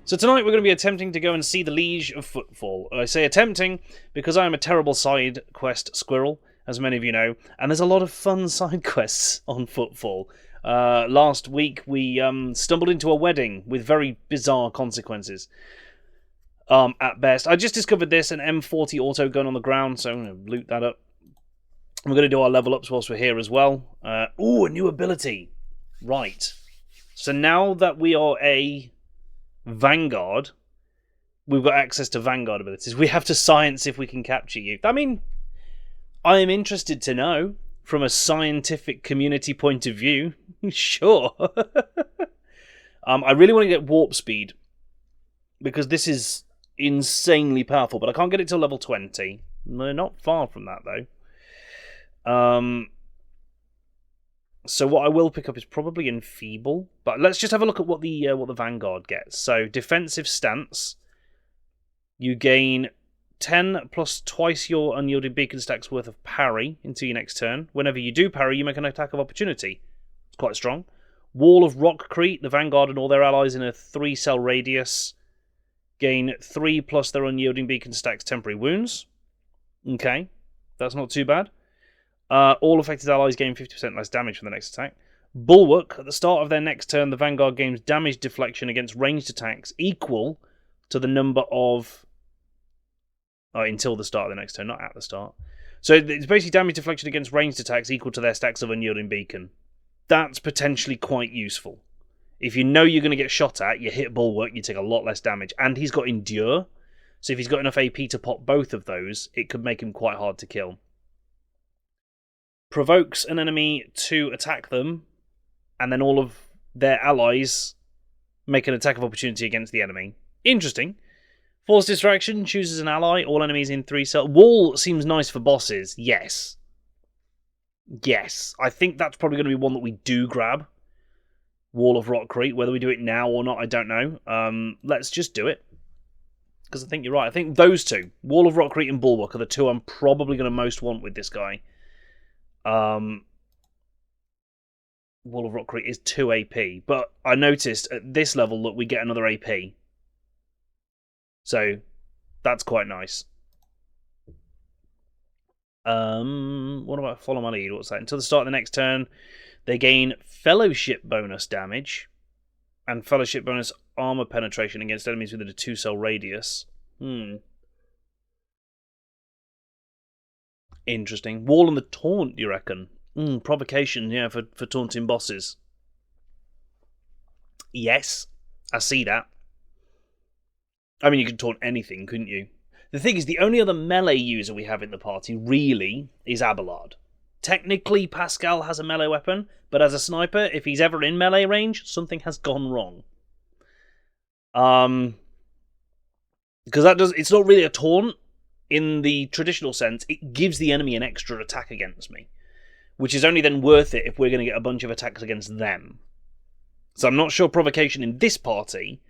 So tonight we're going to be attempting to go and see the Liege of Footfall. I say attempting because I am a terrible side quest squirrel, as many of you know, and there's a lot of fun side quests on Footfall. Last week we stumbled into a wedding with very bizarre consequences. At best. I just discovered this, an M40 auto gun on the ground, so I'm going to loot that up. We're going to do our level ups whilst we're here as well. Ooh, a new ability. Right. So now that we are a Vanguard, we've got access to Vanguard abilities. We have to science if we can capture you. I mean, I am interested to know from a scientific community point of view. Sure. I really want to get warp speed because this is insanely powerful, but I can't get it till level 20. We're not far from that though. So what I will pick up is probably Enfeeble, but let's just have a look at what the Vanguard gets. So defensive stance, you gain 10 plus twice your unyielding beacon stack's worth of parry into your next turn. Whenever you do parry, you make an attack of opportunity. It's quite strong. Wall of Rockcrete, the Vanguard and all their allies in a 3-cell radius gain 3 plus their unyielding beacon stack's temporary wounds. Okay, that's not too bad. All affected allies gain 50% less damage from the next attack. Bulwark, at the start of their next turn, the Vanguard gains damage deflection against ranged attacks equal to the number of... until the start of the next turn, not at the start. So it's basically damage deflection against ranged attacks equal to their stacks of unyielding beacon. That's potentially quite useful. If you know you're going to get shot at, you hit Bulwark, you take a lot less damage. And he's got Endure, so if he's got enough AP to pop both of those, it could make him quite hard to kill. Provokes an enemy to attack them, and then all of their allies make an attack of opportunity against the enemy. Interesting. Force Distraction, chooses an ally, all enemies in 3 cells. Wall seems nice for bosses, yes. Yes, I think that's probably going to be one that we do grab. Wall of Rockcrete, whether we do it now or not, I don't know. Let's just do it. Because I think you're right. I think those two, Wall of Rockcrete and Bulwark, are the two I'm probably going to most want with this guy. Wall of Rockcrete is 2 AP, but I noticed at this level that we get another AP. So, that's quite nice. What about Follow My Lead? What's that? Until the start of the next turn, they gain Fellowship bonus damage and Fellowship bonus armor penetration against enemies within a 2-cell radius. Interesting. Wall and the Taunt, you reckon? Provocation, yeah, for taunting bosses. Yes, I see that. I mean, you could taunt anything, couldn't you? The thing is, the only other melee user we have in the party, really, is Abelard. Technically, Pascal has a melee weapon, but as a sniper, if he's ever in melee range, something has gone wrong. Because it's not really a taunt in the traditional sense. It gives the enemy an extra attack against me, which is only then worth it if we're going to get a bunch of attacks against them. So I'm not sure provocation in this party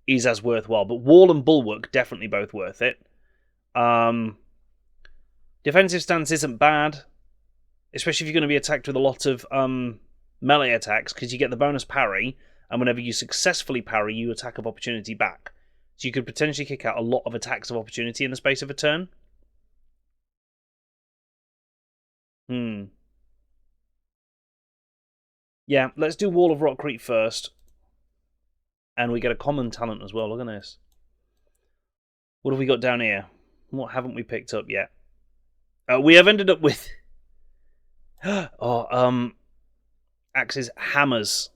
is as worthwhile, but Wall and Bulwark definitely both worth it. Defensive stance isn't bad, especially if you're going to be attacked with a lot of melee attacks, because you get the bonus parry, and whenever you successfully parry, you attack of opportunity back. So you could potentially kick out a lot of attacks of opportunity in the space of a turn. Yeah, let's do Wall of Rockcrete first. And we get a common talent as well. Look at this. What have we got down here? What haven't we picked up yet? We have ended up with... Axe's hammers.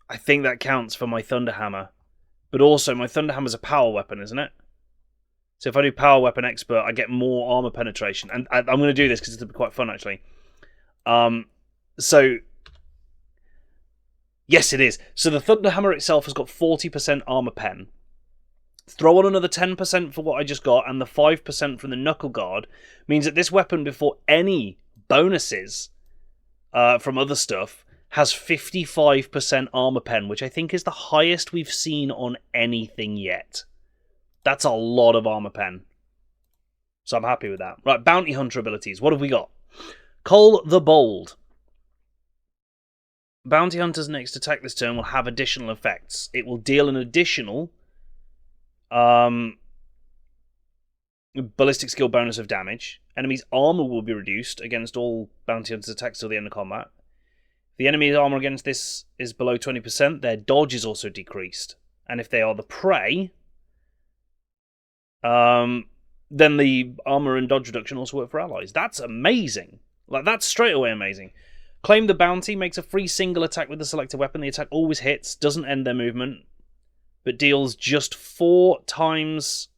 I think that counts for my Thunder Hammer. But also, my Thunder Hammer's a power weapon, isn't it? So if I do Power Weapon Expert, I get more armor penetration. And I'm going to do this because it'll be quite fun, actually. So... Yes, it is. So the Thunder Hammer itself has got 40% armor pen. Throw on another 10% for what I just got, and the 5% from the Knuckle Guard means that this weapon, before any bonuses from other stuff, has 55% armor pen, which I think is the highest we've seen on anything yet. That's a lot of armor pen. So I'm happy with that. Right, Bounty Hunter abilities. What have we got? Cole the Bold. Bounty Hunter's next attack this turn will have additional effects. It will deal an additional Ballistic skill bonus of damage. Enemy's armor will be reduced against all bounty hunters' attacks till the end of combat. If the enemy's armor against this is below 20%, their dodge is also decreased. And if they are the prey, then the armor and dodge reduction also work for allies. That's amazing. Like, that's straight away amazing. Claim the bounty makes a free single attack with the selected weapon. The attack always hits, doesn't end their movement, but deals just 4 times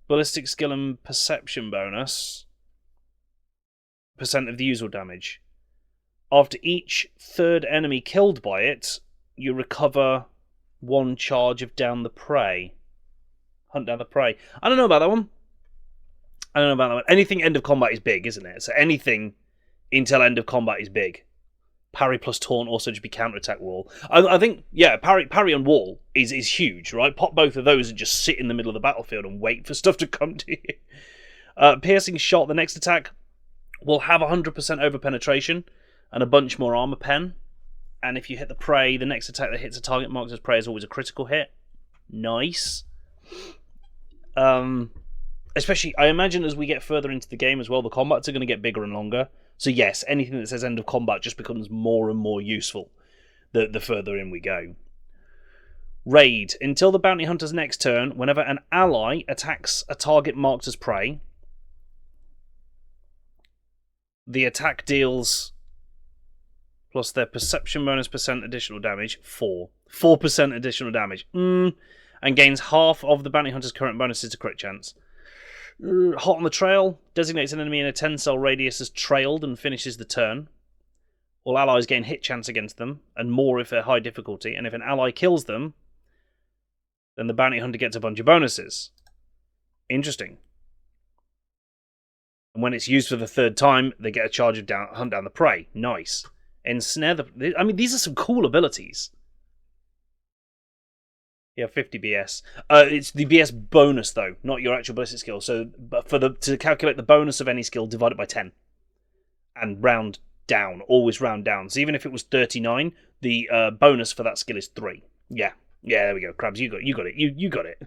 ballistic skill and perception bonus % of the usual damage. After each third enemy killed by it, you recover 1 charge of down the prey. Hunt down the prey. I don't know about that one. Anything end of combat is big, isn't it? So anything until end of combat is big. Parry plus taunt also should be counterattack wall. I think, yeah, parry and wall is huge, right? Pop both of those and just sit in the middle of the battlefield and wait for stuff to come to you. Piercing shot, the next attack will have 100% over penetration and a bunch more armor pen. And if you hit the prey, the next attack that hits a target marked as prey is always a critical hit. Nice. Especially, I imagine as we get further into the game as well, the combats are going to get bigger and longer. So yes, anything that says end of combat just becomes more and more useful the further in we go. Raid. Until the bounty hunter's next turn, whenever an ally attacks a target marked as prey, the attack deals plus their perception bonus % additional damage, 4% additional damage, and gains half of the bounty hunter's current bonuses to crit chance. Hot on the trail, designates an enemy in a 10-cell radius as trailed and finishes the turn. All allies gain hit chance against them, and more if they're high difficulty, and if an ally kills them, then the bounty hunter gets a bunch of bonuses. Interesting. And when it's used for the 3rd time, they get a charge of hunt down the prey. Nice. Ensnare the... I mean, these are some cool abilities. Yeah, 50 BS. It's the BS bonus, though, not your actual ballistic skill. So to calculate the bonus of any skill, divide it by 10. And round down. Always round down. So even if it was 39, the bonus for that skill is 3. Yeah. Yeah, there we go. Krabs, you got it. You got it.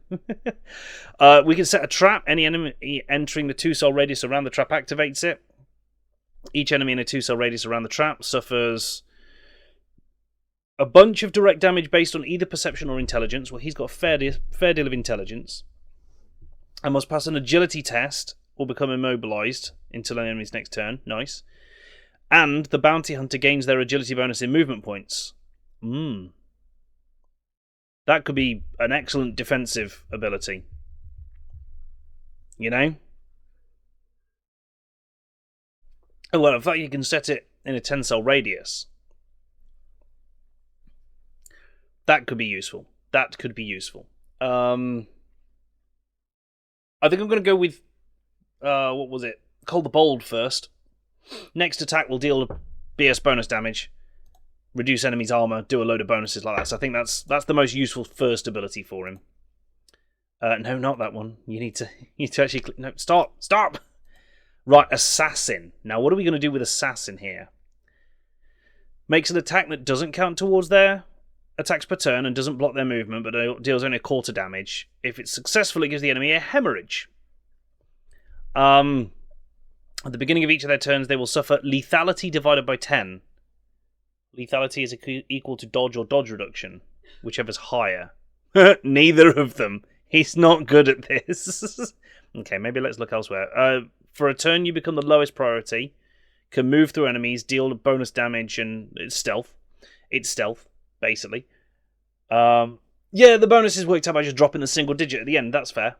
We can set a trap. Any enemy entering the 2-cell radius around the trap activates it. Each enemy in a 2-cell radius around the trap suffers a bunch of direct damage based on either perception or intelligence. Well, he's got a fair deal of intelligence. And must pass an agility test or become immobilized until an enemy's next turn. Nice. And the bounty hunter gains their agility bonus in movement points. That could be an excellent defensive ability. You know? Oh, well, in fact, you can set it in a 10-cell radius. That could be useful. I think I'm going to go with... what was it? Call the Bold first. Next attack will deal BS bonus damage. Reduce enemy's armor. Do a load of bonuses like that. So I think that's the most useful first ability for him. No, not that one. You need to actually... No, stop! Right, Assassin. Now, what are we going to do with Assassin here? Makes an attack that doesn't count towards their attacks per turn and doesn't block their movement, but deals only a quarter damage. If it's successful, it gives the enemy a hemorrhage. At the beginning of each of their turns, they will suffer lethality divided by 10. Lethality is equal to dodge or dodge reduction, whichever's higher. Neither of them. He's not good at this. Okay, maybe let's look elsewhere. For a turn, you become the lowest priority. Can move through enemies, deal bonus damage, and it's stealth. It's stealth, basically. Yeah, the bonus is worked out by just dropping the single digit at the end. That's fair.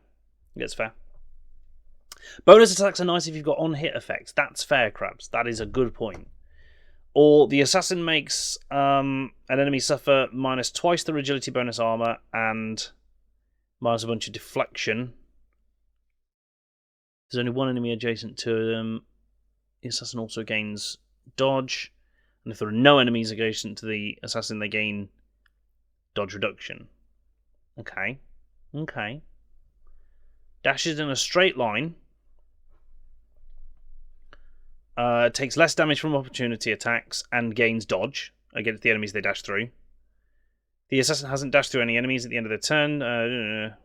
That's fair. Bonus attacks are nice if you've got on-hit effects. That's fair, Krabs. That is a good point. Or the assassin makes an enemy suffer minus twice their agility bonus armor and minus a bunch of deflection. There's only one enemy adjacent to them. The assassin also gains dodge. And if there are no enemies adjacent to the assassin, they gain dodge reduction. Okay. Dashes in a straight line. Takes less damage from opportunity attacks and gains dodge against the enemies they dash through. The assassin hasn't dashed through any enemies at the end of the turn.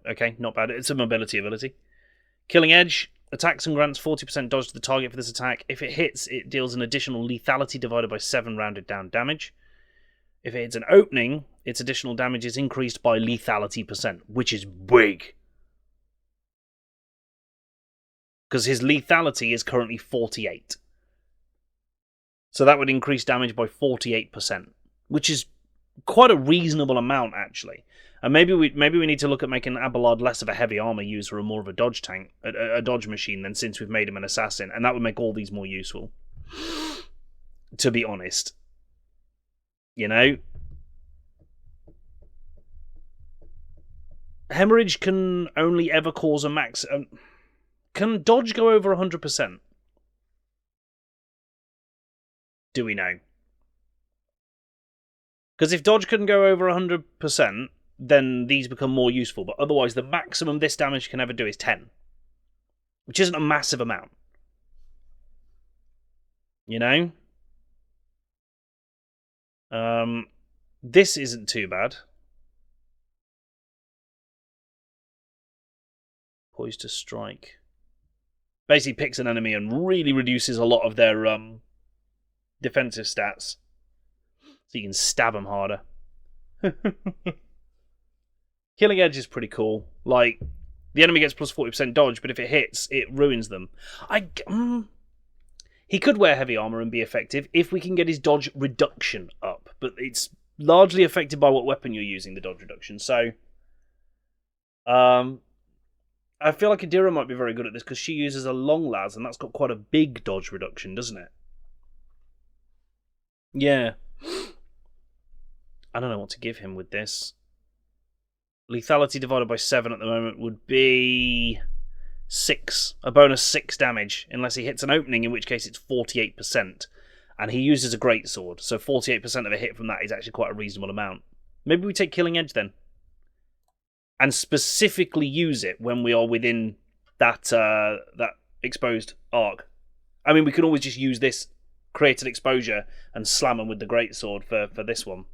Okay, not bad. It's a mobility ability. Killing Edge. Attacks and grants 40% dodge to the target for this attack. If it hits, it deals an additional lethality divided by 7 rounded down damage. If it hits an opening, its additional damage is increased by lethality %, which is big. Because his lethality is currently 48. So that would increase damage by 48%, which is quite a reasonable amount, actually. And maybe we need to look at making Abelard less of a heavy armor user and more of a dodge tank, a dodge machine, then, since we've made him an assassin, and that would make all these more useful. To be honest, you know, hemorrhage can only ever cause a max. Can dodge go over 100%? Do we know? Because if dodge couldn't go over 100%, then these become more useful. But otherwise, the maximum this damage can ever do is 10. Which isn't a massive amount. You know? This isn't too bad. Poised to strike. Basically picks an enemy and really reduces a lot of their defensive stats. So you can stab them harder. Killing Edge is pretty cool. Like, the enemy gets plus 40% dodge, but if it hits, it ruins them. He could wear heavy armor and be effective if we can get his dodge reduction up, but it's largely affected by what weapon you're using, the dodge reduction. So, I feel like Adira might be very good at this because she uses a long las, and that's got quite a big dodge reduction, doesn't it? Yeah. I don't know what to give him with this. Lethality divided by 7 at the moment would be 6. A bonus 6 damage, unless he hits an opening, in which case it's 48%. And he uses a greatsword, so 48% of a hit from that is actually quite a reasonable amount. Maybe we take Killing Edge then. And specifically use it when we are within that that exposed arc. I mean, we can always just use this, create an exposure, and slam him with the greatsword for this one.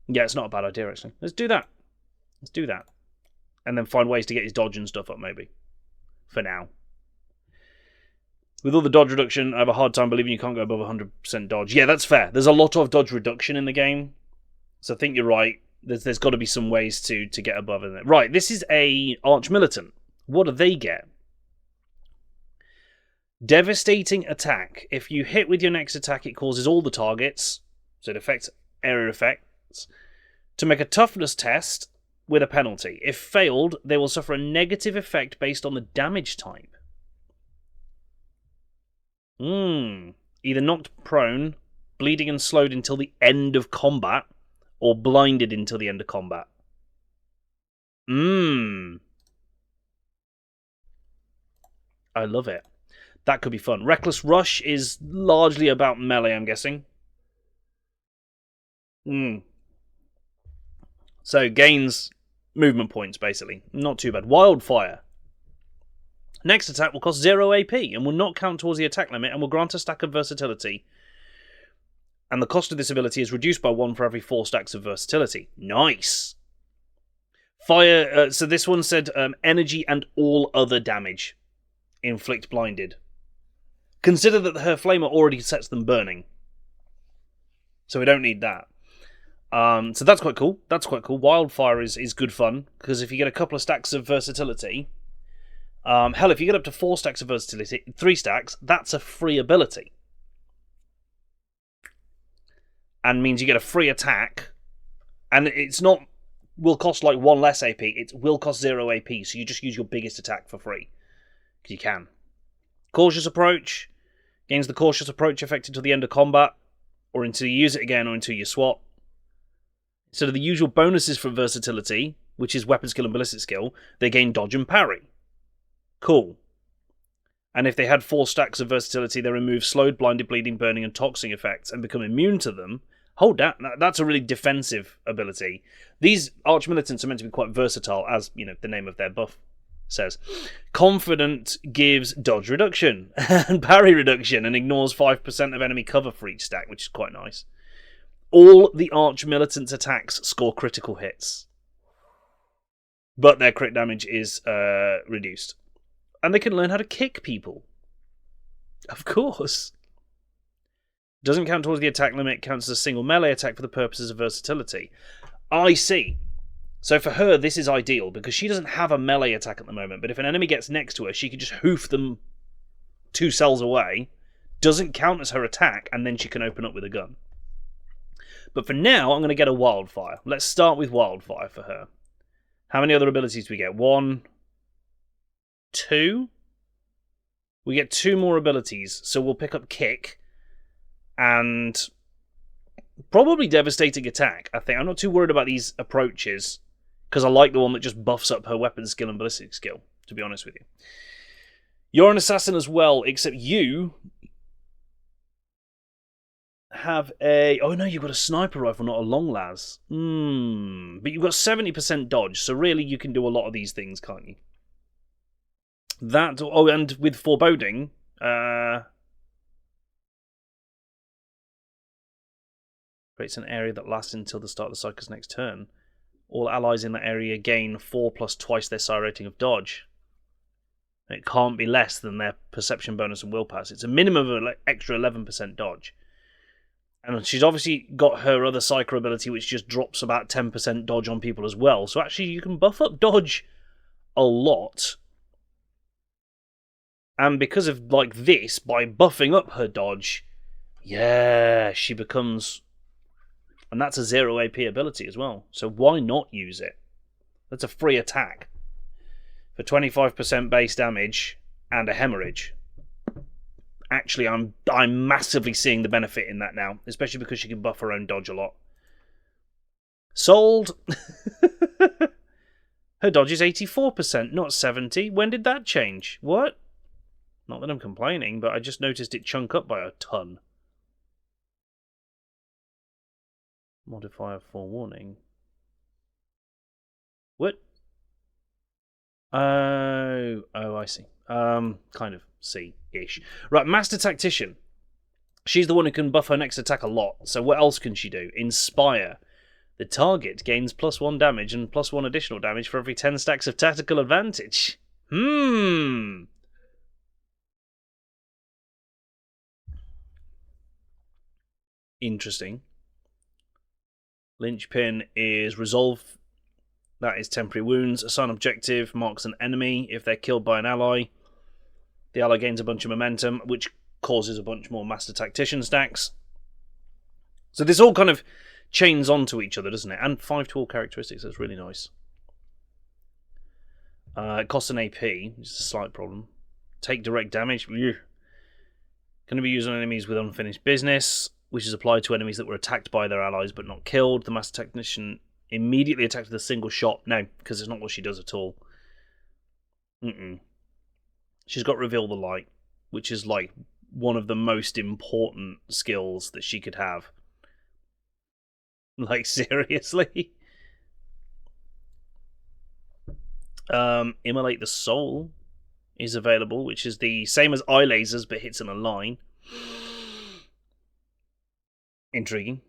Yeah, it's not a bad idea, actually. Let's do that. Let's do that. And then find ways to get his dodge and stuff up, maybe. For now. With all the dodge reduction, I have a hard time believing you can't go above 100% dodge. Yeah, that's fair. There's a lot of dodge reduction in the game. So I think you're right. There's got to be some ways to get above it. Right, this is a Arch-Militant. What do they get? Devastating attack. If you hit with your next attack, it causes all the targets, so it affects area effects, to make a toughness test with a penalty. If failed, they will suffer a negative effect based on the damage type. Either knocked prone, bleeding and slowed until the end of combat, or blinded until the end of combat. I love it. That could be fun. Reckless Rush is largely about melee, I'm guessing. So, gains movement points, basically. Not too bad. Wildfire. Next attack will cost 0 AP and will not count towards the attack limit and will grant a stack of versatility. And the cost of this ability is reduced by 1 for every 4 stacks of versatility. Nice! Fire, so this one said energy and all other damage. Inflict blinded. Consider that her flamer already sets them burning. So we don't need that. So that's quite cool. That's quite cool. Wildfire is good fun, because if you get a couple of stacks of versatility... hell, if you get up to 4 stacks of versatility, 3 stacks, that's a free ability. And means you get a free attack. And it's not... will cost like 1 less AP. It will cost 0 AP, so you just use your biggest attack for free. Because you can. Cautious Approach. Gains the Cautious Approach effect until the end of combat. Or until you use it again, or until you swap. Instead of the usual bonuses from versatility, which is weapon skill and ballistic skill, they gain dodge and parry. Cool. And if they had 4 stacks of versatility, they remove slowed, blinded, bleeding, burning, and toxing effects and become immune to them. Hold that. That's a really defensive ability. These Arch-Militants are meant to be quite versatile, as the name of their buff says. Confident gives dodge reduction and parry reduction and ignores 5% of enemy cover for each stack, which is quite nice. all the Arch Militants' attacks score critical hits. But their crit damage is reduced. And they can learn how to kick people. Of course. Doesn't count towards the attack limit, counts as a single melee attack for the purposes of versatility. I see. So for her, this is ideal, because she doesn't have a melee attack at the moment, but if an enemy gets next to her, she can just hoof them 2 cells away, doesn't count as her attack, and then she can open up with a gun. But for now, I'm going to get a Wildfire. Let's start with Wildfire for her. How many other abilities do we get? 1, 2? We get 2 more abilities, so we'll pick up Kick, and probably Devastating Attack, I think. I'm not too worried about these approaches, because I like the one that just buffs up her weapon skill and ballistic skill, to be honest with you. You're an assassin as well, except you have a... Oh no, you've got a sniper rifle, not a long las. But you've got 70% dodge, so really you can do a lot of these things, can't you? That... Oh, and with Foreboding... creates an area that lasts until the start of the Psyker's next turn. All allies in that area gain 4 plus twice their psi rating of dodge. It can't be less than their perception bonus and will pass. It's a minimum of an extra 11% dodge. And she's obviously got her other Psyker ability, which just drops about 10% dodge on people as well. So actually you can buff up dodge a lot. And because of like this, by buffing up her dodge, yeah, she becomes... And that's a 0 AP ability as well. So why not use it? That's a free attack. For 25% base damage and a hemorrhage. Actually, I'm massively seeing the benefit in that now. Especially because she can buff her own dodge a lot. Sold! Her dodge is 84%, not 70. When did that change? What? Not that I'm complaining, but I just noticed it chunk up by a ton. Modifier forewarning. What? Oh, I see. Kind of see-ish. Right, Master Tactician. She's the one who can buff her next attack a lot. So what else can she do? Inspire. The target gains +1 damage and +1 additional damage for every 10 stacks of tactical advantage. Interesting. Linchpin is Resolve. That is temporary wounds. Assign objective marks an enemy. If they're killed by an ally, the ally gains a bunch of momentum, which causes a bunch more Master Tactician stacks. So this all kind of chains onto each other, doesn't it? And 5 to all characteristics. That's really nice. It costs an AP, which is a slight problem. Take direct damage. Going to be used on enemies with unfinished business, which is applied to enemies that were attacked by their allies but not killed. The Master Tactician immediately attacks with a single shot. No, because it's not what she does at all. She's got Reveal the Light, which is like one of the most important skills that she could have. Like, seriously? Immolate the Soul is available, which is the same as eye lasers but hits in a line. Intriguing.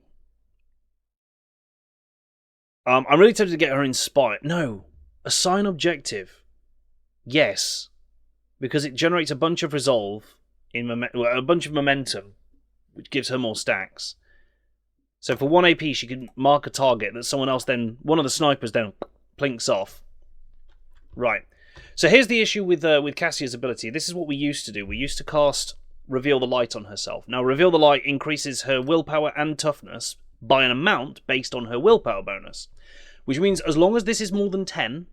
I'm really tempted to get her inspired. No. Assign objective. Yes. Because it generates a bunch of resolve, a bunch of momentum, which gives her more stacks. So for 1 AP, she can mark a target that someone else then, one of the snipers then plinks off. Right. So here's the issue with Cassia's ability. This is what we used to do. We used to cast Reveal the Light on herself. Now, Reveal the Light increases her willpower and toughness by an amount based on her willpower bonus. Which means as long as this is more than 10,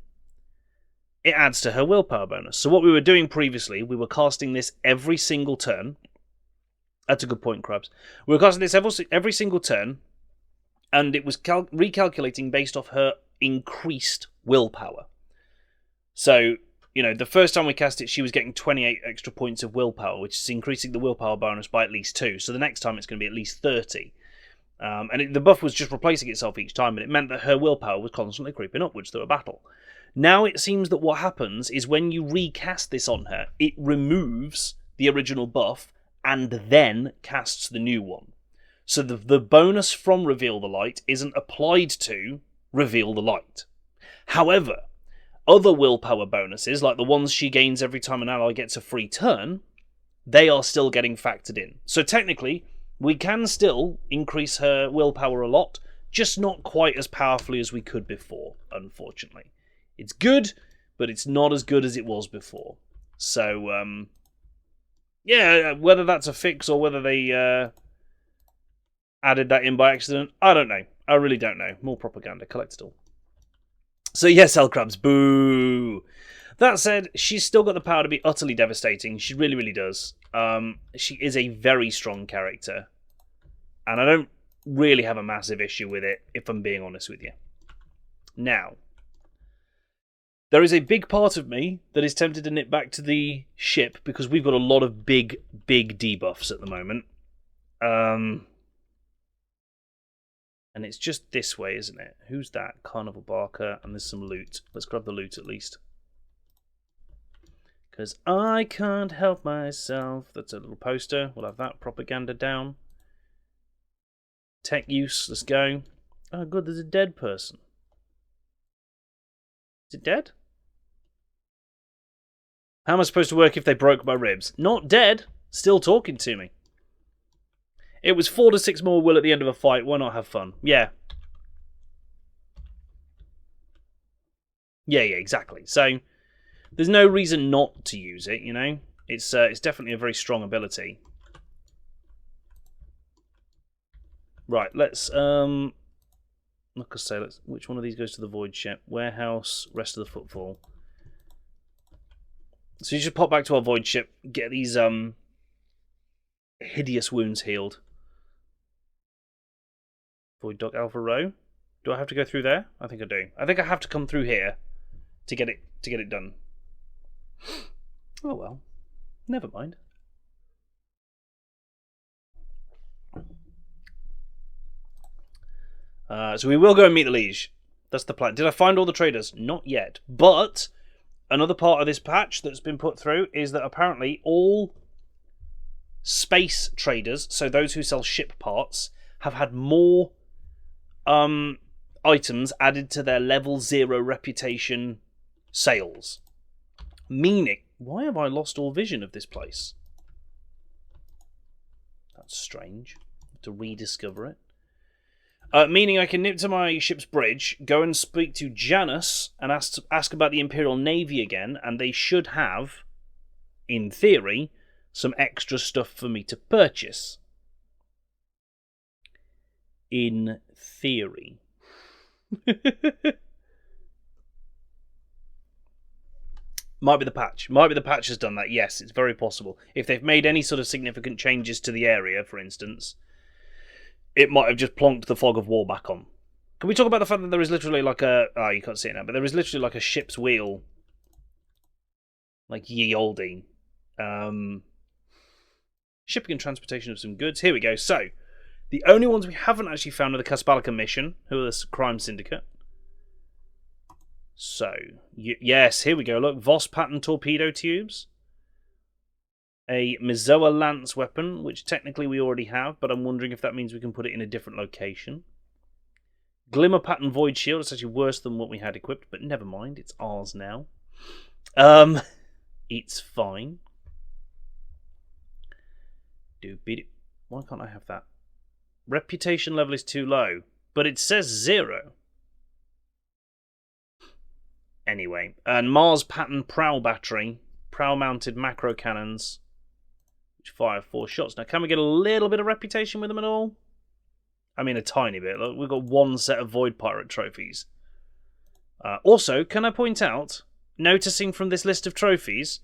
it adds to her willpower bonus. So what we were doing previously, we were casting this every single turn. That's a good point, Krabs. We were casting this every single turn, and it was recalculating based off her increased willpower. So, you know, the first time we cast it, she was getting 28 extra points of willpower, which is increasing the willpower bonus by at least 2. So the next time it's going to be at least 30. The buff was just replacing itself each time, and it meant that her willpower was constantly creeping upwards through a battle. Now it seems that what happens is when you recast this on her, it removes the original buff and then casts the new one. So the bonus from Reveal the Light isn't applied to Reveal the Light. However, other willpower bonuses, like the ones she gains every time an ally gets a free turn, they are still getting factored in. So technically, we can still increase her willpower a lot, just not quite as powerfully as we could before, unfortunately. It's good, but it's not as good as it was before. So, yeah, whether that's a fix or whether they added that in by accident, I don't know. I really don't know. More propaganda. Collect it all. So yes, Hellcrabs, boo! That said, she's still got the power to be utterly devastating. She really, really does. She is a very strong character. And I don't really have a massive issue with it, if I'm being honest with you. Now, there is a big part of me that is tempted to nip back to the ship, because we've got a lot of big, big debuffs at the moment. And it's just this way, isn't it? Who's that? Carnival Barker, and there's some loot. Let's grab the loot at least. Because I can't help myself. That's a little poster. We'll have that propaganda down. Tech use, let's go. Oh, good, there's a dead person. Is it dead? How am I supposed to work if they broke my ribs? Not dead. Still talking to me. It was 4 to 6 more will at the end of a fight. Why not have fun? Yeah. Yeah, exactly. So, there's no reason not to use it, you know? It's definitely a very strong ability. Right, let's, like I say, which one of these goes to the Void Ship? Warehouse, rest of the Footfall. So you should pop back to our Void Ship, get these, hideous wounds healed. Void Dock Alpha Row. Do I have to go through there? I think I do. I think I have to come through here to get it done. Oh well. Never mind. So we will go and meet the Liege. That's the plan. Did I find all the traders? Not yet. But another part of this patch that's been put through is that apparently all space traders, so those who sell ship parts, have had more items added to their level 0 reputation sales. Meaning, why have I lost all vision of this place? That's strange. I have to rediscover it. Meaning I can nip to my ship's bridge, go and speak to Janus, and ask about the Imperial Navy again, and they should have, in theory, some extra stuff for me to purchase. In theory. Might be the patch. Might be the patch has done that. Yes, it's very possible. If they've made any sort of significant changes to the area, for instance, it might have just plonked the fog of war back on. Can we talk about the fact that there is literally like a... Oh, you can't see it now, but there is literally like a ship's wheel. Like ye olde. Shipping and transportation of some goods. Here we go. So, the only ones we haven't actually found are the Kaspalica mission, who are the crime syndicate. So, yes, here we go. Look, Voss pattern torpedo tubes. A Mizoa lance weapon, which technically we already have, but I'm wondering if that means we can put it in a different location. Glimmer pattern void shield. It's actually worse than what we had equipped, but never mind. It's ours now. It's fine. Why can't I have that? Reputation level is too low, but it says 0. Anyway, and Mars pattern prow battery, prow mounted macro cannons, which fire 4 shots. Now, can we get a little bit of reputation with them at all? I mean, a tiny bit. Look, we've got 1 set of Void Pirate trophies. Also, can I point out, noticing from this list of trophies,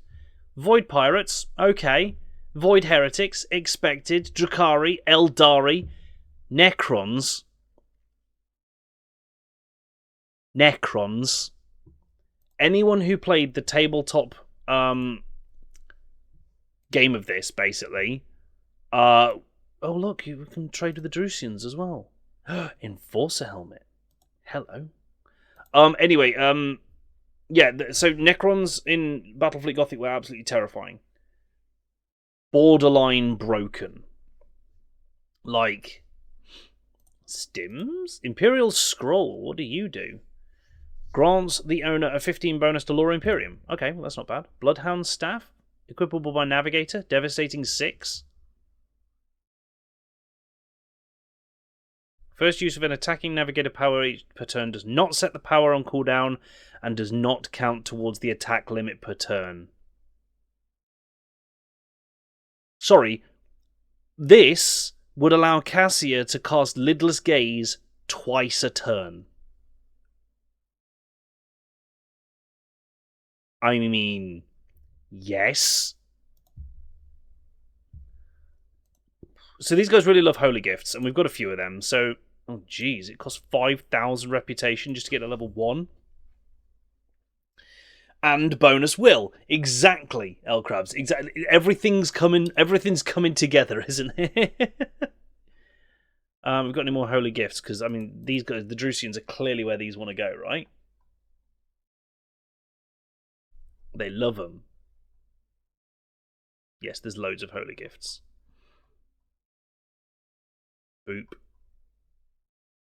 Void Pirates, okay. Void Heretics, expected. Drakari, Eldari, Necrons. Anyone who played the tabletop game of this, basically. Oh, look, you can trade with the Drusians as well. Enforcer helmet. Hello. Anyway, yeah, so Necrons in Battlefleet Gothic were absolutely terrifying. Borderline broken. Like, Stims? Imperial Scroll, what do you do? Grants the owner a 15 bonus to Lore Imperium. Okay, well that's not bad. Bloodhound Staff? Equipable by Navigator? Devastating 6? First use of an attacking Navigator power per turn does not set the power on cooldown and does not count towards the attack limit per turn. Sorry, this would allow Cassia to cast Lidless Gaze twice a turn. I mean, yes. So these guys really love Holy Gifts, and we've got a few of them. So, oh geez, it costs 5,000 reputation just to get to level 1. And bonus will. Exactly, L-Crabs. Exactly. Everything's coming together, isn't it? We've got any more Holy Gifts? Because, I mean, these guys, the Drusians, are clearly where these want to go, right? They love them. Yes, there's loads of Holy Gifts. Boop.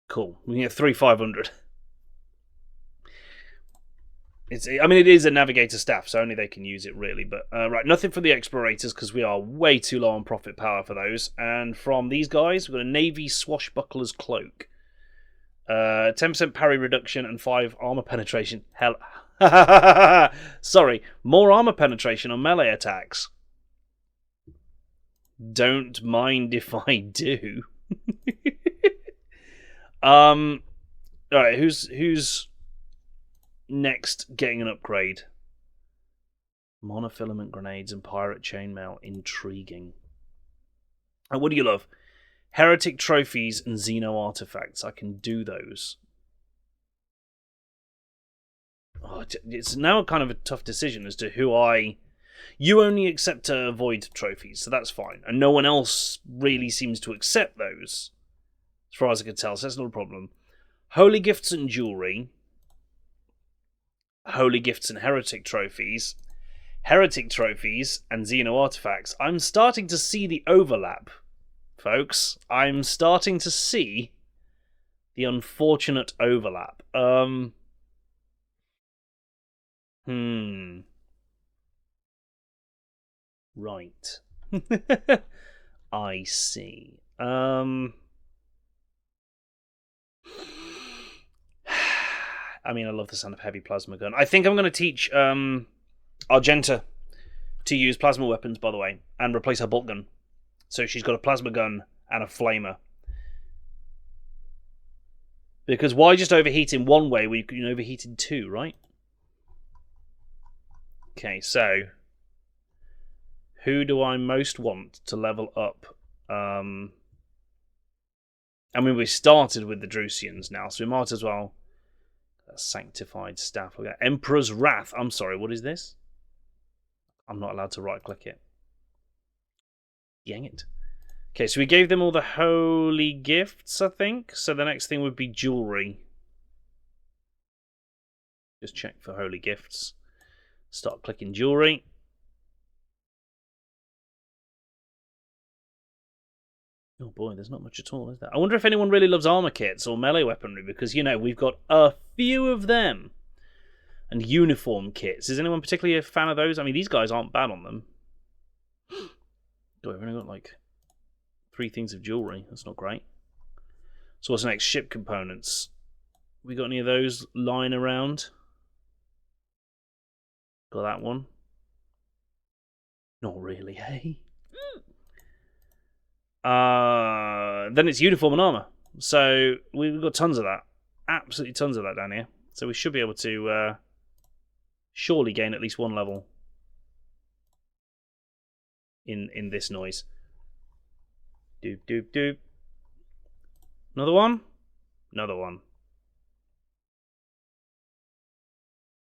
Cool. We can get 3,500. It is a Navigator staff, so only they can use it, really. But, right, nothing for the Explorators, because we are way too low on profit power for those. And from these guys, we've got a Navy Swashbuckler's Cloak. 10% parry reduction and 5 armor penetration. Hell. Sorry, more armor penetration on melee attacks. Don't mind if I do. Alright, who's next getting an upgrade? Monofilament grenades and pirate chainmail. Intriguing. And what do you love? Heretic trophies and Xeno artifacts. I can do those. Oh, it's now kind of a tough decision as to who I... You only accept void trophies, so that's fine. And no one else really seems to accept those, as far as I can tell, so that's not a problem. Holy Gifts and Jewelry. Holy Gifts and Heretic Trophies. Heretic Trophies and Xeno Artifacts. I'm starting to see the overlap, folks. I'm starting to see the unfortunate overlap. Right. I see. I mean, I love the sound of heavy plasma gun. I think I'm going to teach Argenta to use plasma weapons, by the way, and replace her bolt gun. So she's got a plasma gun and a flamer. Because why just overheat in one way when you can overheat in two, right? Okay, so who do I most want to level up? I mean, we started with the Drusians now, so we might as well. Sanctified staff. We got Emperor's Wrath. I'm sorry, what is this? I'm not allowed to right-click it. Dang it. Okay, so we gave them all the holy gifts, I think. So the next thing would be jewelry. Just check for holy gifts. Start clicking jewelry. Oh boy, there's not much at all, is there? I wonder if anyone really loves armor kits or melee weaponry, because, you know, we've got a few of them. And uniform kits. Is anyone particularly a fan of those? I mean, these guys aren't bad on them. God, we've only got like 3 things of jewelry. That's not great. So what's next? Ship components. We got any of those lying around? Got that one? Not really, hey? Then it's uniform and armor. So we've got tons of that. Absolutely tons of that down here. So we should be able to surely gain at least 1 level in this noise. Doop, doop, doop. Another one? Another one.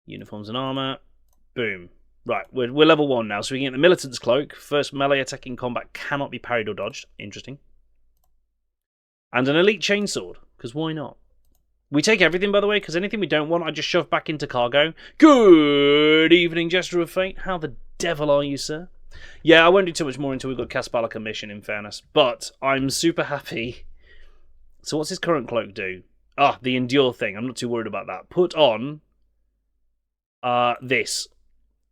Uniforms and armor. Boom. Right, we're level 1 now, so we can get the Militant's Cloak. First melee attack in combat cannot be parried or dodged. Interesting. And an Elite Chainsword, because why not? We take everything, by the way, because anything we don't want, I just shove back into cargo. Good evening, Jester of Fate. How the devil are you, sir? Yeah, I won't do too much more until we've got Kasbalaka mission, in fairness. But I'm super happy So what's his current cloak do? Ah, the endure thing. I'm not too worried about that. Put on this.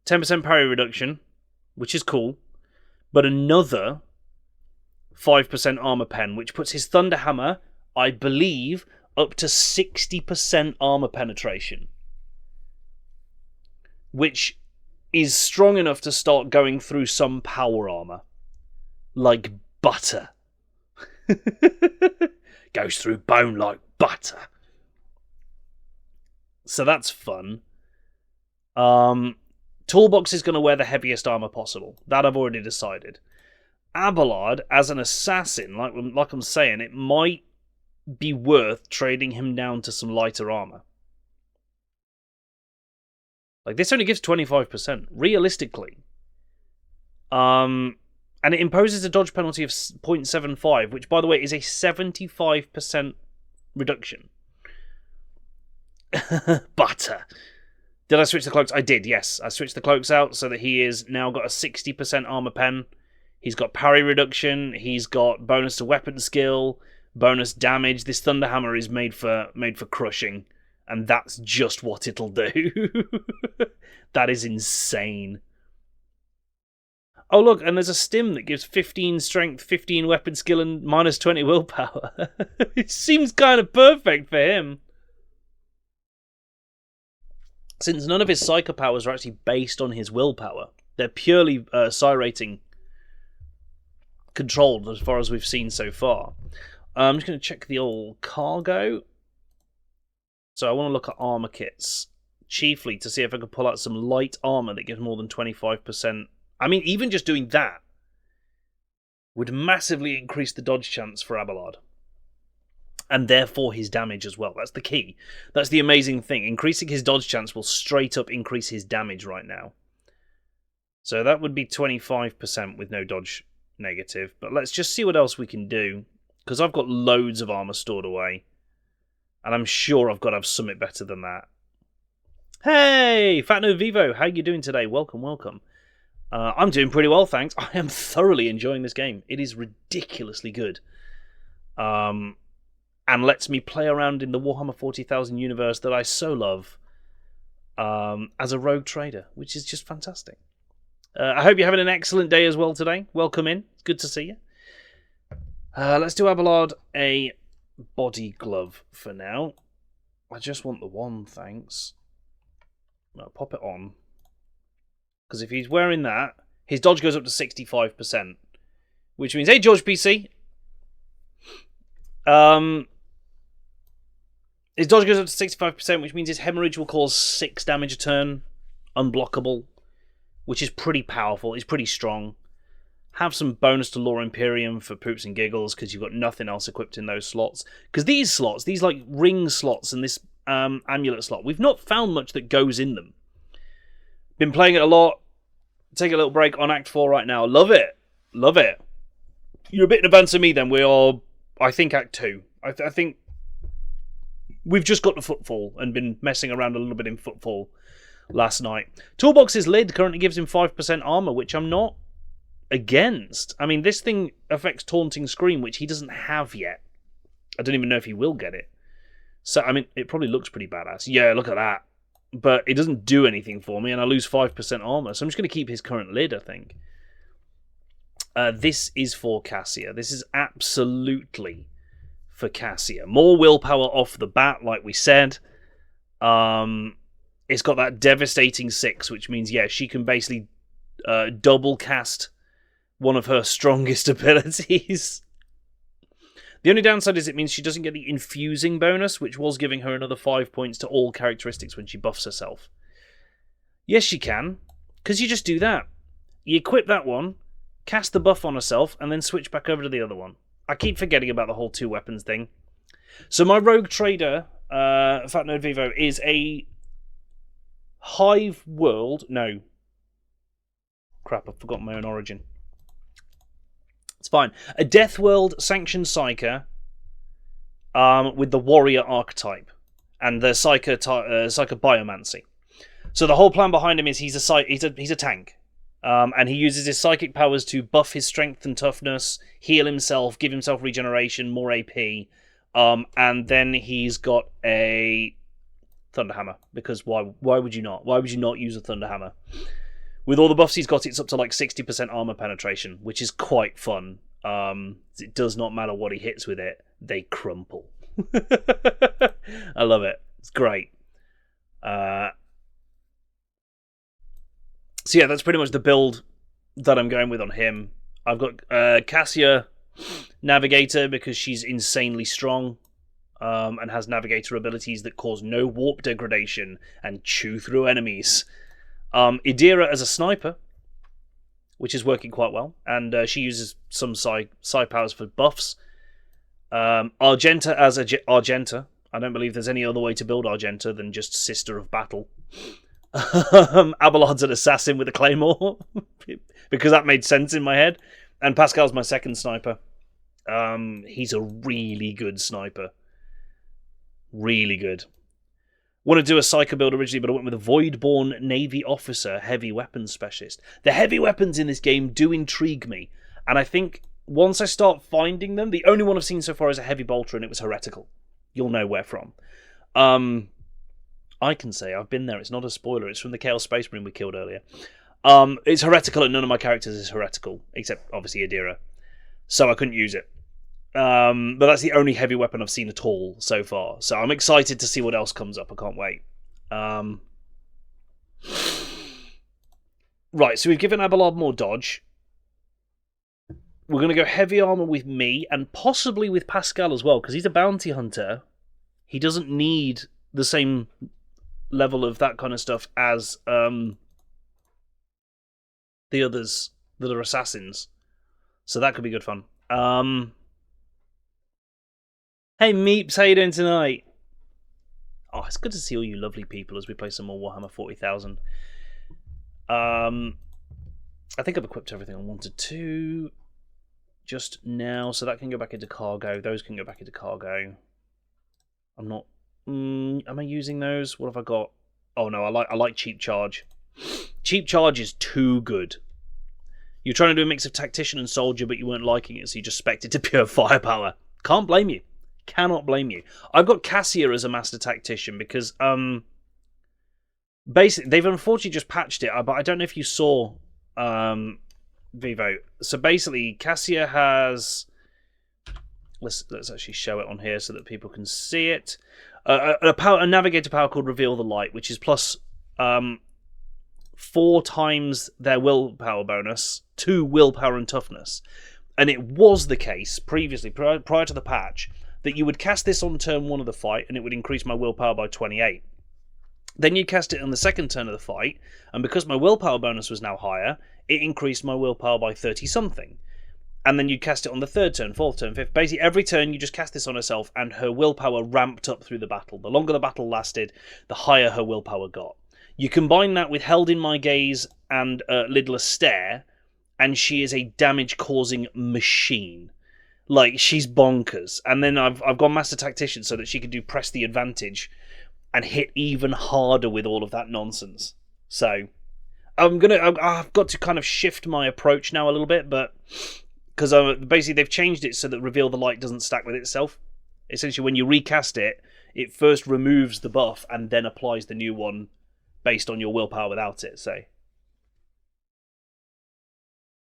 10% parry reduction, which is cool. But another 5% armor pen, which puts his Thunder Hammer, I believe, up to 60% armor penetration. Which is strong enough to start going through some power armor. Like butter. Goes through bone like butter. So that's fun. Toolbox is going to wear the heaviest armor possible. That I've already decided. Abelard, as an assassin, like I'm saying, it might be worth trading him down to some lighter armor. Like, this only gives 25%, realistically. And it imposes a dodge penalty of 0.75, which, by the way, is a 75% reduction. Butter. Did I switch the cloaks? I did, yes. I switched the cloaks out so that he is now got a 60% armor pen. He's got parry reduction. He's got bonus to weapon skill, bonus damage. This Thunder Hammer is made for crushing, and that's just what it'll do. That is insane. Oh, look, and there's a stim that gives 15 strength, 15 weapon skill, and minus 20 willpower. It seems kind of perfect for him. Since none of his Psyker powers are actually based on his willpower, they're purely psi rating controlled as far as we've seen so far. I'm just going to check the old cargo. So I want to look at armor kits, chiefly to see if I can pull out some light armor that gives more than 25%. I mean, even just doing that would massively increase the dodge chance for Abelard. And therefore his damage as well. That's the key. That's the amazing thing. Increasing his dodge chance will straight up increase his damage right now. So that would be 25% with no dodge negative. But let's just see what else we can do. Because I've got loads of armor stored away. And I'm sure I've got to have something better than that. Hey! Fatno Vivo, how you doing today? Welcome, welcome. I'm doing pretty well, thanks. I am thoroughly enjoying this game. It is ridiculously good. And lets me play around in the Warhammer 40,000 universe that I so love as a rogue trader, which is just fantastic. I hope you're having an excellent day as well today. Welcome in. It's good to see you. Let's do Abelard a body glove for now. I just want the one, thanks. I'll pop it on. Because if he's wearing that, his dodge goes up to 65%. Which means, hey, George PC. His dodge goes up to 65%, which means his hemorrhage will cause 6 damage a turn. Unblockable. Which is pretty powerful. It's pretty strong. Have some bonus to Law Imperium for poops and giggles, because you've got nothing else equipped in those slots. Because these slots, these like ring slots and this amulet slot, we've not found much that goes in them. Been playing it a lot. Take a little break on Act 4 right now. Love it. Love it. You're a bit in advance of me then. We are, I think, Act 2. I think we've just got to Footfall and been messing around a little bit in Footfall last night. Toolbox's lid currently gives him 5% armor, which I'm not against. I mean, this thing affects Taunting Scream, which he doesn't have yet. I don't even know if he will get it. So, I mean, it probably looks pretty badass. Yeah, look at that. But it doesn't do anything for me, and I lose 5% armor. So I'm just going to keep his current lid, I think. This is for Cassia. This is absolutely for Cassia. More willpower off the bat, like we said. It's got that devastating 6, which means, yeah, she can basically double cast one of her strongest abilities. The only downside is it means she doesn't get the infusing bonus, which was giving her another 5 points to all characteristics when she buffs herself. Yes, she can, because you just do that. You equip that one, cast the buff on herself, and then switch back over to the other one. I keep forgetting about the whole 2 weapons thing. So my rogue trader, Fat Nerd Vivo, is a Hive World... No. Crap, I've forgotten my own origin. It's fine. A Death World sanctioned Psyker with the warrior archetype and the Psyker biomancy. So the whole plan behind him is he's a tank, and he uses his psychic powers to buff his strength and toughness, heal himself, give himself regeneration, more AP, And then he's got a Thunderhammer, because why would you not? Why would you not use a Thunderhammer? With all the buffs he's got, it's up to like 60% armor penetration, which is quite fun. It does not matter what he hits with it, they crumple. I love it. It's great. So yeah, that's pretty much the build that I'm going with on him. I've got Cassia Navigator because she's insanely strong. And has Navigator abilities that cause no warp degradation and chew through enemies. Idira as a sniper, which is working quite well, and she uses some psi powers for buffs. Argenta as Argenta. I don't believe there's any other way to build Argenta than just Sister of Battle. Abelard's an assassin with a claymore, because that made sense in my head. And Pascal's my second sniper. He's a really good sniper. Really good. Wanted to do a Psyker build originally, but I went with a Voidborn Navy Officer Heavy Weapons Specialist. The heavy weapons in this game do intrigue me, and I think once I start finding them, the only one I've seen so far is a Heavy Bolter, and it was Heretical. You'll know where from. I can say I've been there. It's not a spoiler. It's from the Chaos Space Marine we killed earlier. It's Heretical, and none of my characters is Heretical, except obviously Idira. So I couldn't use it. But that's the only heavy weapon I've seen at all so far. So I'm excited to see what else comes up. I can't wait. Right, so we've given Abelard more dodge. We're going to go heavy armor with me, and possibly with Pascal as well, because he's a bounty hunter. He doesn't need the same level of that kind of stuff as the others that are assassins. So that could be good fun. Hey Meeps, how you doing tonight? Oh, it's good to see all you lovely people as we play some more Warhammer 40,000. I think I've equipped everything I wanted to just now, so that can go back into cargo. Those can go back into cargo. I'm not... am I using those? What have I got? Oh no, I like Cheap Charge. Cheap Charge is too good. You're trying to do a mix of Tactician and Soldier, but you weren't liking it, so you just spec'd it to pure firepower. Can't blame you. Cannot blame you. I've got Cassia as a Master Tactician because basically they've unfortunately just patched it, but I don't know if you saw Vivo. So basically Cassia has, let's actually show it on here so that people can see it. A navigator power called Reveal the Light, which is plus 4 times their willpower bonus, 2 willpower and toughness. And it was the case previously, prior to the patch, that you would cast this on turn 1 of the fight and it would increase my willpower by 28. Then you cast it on the second turn of the fight, and because my willpower bonus was now higher, it increased my willpower by 30-something. And then you cast it on the third turn, fourth turn, fifth. Basically, every turn you just cast this on herself, and her willpower ramped up through the battle. The longer the battle lasted, the higher her willpower got. You combine that with Held in My Gaze and Lidless Stare, and she is a damage-causing machine. Like, she's bonkers. And then I've gone Master Tactician so that she can do Press the Advantage and hit even harder with all of that nonsense. So, I've got to kind of shift my approach now a little bit, but because basically they've changed it so that Reveal the Light doesn't stack with itself. Essentially, when you recast it, it first removes the buff and then applies the new one based on your willpower without it. So,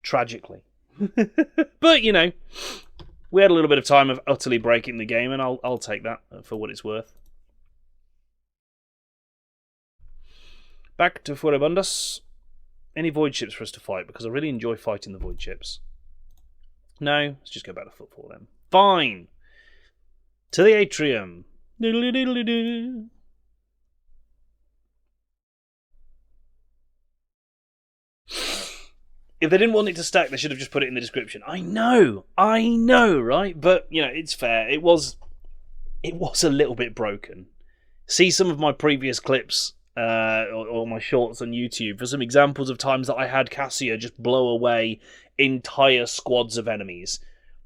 tragically. But, you know, we had a little bit of time of utterly breaking the game, and I'll take that for what it's worth. Back to Furibundas. Any void ships for us to fight? Because I really enjoy fighting the void ships. No? Let's just go back to Footfall then. Fine! To the atrium. If they didn't want it to stack, they should have just put it in the description. I know, right? But, you know, it's fair. It was a little bit broken. See some of my previous clips or my shorts on YouTube for some examples of times that I had Cassia just blow away entire squads of enemies.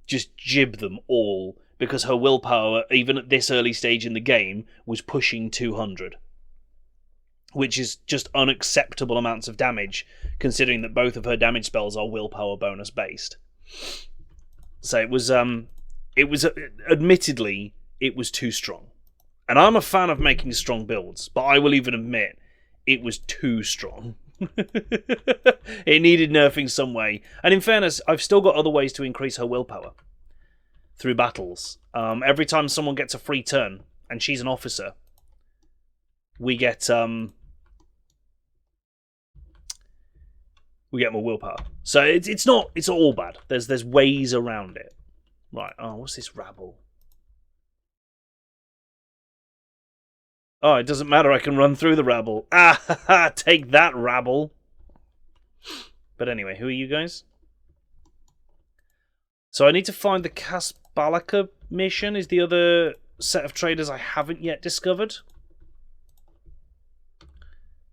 Just jib them all because her willpower, even at this early stage in the game, was pushing 200. Which is just unacceptable amounts of damage, considering that both of her damage spells are willpower bonus based. So it It was, admittedly, it was too strong. And I'm a fan of making strong builds, but I will even admit, it was too strong. It needed nerfing some way. And in fairness, I've still got other ways to increase her willpower. Through battles. Every time someone gets a free turn, and she's an officer, we get more willpower. So it's not all bad. There's ways around it. Right. Oh, what's this rabble? Oh, it doesn't matter. I can run through the rabble. Ah, take that, rabble. But anyway, who are you guys? So I need to find the Kasbalaka mission. Is the other set of traders I haven't yet discovered.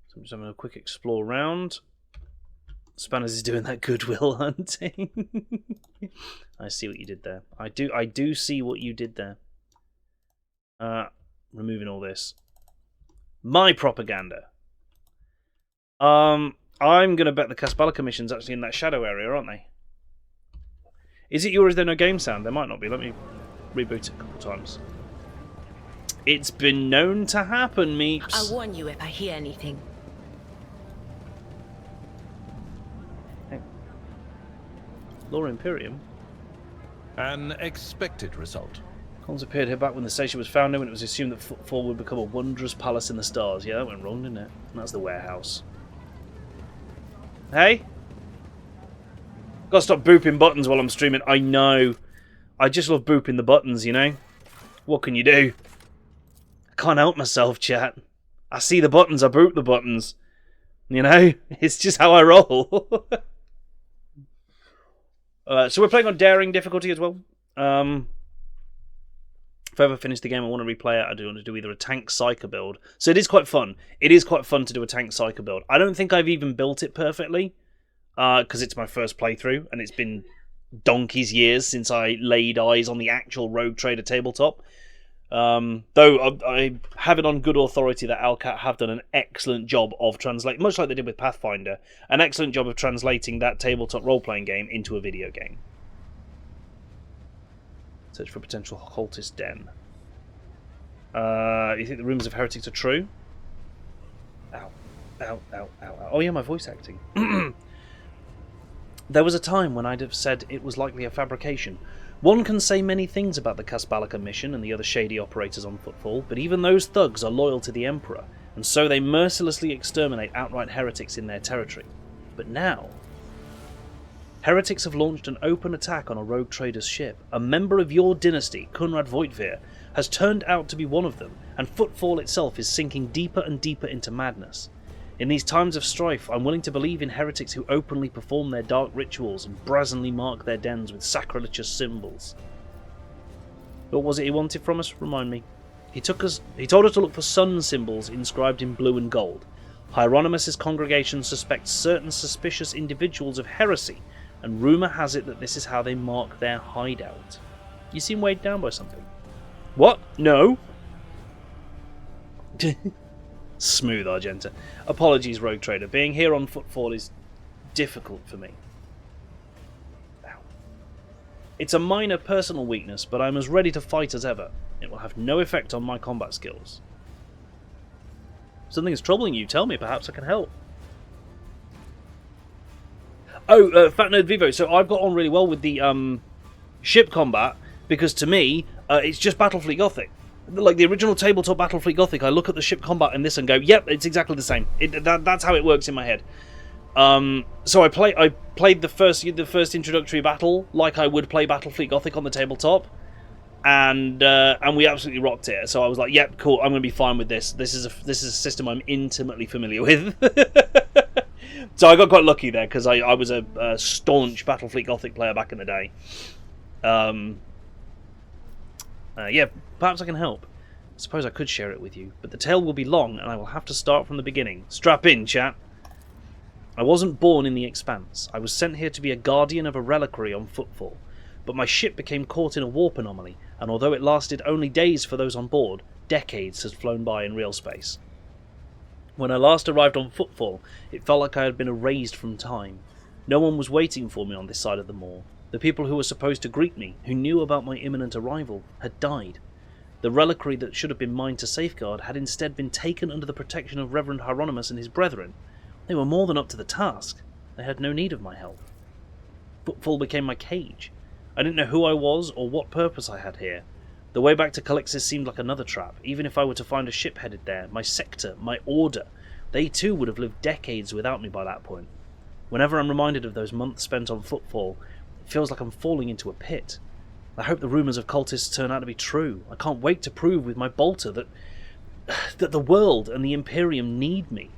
So I'm just having a quick explore around. Spanners is doing that goodwill hunting. I see what you did there. I do see what you did there. Removing all this. My propaganda. I'm gonna bet the Kasbalaka mission's actually in that shadow area, aren't they? Is it you or is there no game sound? There might not be. Let me reboot it a couple times. It's been known to happen, Meeps. I'll warn you if I hear anything. Hey. Lore Imperium. An expected result. Cons appeared here back when the station was founded, when it was assumed that Footfall would become a wondrous palace in the stars. Yeah, that went wrong, didn't it? And that's the warehouse. Hey? Gotta stop booping buttons while I'm streaming. I know. I just love booping the buttons, you know? What can you do? I can't help myself, chat. I see the buttons, I boop the buttons. You know? It's just how I roll. So we're playing on daring difficulty as well. If I ever finish the game I want to replay it, I do want to do either a tank Psyker build. So it is quite fun. It is quite fun to do a tank Psyker build. I don't think I've even built it perfectly. Because it's my first playthrough, and it's been donkey's years since I laid eyes on the actual Rogue Trader tabletop. Though I have it on good authority that Owlcat have done an excellent job of translating, much like they did with Pathfinder, an excellent job of translating that tabletop role-playing game into a video game. Search for potential cultist den. You think the rumours of heretics are true? Ow. Ow, ow, ow, ow. Oh yeah, my voice acting. There was a time when I'd have said it was likely a fabrication. One can say many things about the Kasbalaka mission and the other shady operators on Footfall, but even those thugs are loyal to the Emperor, and so they mercilessly exterminate outright heretics in their territory. But now, heretics have launched an open attack on a rogue trader's ship. A member of your dynasty, Kunrad Voitvir, has turned out to be one of them, and Footfall itself is sinking deeper and deeper into madness. In these times of strife, I'm willing to believe in heretics who openly perform their dark rituals and brazenly mark their dens with sacrilegious symbols. What was it he wanted from us? Remind me. He told us to look for sun symbols inscribed in blue and gold. Hieronymus' congregation suspects certain suspicious individuals of heresy, and rumour has it that this is how they mark their hideout. You seem weighed down by something. What? No? Smooth, Argenta. Apologies, Rogue Trader. Being here on Footfall is difficult for me. Ow. It's a minor personal weakness, but I'm as ready to fight as ever. It will have no effect on my combat skills. Something is troubling you. Tell me, perhaps I can help. Oh, Fat Nerd Vivo. So I've got on really well with the ship combat, because to me, it's just Battlefleet Gothic. Like the original tabletop Battlefleet Gothic, I look at the ship combat in this and go, yep, it's exactly the same. That's how it works in my head. So I played the first introductory battle like I would play Battlefleet Gothic on the tabletop, and we absolutely rocked it. So I was like, yep, cool, I'm going to be fine with this. This is a system I'm intimately familiar with. So I got quite lucky there, because I was a staunch Battlefleet Gothic player back in the day. Yeah, perhaps I can help. I suppose I could share it with you, but the tale will be long and I will have to start from the beginning. Strap in, chat. I wasn't born in the Expanse. I was sent here to be a guardian of a reliquary on Footfall, but my ship became caught in a warp anomaly, and although it lasted only days for those on board, decades has flown by in real space. When I last arrived on Footfall, it felt like I had been erased from time. No one was waiting for me on this side of the moor. The people who were supposed to greet me, who knew about my imminent arrival, had died. The reliquary that should have been mine to safeguard had instead been taken under the protection of Reverend Hieronymus and his brethren. They were more than up to the task. They had no need of my help. Footfall became my cage. I didn't know who I was or what purpose I had here. The way back to Calixis seemed like another trap. Even if I were to find a ship headed there, my sector, my order, they too would have lived decades without me by that point. Whenever I'm reminded of those months spent on Footfall, it feels like I'm falling into a pit. I hope the rumours of cultists turn out to be true. I can't wait to prove with my bolter that the world and the Imperium need me.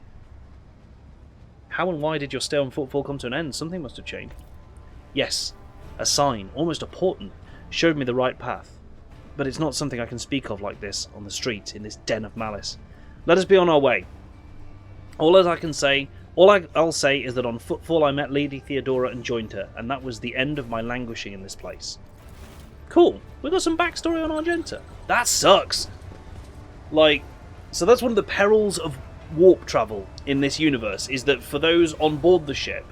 How and why did your stay on Footfall come to an end? Something must have changed. Yes, a sign, almost a portent, showed me the right path. But it's not something I can speak of like this, on the street, in this den of malice. Let us be on our way. All I'll say is that on Footfall I met Lady Theodora and joined her, and that was the end of my languishing in this place. Cool. We got some backstory on Argenta. That sucks. So that's one of the perils of warp travel in this universe, is that for those on board the ship,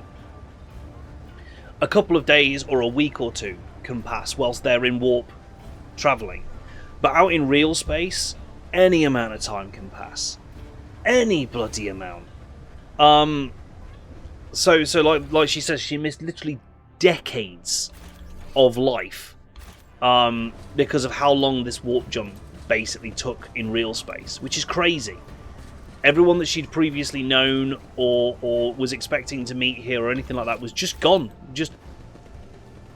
a couple of days or a week or two can pass whilst they're in warp travelling. But out in real space, any amount of time can pass. Any bloody amount. So like she says, she missed literally decades of life because of how long this warp jump basically took in real space, which is crazy. Everyone that she'd previously known or was expecting to meet here or anything like that was just gone. Just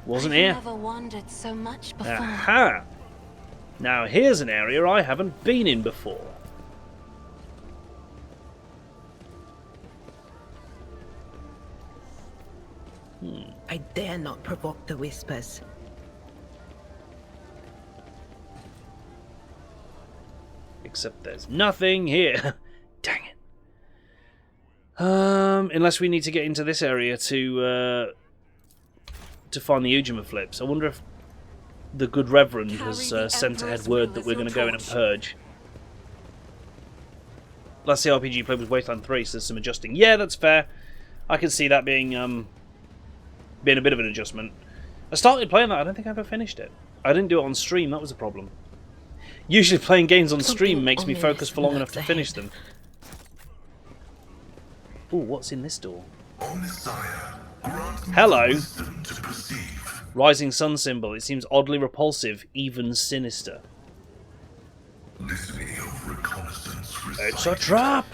wasn't here. I've never wandered so much before. Aha! Now here's an area I haven't been in before. I dare not provoke the whispers. Except there's nothing here. Dang it. Unless we need to get into this area to find the Ujima flips. I wonder if the good Reverend has sent ahead word that we're going to go in and purge. Last CRPG played was Wasteland 3, so there's some adjusting. Yeah, that's fair. I can see that being a bit of an adjustment. I started playing that, I don't think I ever finished it. I didn't do it on stream, that was a problem. Usually playing games on stream makes me focus for long enough to finish them. Ooh, what's in this door? Hello. Rising sun symbol. It seems oddly repulsive, even sinister. It's a trap!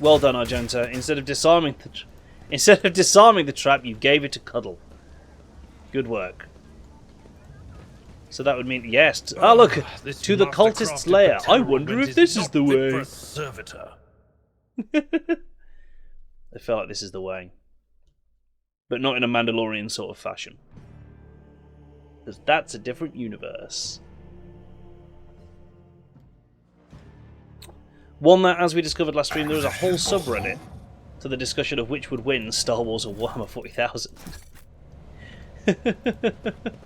Well done, Argenta. Instead of disarming the trap, you gave it a cuddle. Good work. So that would mean yes. Oh, look, to the cultist's lair. I wonder if this is the way. I feel like this is the way. But not in a Mandalorian sort of fashion. Because that's a different universe. One that, as we discovered last stream, there was a whole subreddit to the discussion of which would win, Star Wars or Warhammer 40,000.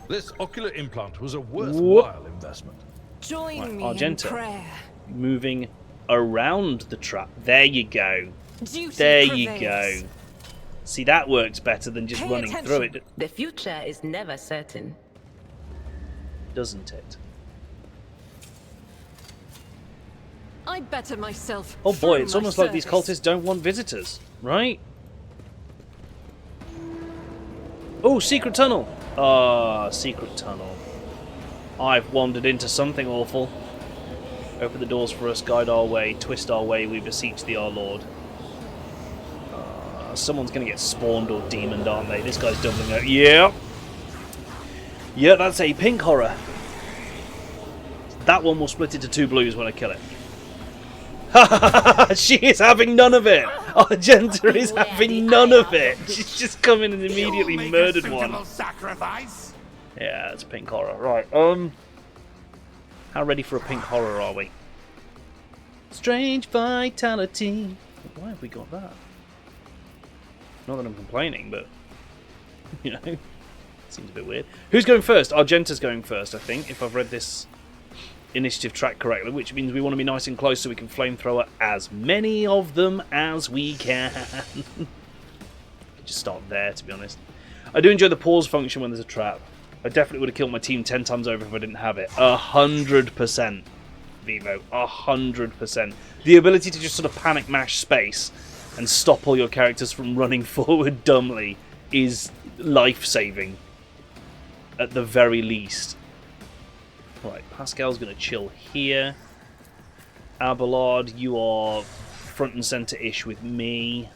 This ocular implant was a worthwhile investment. Join me Argenta. in prayer. Moving around the trap. There you go. Duty There prevails. you go. See, that works better than just Pay running attention. through it, The future is never certain. doesn't it? I better myself. Oh boy, through it's my almost like these service. cultists don't want visitors, right? Oh, secret tunnel! Ah, secret tunnel. I've wandered into something awful. Open the doors for us, guide our way, twist our way, we beseech thee, our Lord. Someone's going to get spawned or demoned, aren't they? This guy's doubling out. Yeah! Yeah, that's a pink horror. That one will split into two blues when I kill it. She is having none of it! Argenta is having none of it! She's just come in and immediately murdered one. Sacrifice. Yeah, it's pink horror. Right, how ready for a pink horror are we? Strange vitality. Why have we got that? Not that I'm complaining, but, you know, seems a bit weird. Who's going first? Argenta's going first, I think, if I've read this initiative track correctly, which means we want to be nice and close so we can flamethrower as many of them as we can. Just start there, to be honest. I do enjoy the pause function when there's a trap. I definitely would have killed my team 10 times over if I didn't have it. 100%, Vivo. 100%. The ability to just sort of panic mash space and stop all your characters from running forward dumbly is life-saving. At the very least. Right, Pascal's going to chill here. Abelard, you are front and centre-ish with me.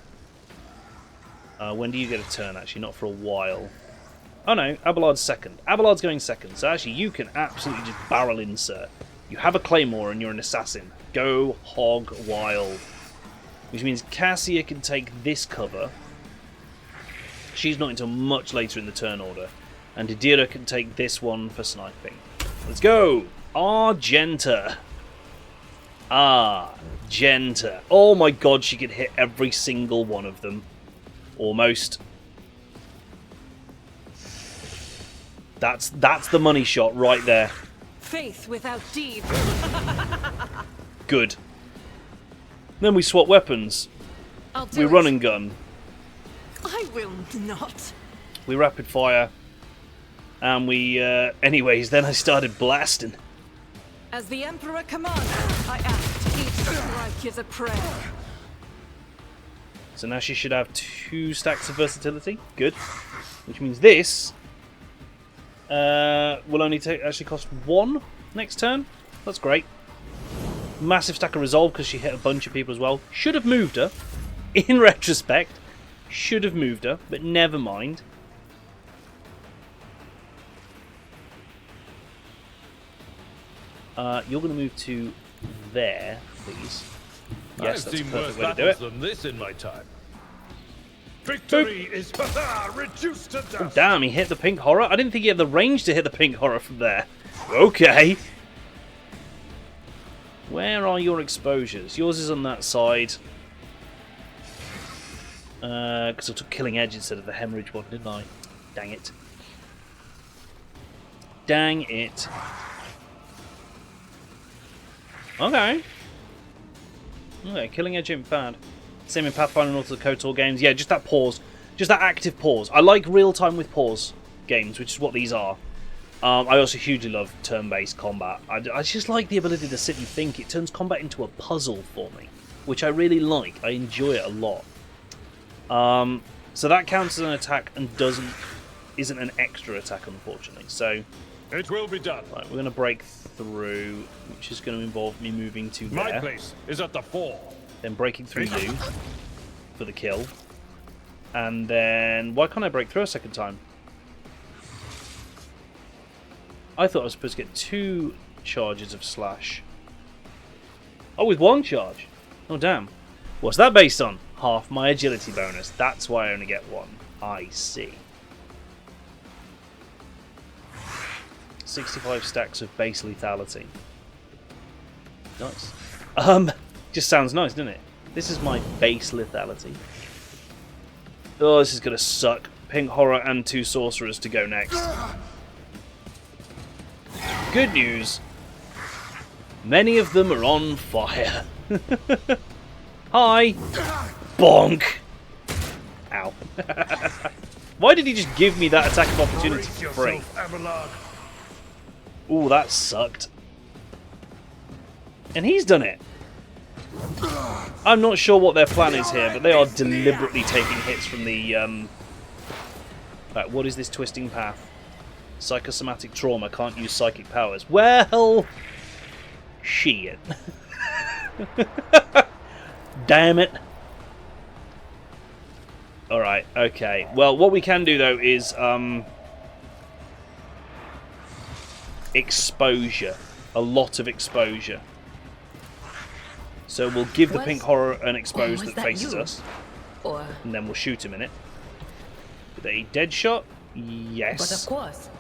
When do you get a turn, actually? Not for a while. Oh no, Abelard's second. Abelard's going second, so actually you can absolutely just barrel insert. You have a claymore and you're an assassin. Go hog wild. Which means Cassia can take this cover. She's not until much later in the turn order. And Didira can take this one for sniping. Let's go! Argenta. Argenta. Oh my god, she could hit every single one of them. Almost. That's the money shot right there. Faith without deed. Good. Then we swap weapons. We run and gun. I will not. We rapid fire. And we, anyways, then I started blasting. As the Emperor commands, I act. Each strike is a prayer. So now she should have 2 stacks of versatility. Good. Which means this will only actually cost 1 next turn. That's great. Massive stack of resolve because she hit a bunch of people as well. Should have moved her. In retrospect, should have moved her, but never mind. You're going to move to there, please. Yes, that's a perfect way to do it. Than this in my time. Victory is reduced to dust. Oh, damn, he hit the pink horror. I didn't think he had the range to hit the pink horror from there. Okay. Where are your exposures? Yours is on that side. Because I took Killing Edge instead of the Hemorrhage one, didn't I? Dang it. Dang it. Okay. Okay, Killing Edge ain't bad. Same in Pathfinder and also the KOTOR games. Yeah, just that pause. Just that active pause. I like real-time with pause games, which is what these are. I also hugely love turn-based combat. I just like the ability to sit and think. It turns combat into a puzzle for me, which I really like. I enjoy it a lot. So that counts as an attack and isn't an extra attack, unfortunately. So it will be done. Right, we're going to break through, which is going to involve me moving to there. My place is at the 4. Then breaking through you for the kill. And then... Why can't I break through a second time? I thought I was supposed to get 2 charges of slash. Oh, with 1 charge? Oh, damn. What's that based on? Half my agility bonus. That's why I only get 1. I see. 65 stacks of base lethality. Nice. Just sounds nice, doesn't it? This is my base lethality. Oh, this is gonna suck. Pink Horror and 2 Sorcerers to go next. Good news. Many of them are on fire. Hi! Bonk! Ow. Why did he just give me that attack of opportunity for free? Ooh, that sucked. And he's done it. I'm not sure what their plan is here, but they are deliberately taking hits from the... Right, what is this twisting path? Psychosomatic trauma, can't use psychic powers. Well... Shit. Damn it. Alright, okay. Well, what we can do, though, is... exposure. A lot of exposure. So we'll give the Pink Horror an expose that faces us. Or... And then we'll shoot him in it. With a dead shot? Yes. But of course.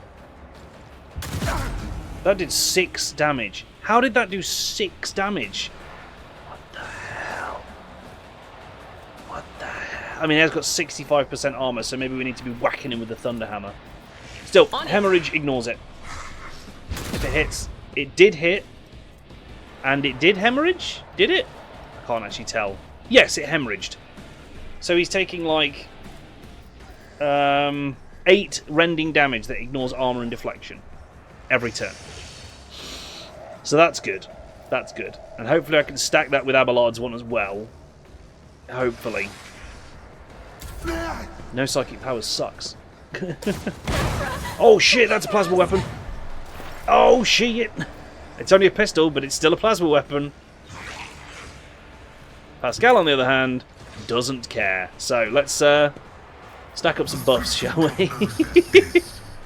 That did 6 damage. How did that do 6 damage? What the hell? What the hell? I mean, he has got 65% armor, so maybe we need to be whacking him with the Thunder Hammer. Still, Hemorrhage ignores it. If it hits. It did hit. And it did hemorrhage? Did it? I can't actually tell. Yes, it hemorrhaged. So he's taking like... 8 rending damage that ignores armor and deflection every turn. So that's good. That's good. And hopefully I can stack that with Abelard's one as well. Hopefully. No psychic powers sucks. Oh shit, that's a plasma weapon. Oh shit. It's only a pistol, but it's still a plasma weapon. Pascal, on the other hand, doesn't care. So let's stack up some buffs, shall we?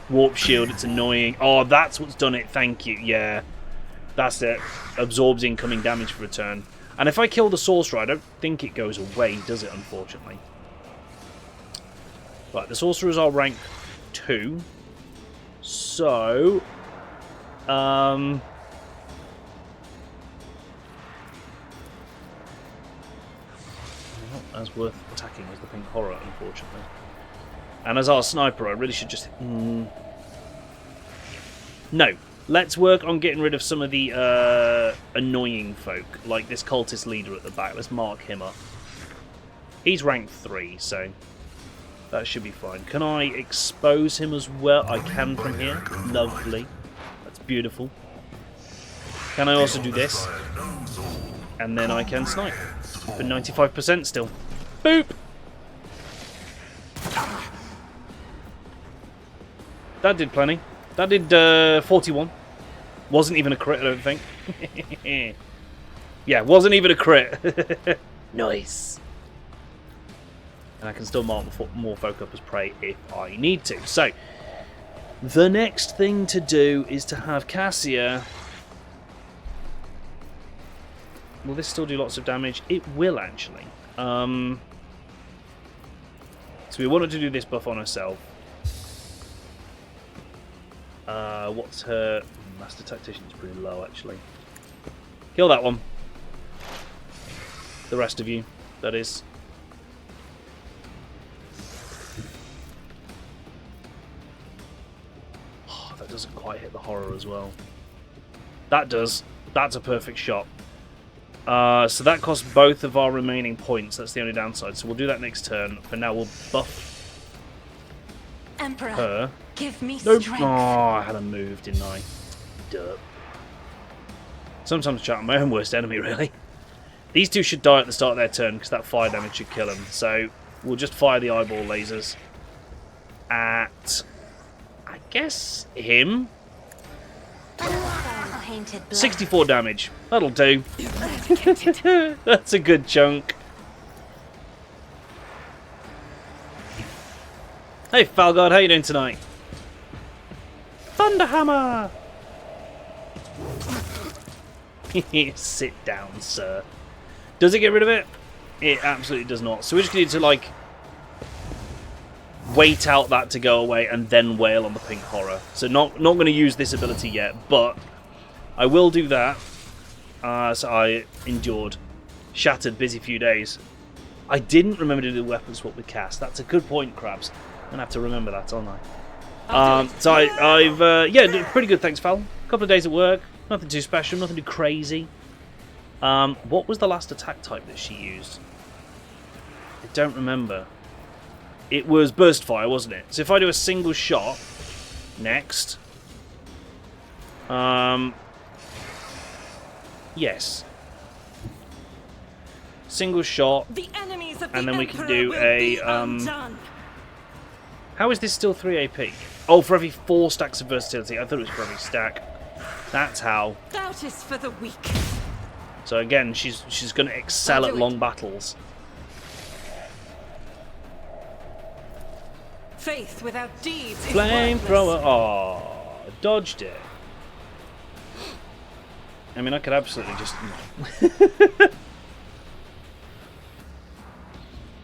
Warp shield, it's annoying. Oh, that's what's done it. Thank you. Yeah, that's it. Absorbs incoming damage for a turn. And if I kill the sorcerer, I don't think it goes away, does it, unfortunately? Right, the sorcerers are rank 2. So... not as worth attacking as the pink horror, unfortunately. And as our sniper, I really should just... No. Let's work on getting rid of some of the annoying folk, like this cultist leader at the back. Let's mark him up. He's rank 3, so that should be fine. Can I expose him as well? I can from here. Lovely. That's beautiful. Can I also do this? And then I can snipe. For 95% still. Boop! That did plenty. That did 41. Wasn't even a crit, I don't think. Yeah, wasn't even a crit. Nice. And I can still mark more folk up as prey if I need to. So, the next thing to do is to have Cassia... Will this still do lots of damage? It will, actually. So we wanted to do this buff on herself. What's her... Master Tactician is pretty low, actually. Kill that one. The rest of you, that is. Oh, that doesn't quite hit the horror as well. That does. That's a perfect shot. So that costs both of our remaining points. That's the only downside. So we'll do that next turn. For now, we'll buff Emperor, her. give me Nope. strength. Oh, I had a move, didn't I? Duh. Sometimes chat, I'm my own worst enemy, really. These two should die at the start of their turn because that fire damage should kill them. So we'll just fire the eyeball lasers at, I guess, him. 64 damage. That'll do. That's a good chunk. Hey, Falgard, how you doing tonight? Thunderhammer! Sit down, sir. Does it get rid of it? It absolutely does not. So we just need to, like, wait out that to go away and then wail on the pink horror. So not going to use this ability yet, but I will do that. So I endured. Shattered, busy few days. I didn't remember to do the weapon swap with Cass. That's a good point, Krabs. I'm going to have to remember that, aren't I? So I've yeah, pretty good, thanks, Val. A couple of days at work. Nothing too special, nothing too crazy. What was the last attack type that she used? I don't remember. It was burst fire, wasn't it? So if I do a single shot next, yes, single shot, The enemies of and the then we can Emperor do will a be undone. How is this still 3 AP? Oh, for every 4 stacks of versatility. I thought it was for every stack. That's how. Doubt is for the weak. So again, she's going to excel I'll at do long it. battles. Faith without deeds is Flamethrower. worthless. Oh, dodged it. I mean, I could absolutely just...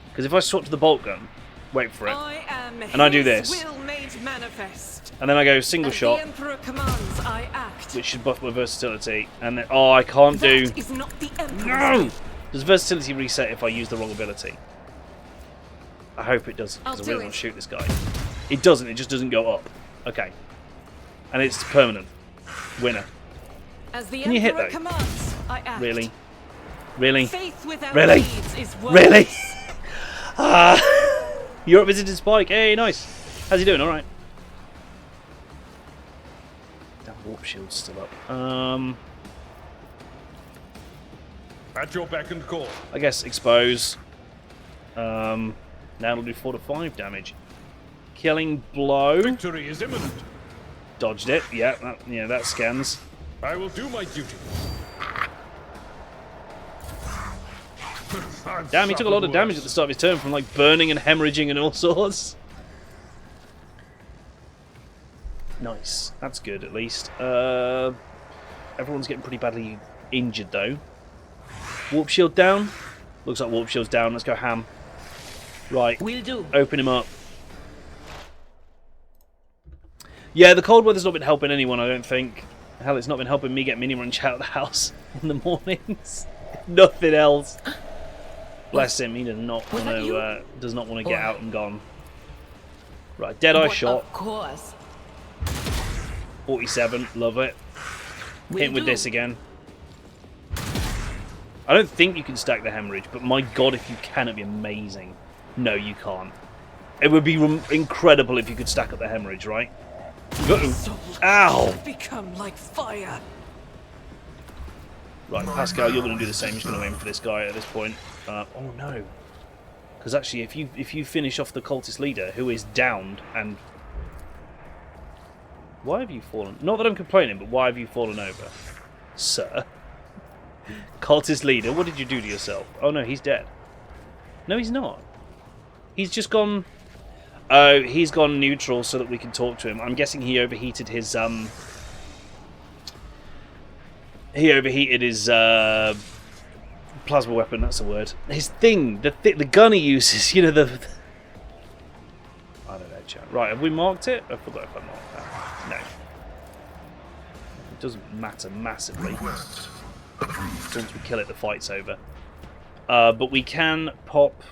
Because if I swap to the bolt gun, wait for it, I am and I do his this. will made manifest. And then I go single As shot, the Emperor commands, I act. which should buff my versatility, and then... Oh, I can't do... That is not the Emperor's No! will. Does versatility reset if I use the wrong ability? I hope it doesn't, because I I'll really do want to it. shoot this guy. It doesn't, it just doesn't go up. Okay. And it's permanent. Winner. As the Can you hit, Emperor though? commands, I act. Really? Really? Faith without Really? deeds is Really? worthless. Europe visited Spike. Hey, nice. How's he doing? All right. Damn, warp shield's still up. At your beck and call. I guess expose. Now it'll do 4 to 5 damage. Killing blow. Victory is imminent. Dodged it. Yeah, that scans. I will do my duty. Damn, he took a lot of damage at the start of his turn from like burning and hemorrhaging and all sorts. Nice. That's good at least. Everyone's getting pretty badly injured though. Warp shield down. Looks like warp shield's down. Let's go ham. Right. Will do. Open him up. Yeah, the cold weather's not been helping anyone, I don't think. Hell, it's not been helping me get mini munch out of the house in the mornings. Nothing else. Bless him, he does not want to get out and gone. Right, Deadeye shot. Of course. 47, love it. Hit him with do. this again. I don't think you can stack the hemorrhage, but my god, if you can, it'd be amazing. No, you can't. It would be incredible if you could stack up the hemorrhage, right? Ow! Become like fire. Right, Pascal, you're going to do the same. You're going to aim for this guy at this point. Oh no! Because actually, if you finish off the cultist leader, who is downed, and why have you fallen? Not that I'm complaining, but why have you fallen over, sir? Cultist leader, what did you do to yourself? Oh no, he's dead. No, he's not. He's just gone. Oh, he's gone neutral so that we can talk to him. I'm guessing he overheated his plasma weapon. That's a word. His thing, the gun he uses. You know the. I don't know, chat. Right, have we marked it? I forgot if I marked that. No. It doesn't matter massively. Once we kill it, the fight's over. But we can pop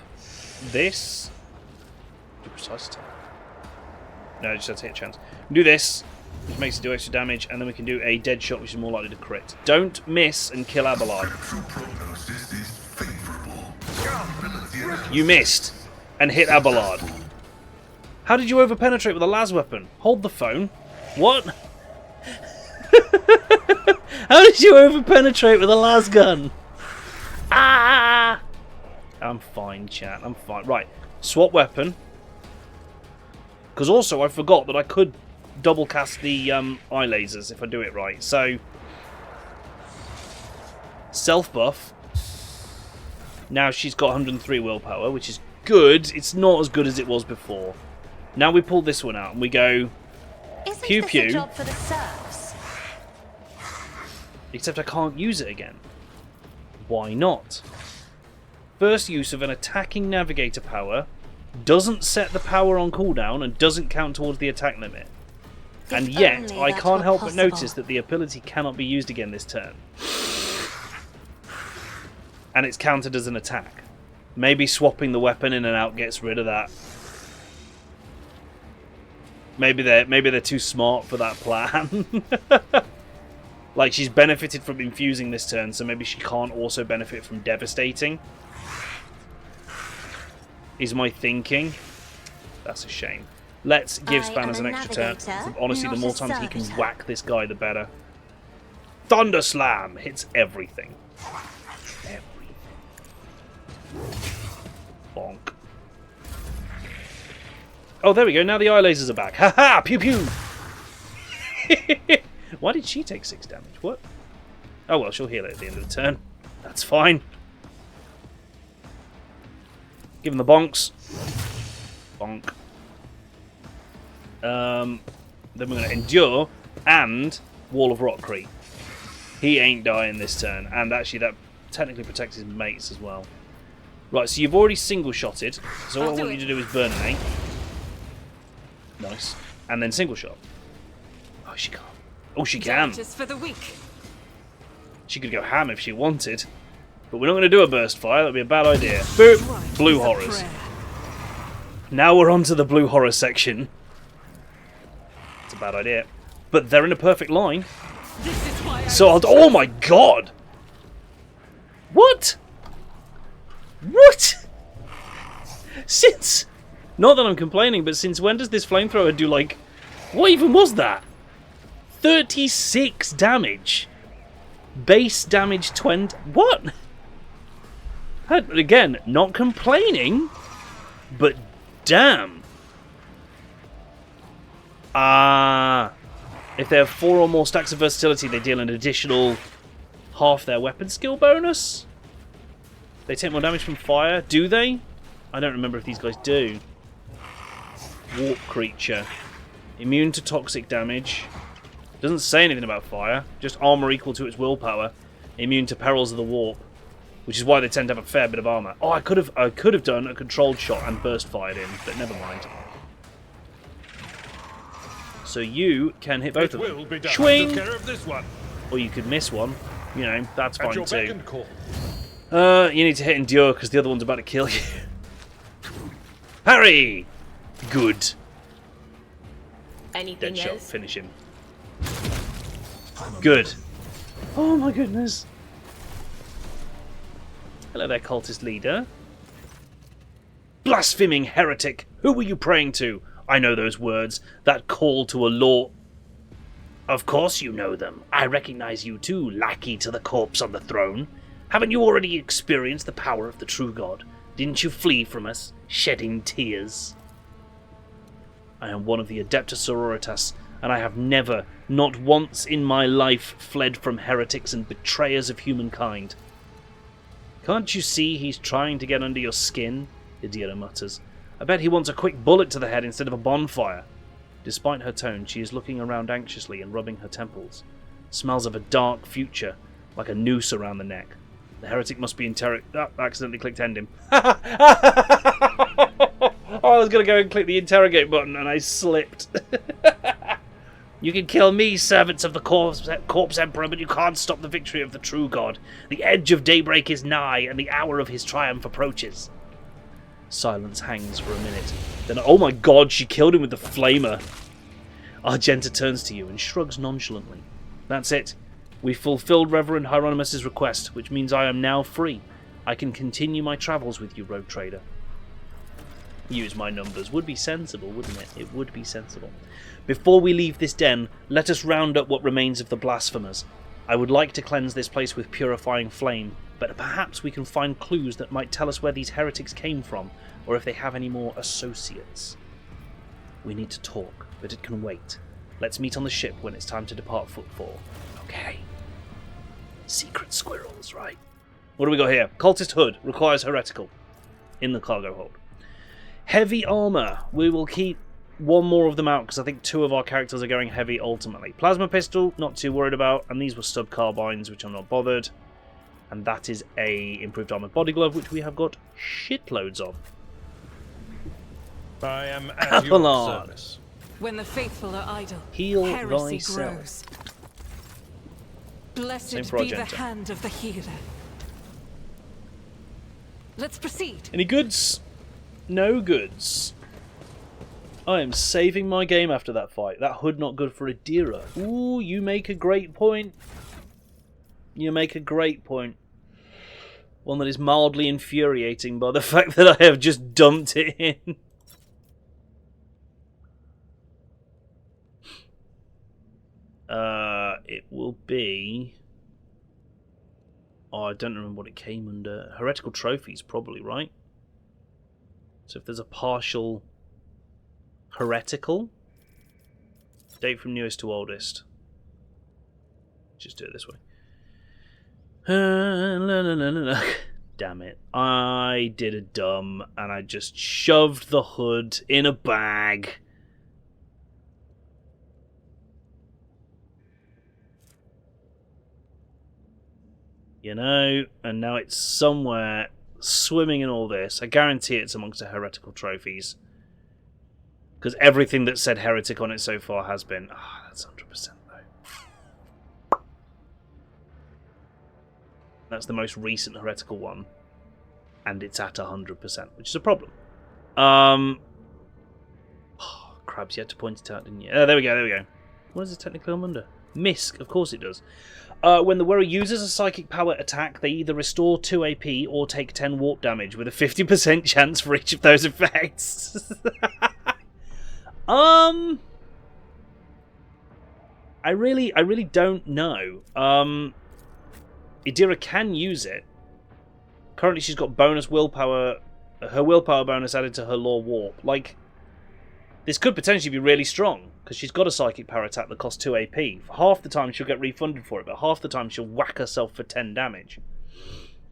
this. Do precise attack. No, just have to hit a chance. Do this, which makes it do extra damage, and then we can do a dead shot, which is more likely to crit. Don't miss and kill Abelard. You missed and hit Abelard. How did you overpenetrate with a las weapon? Hold the phone. What? How did you overpenetrate with a las gun? Ah! I'm fine, chat. I'm fine. Right, swap weapon. Because also I forgot that I could double cast the eye lasers if I do it right. So self buff. Now she's got 103 willpower, which is good. It's not as good as it was before. Now we pull this one out and we go Isn't pew this pew. a job for the serfs? Except I can't use it again. Why not? First use of an attacking navigator power doesn't set the power on cooldown and doesn't count towards the attack limit. And yet, only I that can't were help but possible. notice that the ability cannot be used again this turn. And it's counted as an attack. Maybe swapping the weapon in and out gets rid of that. Maybe they're too smart for that plan. Like, she's benefited from infusing this turn, so maybe she can't also benefit from devastating. Is my thinking. That's a shame. Let's give I Spanners am an a extra turn. navigator, Honestly, the not more a times he can servitor. whack this guy, the better. Thunder Slam hits everything. Everything. Bonk. Oh, there we go. Now the eye lasers are back. Ha ha! Pew pew! Why did she take 6 damage? What? Oh well, she'll heal it at the end of the turn. That's fine. Give him the bonks. Bonk. Then we're going to endure and Wall of Rockcrete. He ain't dying this turn, and actually that technically protects his mates as well. Right, so you've already single-shotted, so all I want you to do is burn an 8. Nice. And then single shot. Oh, she can't. Oh, she can. Just for the weak. She could go ham if she wanted. But we're not going to do a burst fire. That would be a bad idea. Boop! Blue horrors. Now we're on to the blue horror section. It's a bad idea. But they're in a perfect line. This is why So I'll... Oh my god! What? What? Since Not that I'm complaining, but since when does this flamethrower do, like... What even was that? 36 damage. Base damage 20... What? Again, not complaining, but damn. If they have 4 or more stacks of versatility, they deal an additional half their weapon skill bonus. They take more damage from fire. Do they? I don't remember if these guys do. Warp creature. Immune to toxic damage. Doesn't say anything about fire. Just armor equal to its willpower. Immune to perils of the warp. Which is why they tend to have a fair bit of armor. Oh, I could have done a controlled shot and burst fired in, but never mind. So you can hit both of them. Swing! Care of this one. Or you could miss one. You know, that's At fine your beck too. and call. You need to hit endure because the other one's about to kill you. Harry! Good. Anything Dead shot. else? Finish him. Good. Oh my goodness. Hello there, cultist leader. Blaspheming heretic! Who were you praying to? I know those words. That call to a law... Of course you know them. I recognize you too, lackey to the corpse on the throne. Haven't you already experienced the power of the true God? Didn't you flee from us, shedding tears? I am one of the Adeptus Sororitas, and I have never, not once in my life, fled from heretics and betrayers of humankind. Can't you see he's trying to get under your skin? Idira mutters. I bet he wants a quick bullet to the head instead of a bonfire. Despite her tone, she is looking around anxiously and rubbing her temples. Smells of a dark future, like a noose around the neck. The heretic must be interrogated. Oh, I accidentally clicked end him. Oh, I was going to go and click the interrogate button and I slipped. You can kill me, servants of the corpse emperor, but you can't stop the victory of the true God. The edge of daybreak is nigh, and the hour of his triumph approaches. Silence hangs for a minute. Then, oh my god, she killed him with the flamer. Argenta turns to you and shrugs nonchalantly. That's it. We fulfilled Reverend Hieronymus' request, which means I am now free. I can continue my travels with you, rogue trader. Use my numbers. Would be sensible, wouldn't it? It would be sensible. Before we leave this den, let us round up what remains of the blasphemers. I would like to cleanse this place with purifying flame, but perhaps we can find clues that might tell us where these heretics came from, or if they have any more associates. We need to talk, but it can wait. Let's meet on the ship when it's time to depart Footfall. Okay. Secret squirrels, right? What do we got here? Cultist hood. Requires heretical. In the cargo hold. Heavy armour. We will keep one more of them out because I think 2 of our characters are going heavy ultimately. Plasma pistol, not too worried about. And these were stub carbines, which I'm not bothered. And that is a improved armoured body glove, which we have got shitloads of. I am at your Avalon. service. When the faithful are idle, Heal heresy thyself. grows. Same Blessed for be the Argenta. hand of the healer. Let's proceed. Any goods? No goods. I am saving my game after that fight. That hood not good for Idira. Ooh, you make a great point. You make a great point. One that is mildly infuriating by the fact that I have just dumped it in. It will be... Oh, I don't remember what it came under. Heretical trophies, probably, right? So if there's a partial heretical, date from newest to oldest. Just do it this way. Damn it. I did a dumb and I just shoved the hood in a bag. You know, and now it's somewhere swimming in all this. I guarantee it's amongst the heretical trophies. Because everything that said heretic on it so far has been. Ah, that's 100% though. That's the most recent heretical one. And it's at 100%, which is a problem. Oh, crabs, you had to point it out, didn't you? There we go, there we go. What does it technically come under? Misc, of course it does. When the wearer uses a psychic power attack, they either restore 2 AP or take 10 warp damage, with a 50% chance for each of those effects. I really don't know. Idira can use it. Currently, she's got bonus willpower. Her willpower bonus added to her law warp. Like, this could potentially be really strong because she's got a psychic power attack that costs 2 AP. For half the time, she'll get refunded for it, but half the time, she'll whack herself for 10 damage,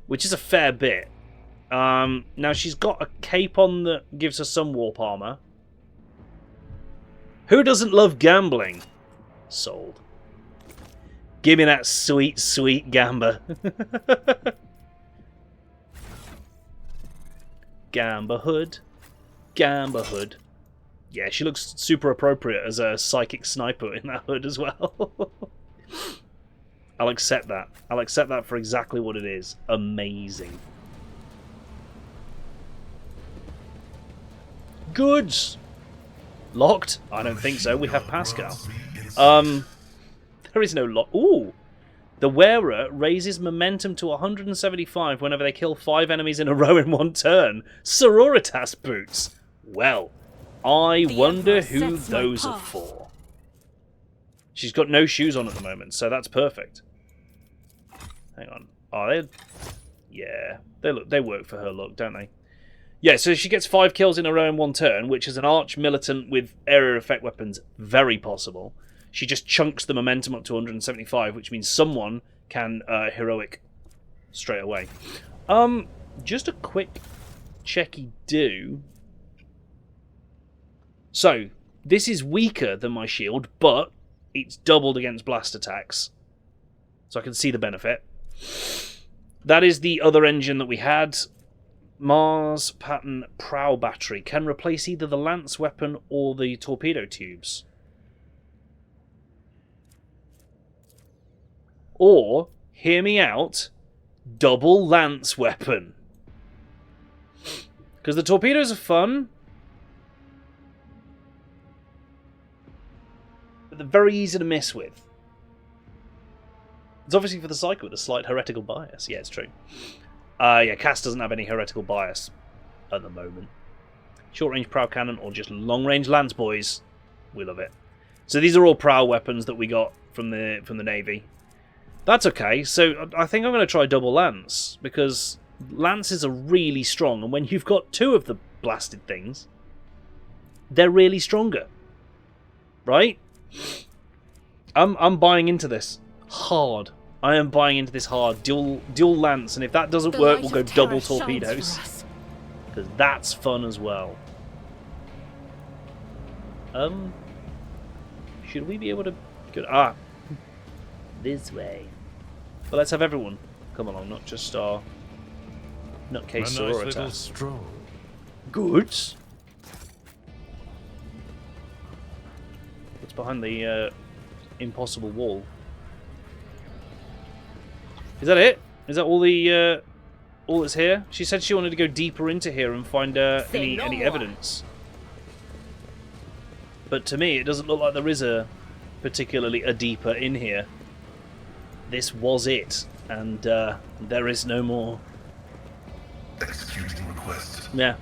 which is a fair bit. Now, she's got a cape on that gives her some warp armor. Who doesn't love gambling? Sold. Give me that sweet, sweet gamba. Gamba hood. Gamba hood. Yeah, she looks super appropriate as a psychic sniper in that hood as well. I'll accept that. I'll accept that for exactly what it is. Amazing. Goods! Locked? I don't think so. We have Pascal. There is no lock. Ooh! The wearer raises momentum to 175 whenever they kill 5 enemies in a row in one turn. Sororitas boots. Well, I wonder who those are for. She's got no shoes on at the moment, so that's perfect. Hang on. Oh, yeah, they work for her look, don't they? Yeah, so she gets 5 kills in a row in one turn, which is an arch militant with area effect weapons very possible. She just chunks the momentum up to 175, which means someone can heroic straight away. Just a quick checky do. So, this is weaker than my shield, but it's doubled against blast attacks. So I can see the benefit. That is the other engine that we had. Mars Pattern Prow Battery can replace either the lance weapon or the torpedo tubes. Or, hear me out, double lance weapon. Because the torpedoes are fun, but they're very easy to miss with. It's obviously for the Psyker with a slight heretical bias. Yeah, it's true. Yeah, Cass doesn't have any heretical bias at the moment. Short-range prow cannon or just long-range lance boys. We love it. So these are all prow weapons that we got from the Navy. That's okay. So I think I'm going to try double lance, because lances are really strong, and when you've got 2 of the blasted things, they're really stronger. Right? I'm buying into this hard. I am buying into this hard. Dual lance, and if that doesn't work, we'll go double torpedoes. Because that's fun as well. Should we be able to go... this way. But let's have everyone come along, not just our nutcase sororitas. Good. What's behind the impossible wall? Is that it? Is that all the all that's here? She said she wanted to go deeper into here and find any evidence. But to me, it doesn't look like there is particularly a deeper in here. This was it, and there is no more. Executing request. Yeah.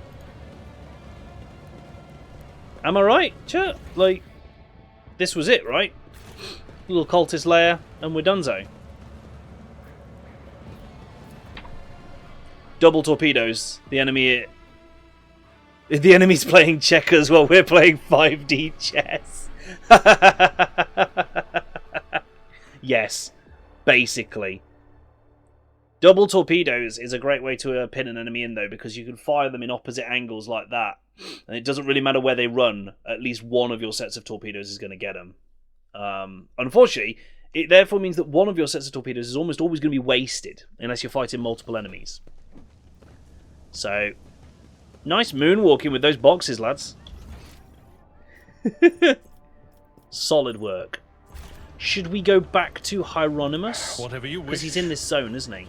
Am I right, chat? Like, this was it, right? Little cultist lair, and we're donezo. Double torpedoes. The enemy's playing checkers while we're playing 5D chess. Yes. Basically. Double torpedoes is a great way to pin an enemy in, though, because you can fire them in opposite angles like that. And it doesn't really matter where they run. At least one of your sets of torpedoes is going to get them. Unfortunately, it therefore means that one of your sets of torpedoes is almost always going to be wasted, unless you're fighting multiple enemies. So, nice moonwalking with those boxes, lads. Solid work. Should we go back to Hieronymus? Whatever you wish. Because he's in this zone, isn't he?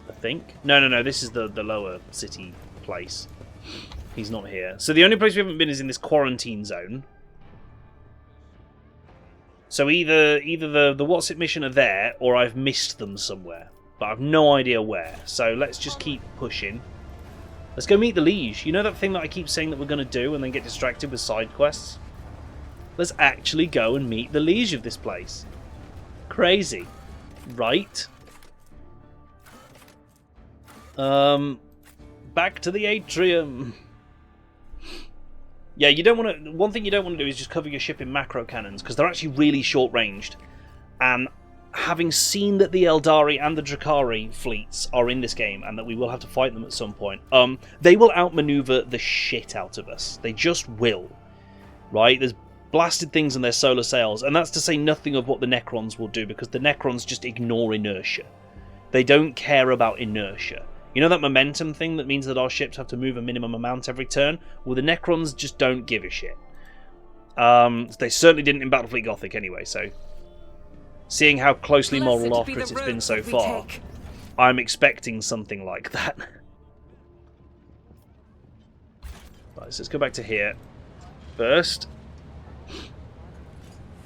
I think. No. This is the lower city place. He's not here. So the only place we haven't been is in this quarantine zone. So either the what's it mission are there, or I've missed them somewhere. But I've no idea where. So let's just keep pushing. Let's go meet the Liege. You know that thing that I keep saying that we're going to do and then get distracted with side quests? Let's actually go and meet the Liege of this place. Crazy. Right? Back to the atrium. Yeah, you don't want to... One thing you don't want to do is just cover your ship in macro cannons, because they're actually really short-ranged. And having seen that the Eldari and the Drakari fleets are in this game, and that we will have to fight them at some point, they will outmaneuver the shit out of us. They just will. Right? There's blasted things in their solar sails, and that's to say nothing of what the Necrons will do, because the Necrons just ignore inertia. They don't care about inertia. You know that momentum thing that means that our ships have to move a minimum amount every turn? Well, the Necrons just don't give a shit. They certainly didn't in Battlefleet Gothic anyway, so... Seeing how closely modeled after it's been so far, I'm expecting something like that. Right, so let's go back to here. First...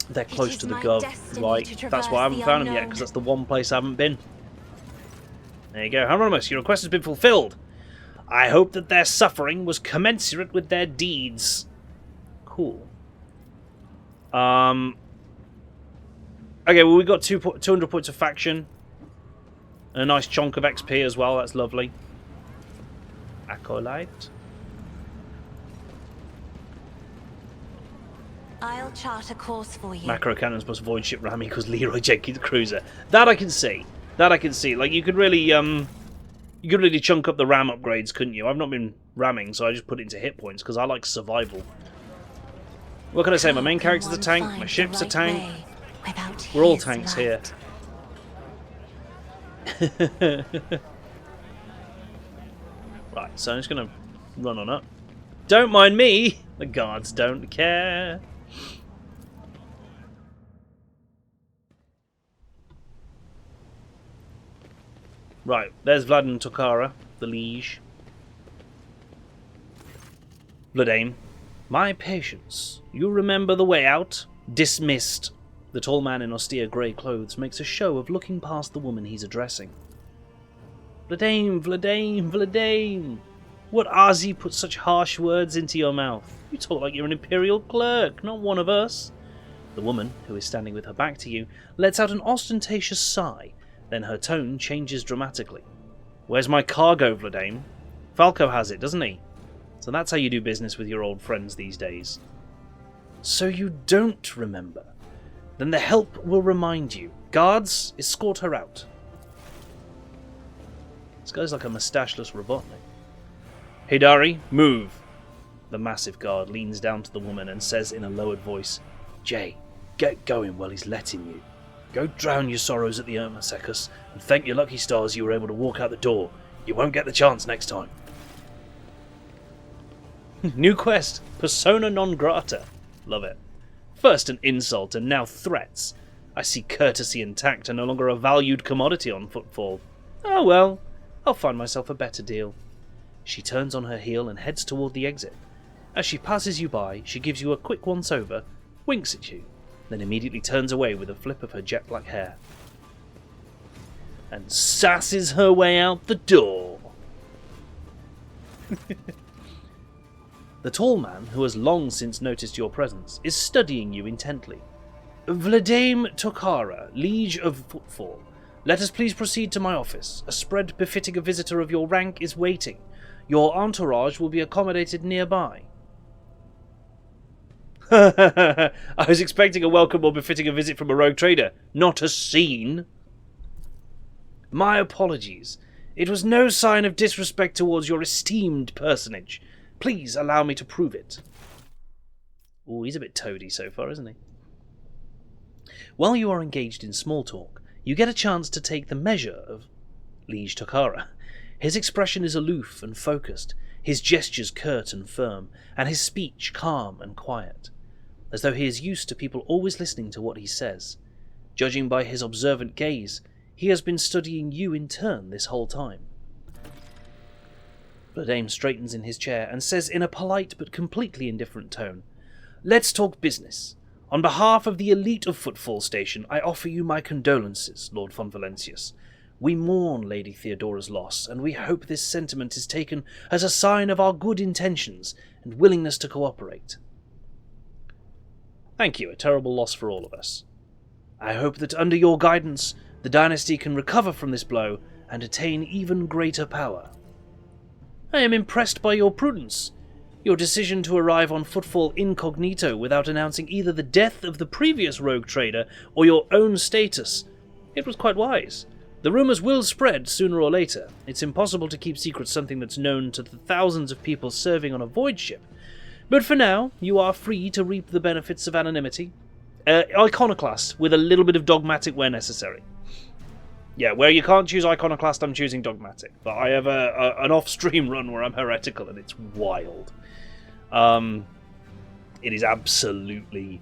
They're close to the Gov, right? That's why I haven't found them yet, because that's the one place I haven't been. There you go. Hieronymus, your request has been fulfilled. I hope that their suffering was commensurate with their deeds. Cool. Okay, well, we got 200 points of faction. And a nice chunk of XP as well. That's lovely. Acolyte. I'll chart a course for you. Macro cannons plus void ship ram equals Leroy Jenkins cruiser. That I can see. That I can see. Like, you could really chunk up the ram upgrades, couldn't you? I've not been ramming, so I just put it into hit points because I like survival. What can I say? My main character's a tank. My ship's a tank. We're all tanks here. Right, so I'm just gonna run on up. Don't mind me. The guards don't care. Right, there's Vlad and Tokara, the Liege. Vladame. My patience. You remember the way out? Dismissed. The tall man in austere grey clothes makes a show of looking past the woman he's addressing. Vladame, Vladame, Vladame. What Azi put such harsh words into your mouth? You talk like you're an Imperial clerk, not one of us. The woman, who is standing with her back to you, lets out an ostentatious sigh. Then her tone changes dramatically. Where's my cargo, Vladame? Falco has it, doesn't he? So that's how you do business with your old friends these days. So you don't remember? Then the help will remind you. Guards, escort her out. This guy's like a mustacheless Robotnik. Hidari, move. The massive guard leans down to the woman and says in a lowered voice, Jay, get going while he's letting you. Go drown your sorrows at the Irmasecus, and thank your lucky stars you were able to walk out the door. You won't get the chance next time. New quest, Persona non grata. Love it. First an insult, and now threats. I see courtesy and tact are no longer a valued commodity on Footfall. Oh well, I'll find myself a better deal. She turns on her heel and heads toward the exit. As she passes you by, she gives you a quick once-over, winks at you, then immediately turns away with a flip of her jet black hair. And sasses her way out the door. The tall man, who has long since noticed your presence, is studying you intently. Vladame Tokara, Liege of Footfall. Let us please proceed to my office. A spread befitting a visitor of your rank is waiting. Your entourage will be accommodated nearby. I was expecting a welcome or befitting a visit from a rogue trader, not a scene. My apologies. It was no sign of disrespect towards your esteemed personage. Please allow me to prove it. Oh, he's a bit toady so far, isn't he? While you are engaged in small talk, you get a chance to take the measure of Liege Tokara. His expression is aloof and focused, his gestures curt and firm, and his speech calm and quiet, as though he is used to people always listening to what he says. Judging by his observant gaze, he has been studying you in turn this whole time. Vladame straightens in his chair and says in a polite but completely indifferent tone, Let's talk business. On behalf of the elite of Footfall Station, I offer you my condolences, Lord von Valentius. We mourn Lady Theodora's loss, and we hope this sentiment is taken as a sign of our good intentions and willingness to cooperate. Thank you, a terrible loss for all of us. I hope that under your guidance, the dynasty can recover from this blow and attain even greater power. I am impressed by your prudence. Your decision to arrive on Footfall incognito without announcing either the death of the previous rogue trader or your own status. It was quite wise. The rumours will spread sooner or later. It's impossible to keep secret something that's known to the thousands of people serving on a void ship. But for now, you are free to reap the benefits of anonymity. Iconoclast, with a little bit of dogmatic where necessary. Yeah, where you can't choose Iconoclast, I'm choosing dogmatic. But I have an off-stream run where I'm heretical, and it's wild. It is absolutely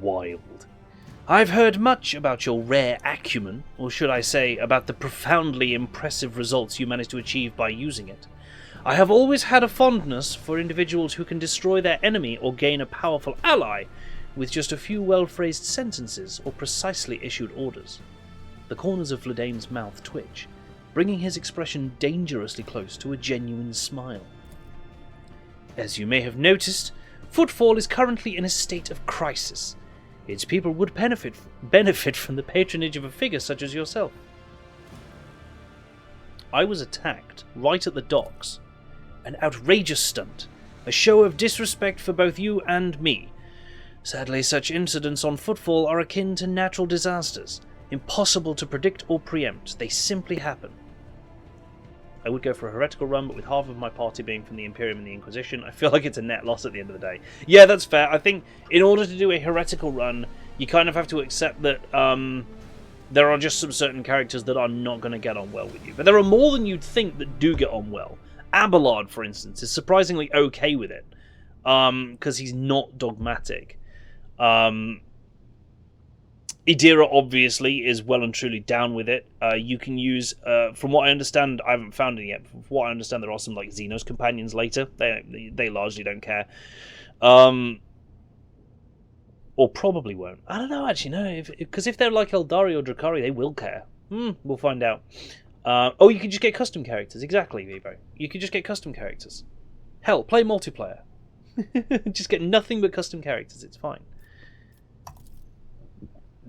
wild. I've heard much about your rare acumen, or should I say, about the profoundly impressive results you managed to achieve by using it. I have always had a fondness for individuals who can destroy their enemy or gain a powerful ally with just a few well-phrased sentences or precisely issued orders. The corners of Vladane's mouth twitch, bringing his expression dangerously close to a genuine smile. As you may have noticed, Footfall is currently in a state of crisis. Its people would benefit from the patronage of a figure such as yourself. I was attacked right at the docks. An outrageous stunt. A show of disrespect for both you and me. Sadly, such incidents on Footfall are akin to natural disasters. Impossible to predict or preempt. They simply happen. I would go for a heretical run, but with half of my party being from the Imperium and the Inquisition, I feel like it's a net loss at the end of the day. Yeah, that's fair. I think in order to do a heretical run, you kind of have to accept that there are just some certain characters that are not going to get on well with you. But there are more than you'd think that do get on well. Abelard, for instance, is surprisingly okay with it, because he's not dogmatic. Idira, obviously, is well and truly down with it. You can use, from what I understand, I haven't found it yet, but from what I understand, there are some like Xenos companions later. They largely don't care. Or probably won't. I don't know, actually, no. Because if they're like Eldari or Drakari, they will care. We'll find out. Oh, you can just get custom characters. Exactly, Vivo. You can just get custom characters. Hell, play multiplayer. Just get nothing but custom characters. It's fine.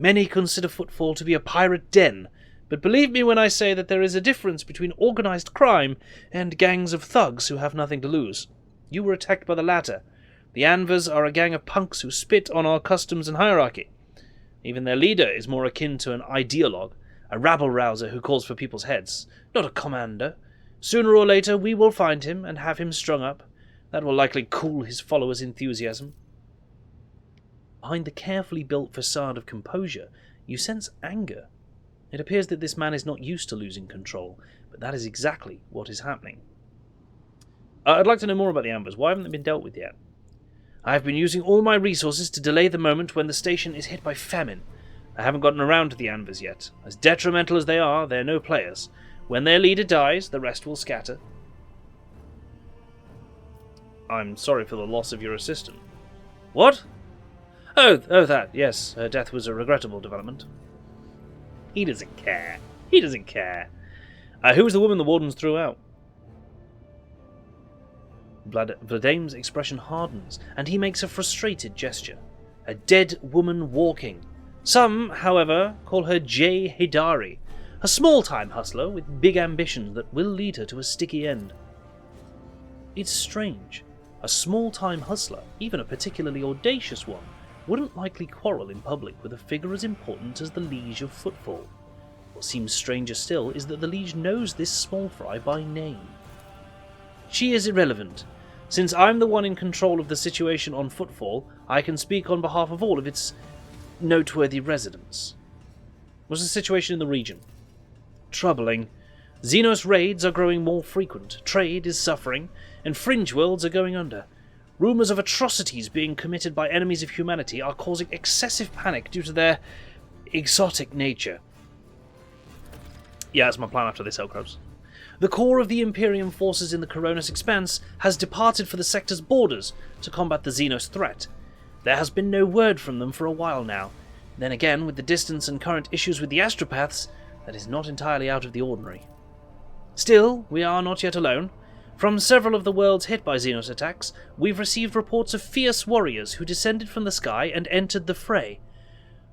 Many consider Footfall to be a pirate den, but believe me when I say that there is a difference between organised crime and gangs of thugs who have nothing to lose. You were attacked by the latter. The Anvers are a gang of punks who spit on our customs and hierarchy. Even their leader is more akin to an ideologue, a rabble-rouser who calls for people's heads, not a commander. Sooner or later we will find him and have him strung up. That will likely cool his followers' enthusiasm. Behind the carefully built facade of composure, you sense anger. It appears that this man is not used to losing control, but that is exactly what is happening. I'd like to know more about the Ambers. Why haven't they been dealt with yet? I have been using all my resources to delay the moment when the station is hit by famine. I haven't gotten around to the Ambers yet. As detrimental as they are, they're no players. When their leader dies, the rest will scatter. I'm sorry for the loss of your assistant. What? Oh, that, yes. Her death was a regrettable development. He doesn't care. He doesn't care. Who was the woman the wardens threw out? Vladane's expression hardens, and he makes a frustrated gesture. A dead woman walking. Some, however, call her Jay Hidari, a small-time hustler with big ambitions that will lead her to a sticky end. It's strange. A small-time hustler, even a particularly audacious one, wouldn't likely quarrel in public with a figure as important as the Liege of Footfall. What seems stranger still is that the Liege knows this small fry by name. She is irrelevant. Since I'm the one in control of the situation on Footfall, I can speak on behalf of all of its noteworthy residents. What's the situation in the region? Troubling. Xenos raids are growing more frequent, trade is suffering, and fringe worlds are going under. Rumours of atrocities being committed by enemies of humanity are causing excessive panic due to their exotic nature. Yeah, that's my plan after this, Elcros. The core of the Imperium forces in the Coronis Expanse has departed for the sector's borders to combat the Xenos threat. There has been no word from them for a while now. Then again, with the distance and current issues with the astropaths, that is not entirely out of the ordinary. Still, we are not yet alone. From several of the worlds hit by Xenos attacks, we've received reports of fierce warriors who descended from the sky and entered the fray.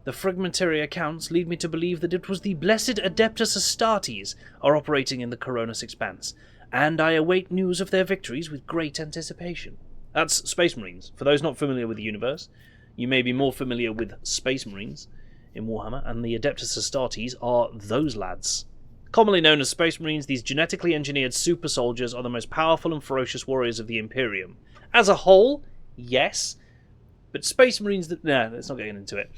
The fragmentary accounts lead me to believe that it was the blessed Adeptus Astartes are operating in the Coronis Expanse, and I await news of their victories with great anticipation. That's Space Marines. For those not familiar with the universe, you may be more familiar with Space Marines in Warhammer, and the Adeptus Astartes are those lads. Commonly known as Space Marines, these genetically engineered super soldiers are the most powerful and ferocious warriors of the Imperium. As a whole, yes. But Space Marines... Nah, let's not get into it.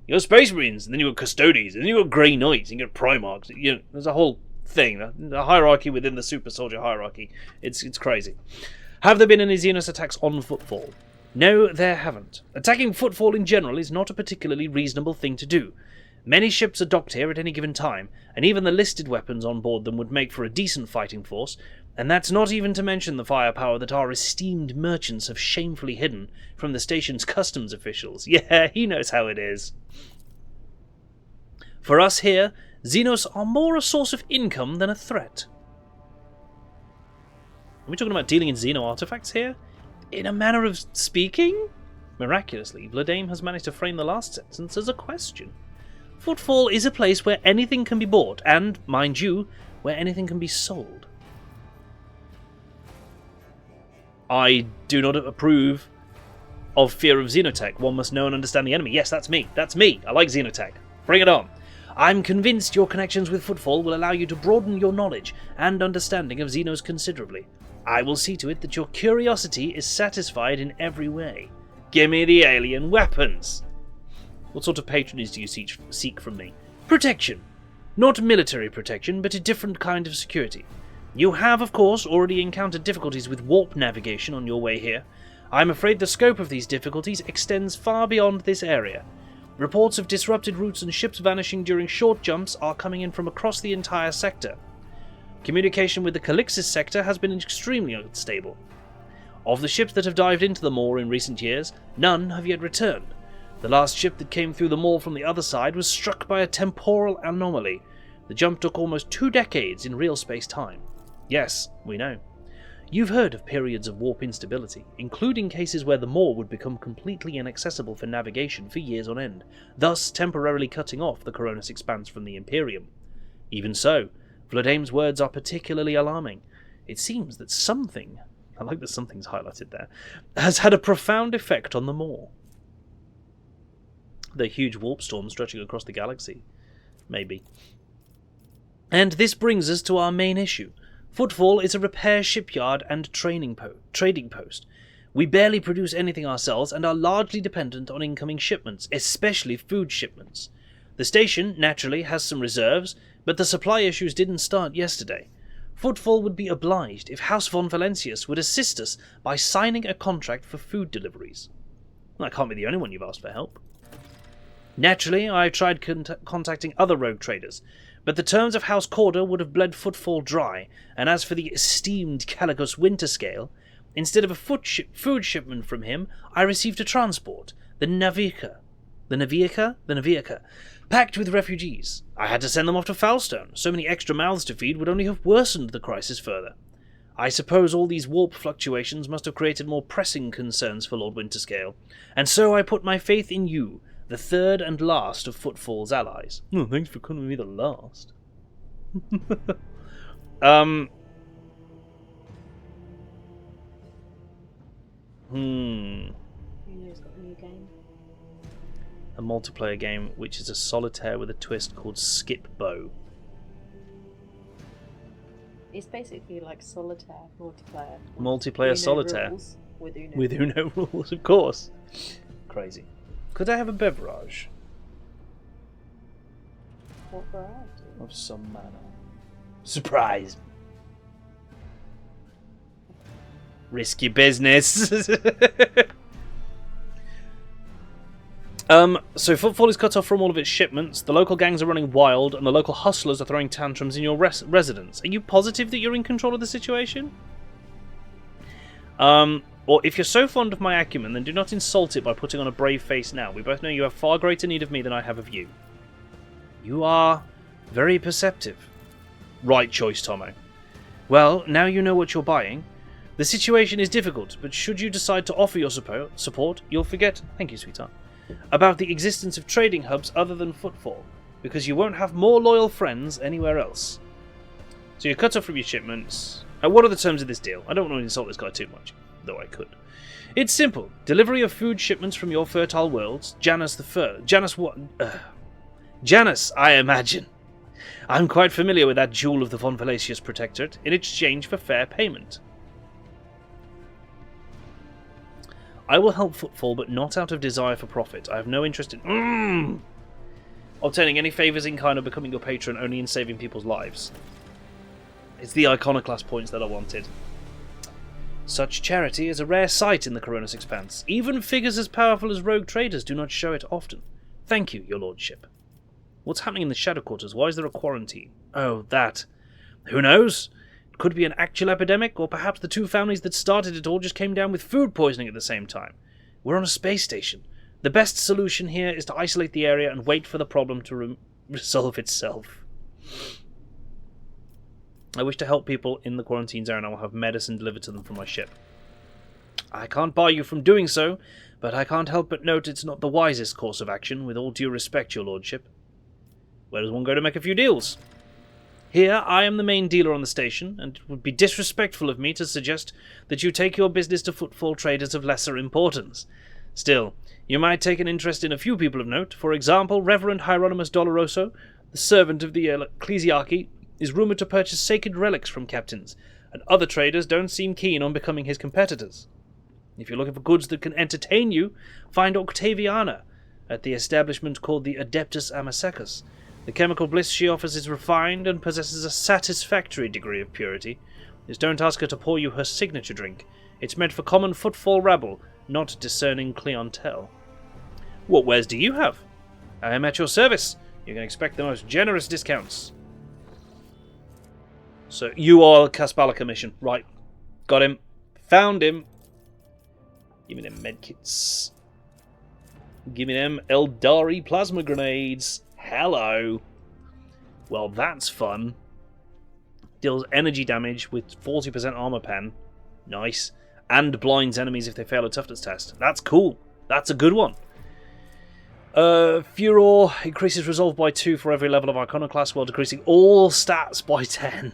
You got Space Marines, and then you got Custodes, and then you got Grey Knights, and you got Primarchs. There's a whole thing, a hierarchy within the super soldier hierarchy. It's crazy. Have there been any Xenos attacks on Footfall? No, there haven't. Attacking Footfall in general is not a particularly reasonable thing to do. Many ships are docked here at any given time, and even the listed weapons on board them would make for a decent fighting force, and that's not even to mention the firepower that our esteemed merchants have shamefully hidden from the station's customs officials. Yeah, he knows how it is. For us here, Xenos are more a source of income than a threat. Are we talking about dealing in Xeno artifacts here? In a manner of speaking? Miraculously, Vladame has managed to frame the last sentence as a question. Footfall is a place where anything can be bought, and, mind you, where anything can be sold. I do not approve of fear of Xenotech. One must know and understand the enemy. Yes, that's me. That's me. I like Xenotech. Bring it on. I'm convinced your connections with Footfall will allow you to broaden your knowledge and understanding of Xenos considerably. I will see to it that your curiosity is satisfied in every way. Give me the alien weapons! What sort of patronage do you seek from me? Protection. Not military protection, but a different kind of security. You have, of course, already encountered difficulties with warp navigation on your way here. I'm afraid the scope of these difficulties extends far beyond this area. Reports of disrupted routes and ships vanishing during short jumps are coming in from across the entire sector. Communication with the Calixis sector has been extremely unstable. Of the ships that have dived into the Maw in recent years, none have yet returned. The last ship that came through the Maw from the other side was struck by a temporal anomaly. The jump took almost 2 decades in real space-time. Yes, we know. You've heard of periods of warp instability, including cases where the Maw would become completely inaccessible for navigation for years on end, thus temporarily cutting off the Coronis Expanse from the Imperium. Even so, Vladame's words are particularly alarming. It seems that something, I like that something's highlighted there, has had a profound effect on the Maw. The huge warp storm stretching across the galaxy. Maybe. And this brings us to our main issue. Footfall is a repair shipyard and trading post. We barely produce anything ourselves and are largely dependent on incoming shipments, especially food shipments. The station, naturally, has some reserves, but the supply issues didn't start yesterday. Footfall would be obliged if House von Valentius would assist us by signing a contract for food deliveries. That can't be the only one you've asked for help. Naturally, I tried contacting other rogue traders, but the terms of House Corder would have bled Footfall dry, and as for the esteemed Calicus Winterscale, instead of a food shipment from him, I received a transport, the Navica, packed with refugees. I had to send them off to Foulstone. So many extra mouths to feed would only have worsened the crisis further. I suppose all these warp fluctuations must have created more pressing concerns for Lord Winterscale, and so I put my faith in you, the third and last of Footfall's allies. Oh, thanks for calling me the last. You just got a new game. A multiplayer game which is a solitaire with a twist called Skip Bow. It's basically like solitaire multiplayer. Multiplayer Uno solitaire. rules with Uno. With Uno rules, of course. Crazy. Could I have a beverage? What variety? Of some manner. Surprise! Risky business. So Footfall is cut off from all of its shipments, the local gangs are running wild, and the local hustlers are throwing tantrums in your residence. Are you positive that you're in control of the situation? Or if you're so fond of my acumen, then do not insult it by putting on a brave face now. We both know you have far greater need of me than I have of you. You are very perceptive. Right choice, Tomo. Well, now you know what you're buying. The situation is difficult, but should you decide to offer your support, you'll forget, thank you sweetheart, about the existence of trading hubs other than Footfall, because you won't have more loyal friends anywhere else. So you're cut off from your shipments. What are the terms of this deal? I don't want to insult this guy too much, though I could. It's simple. Delivery of food shipments from your fertile worlds, Janus, I imagine. I'm quite familiar with that jewel of the Von Valesius Protectorate, in exchange for fair payment. I will help Footfall, but not out of desire for profit. I have no interest in obtaining any favours in kind or becoming your patron, only in saving people's lives. It's the iconoclast points that I wanted. Such charity is a rare sight in the Coronis Expanse. Even figures as powerful as rogue traders do not show it often. Thank you, your lordship. What's happening in the Shadow Quarters? Why is there a quarantine? Oh, that. Who knows? It could be an actual epidemic, or perhaps the two families that started it all just came down with food poisoning at the same time. We're on a space station. The best solution here is to isolate the area and wait for the problem to resolve itself. I wish to help people in the quarantine zone. I will have medicine delivered to them from my ship. I can't bar you from doing so, but I can't help but note it's not the wisest course of action, with all due respect, your lordship. Where does one go to make a few deals? Here, I am the main dealer on the station, and it would be disrespectful of me to suggest that you take your business to Footfall traders of lesser importance. Still, you might take an interest in a few people of note. For example, Reverend Hieronymus Doloroso, the servant of the ecclesiarchy, is rumoured to purchase sacred relics from captains, and other traders don't seem keen on becoming his competitors. If you're looking for goods that can entertain you, find Octaviana at the establishment called the Adeptus Amasecus. The chemical bliss she offers is refined and possesses a satisfactory degree of purity. Just don't ask her to pour you her signature drink. It's meant for common Footfall rabble, not discerning clientele. What wares do you have? I am at your service. You can expect the most generous discounts. So, you are Kaspala Commission. Right. Got him. Found him. Give me them medkits. Give me them Eldari plasma grenades. Hello. Well, that's fun. Deals energy damage with 40% armor pen. Nice. And blinds enemies if they fail a toughness test. That's cool. That's a good one. Furor increases resolve by 2 for every level of Iconoclast while decreasing all stats by 10.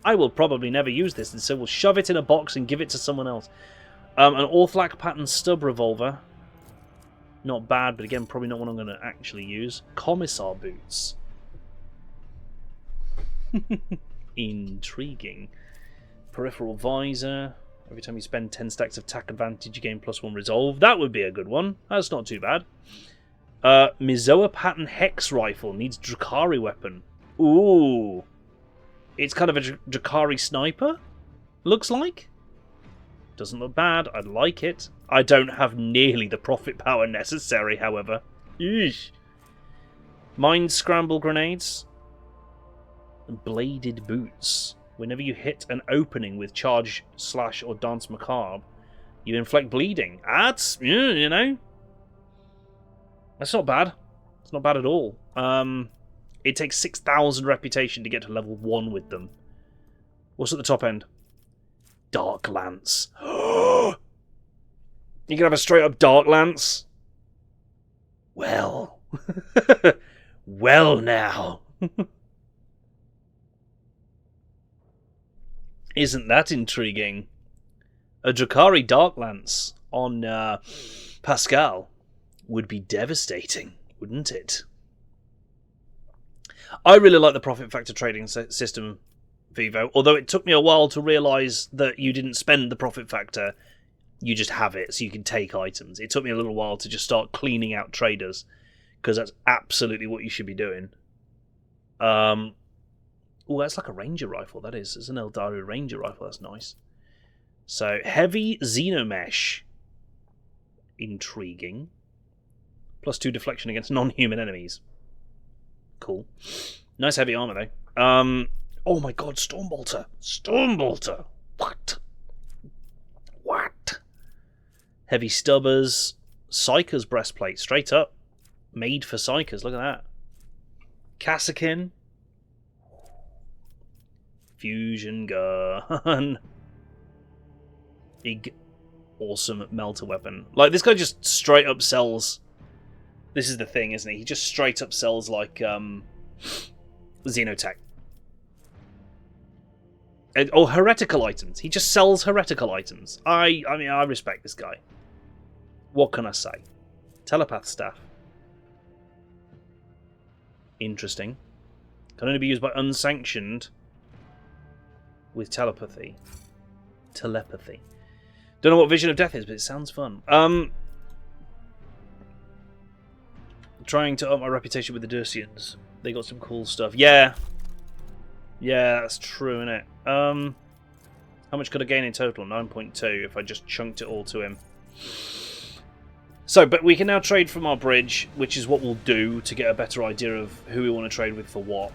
I will probably never use this, and so we'll shove it in a box and give it to someone else. An Orthlak pattern stub revolver. Not bad, but again, probably not one I'm going to actually use. Commissar boots. Intriguing. Peripheral visor. Every time you spend 10 stacks of tack advantage, you gain +1 resolve. That would be a good one. That's not too bad. Mizoa pattern hex rifle. Needs Drakari weapon. Ooh. It's kind of a Drakari sniper, looks like. Doesn't look bad. I like it. I don't have nearly the profit power necessary, however. Eesh. Mind scramble grenades. Bladed boots. Whenever you hit an opening with charge, slash, or dance macabre, you inflict bleeding. That's, you know. That's not bad. It's not bad at all. It takes 6,000 reputation to get to level 1 with them. What's at the top end? Dark Lance. You can have a straight up Dark Lance? Well. Well now. Isn't that intriguing? A Drakari Dark Lance on Pascal would be devastating, wouldn't it? I really like the profit factor trading system, Vivo, although it took me a while to realise that you didn't spend the profit factor, you just have it, so you can take items. It took me a little while to just start cleaning out traders, because that's absolutely what you should be doing. Oh, that's like a ranger rifle, that is. It's an Eldari ranger rifle, that's nice. So, heavy xenomesh. Intriguing. +2 deflection against non-human enemies. Cool. Nice heavy armor, though. Oh my god, Stormbolter! Stormbolter! What? Heavy stubbers. Psyker's breastplate, straight up. Made for Psykers, look at that. Cassakin. Fusion gun. Big, awesome melter weapon. Like, this guy just straight up sells... This is the thing, isn't he? He just straight up sells, like, Xenotech. Or heretical items. He just sells heretical items. I mean, I respect this guy. What can I say? Telepath staff. Interesting. Can only be used by unsanctioned with telepathy. Telepathy. Don't know what Vision of Death is, but it sounds fun. Trying to up my reputation with the Dursians. They got some cool stuff. Yeah. Yeah, that's true, innit? How much could I gain in total? 9.2 if I just chunked it all to him. So, but we can now trade from our bridge, which is what we'll do to get a better idea of who we want to trade with for what.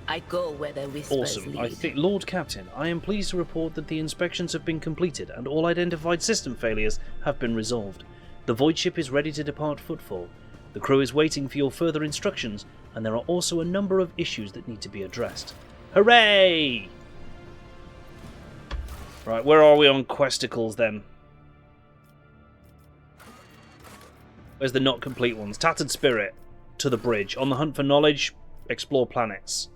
I go where the whispers Awesome. lead. I think, Lord Captain, I am pleased to report that the inspections have been completed and all identified system failures have been resolved. The void ship is ready to depart Footfall. The crew is waiting for your further instructions, and there are also a number of issues that need to be addressed. Hooray! Right, where are we on questicles then? Where's the not complete ones? Tattered Spirit, to the bridge. On the hunt for knowledge, explore planets.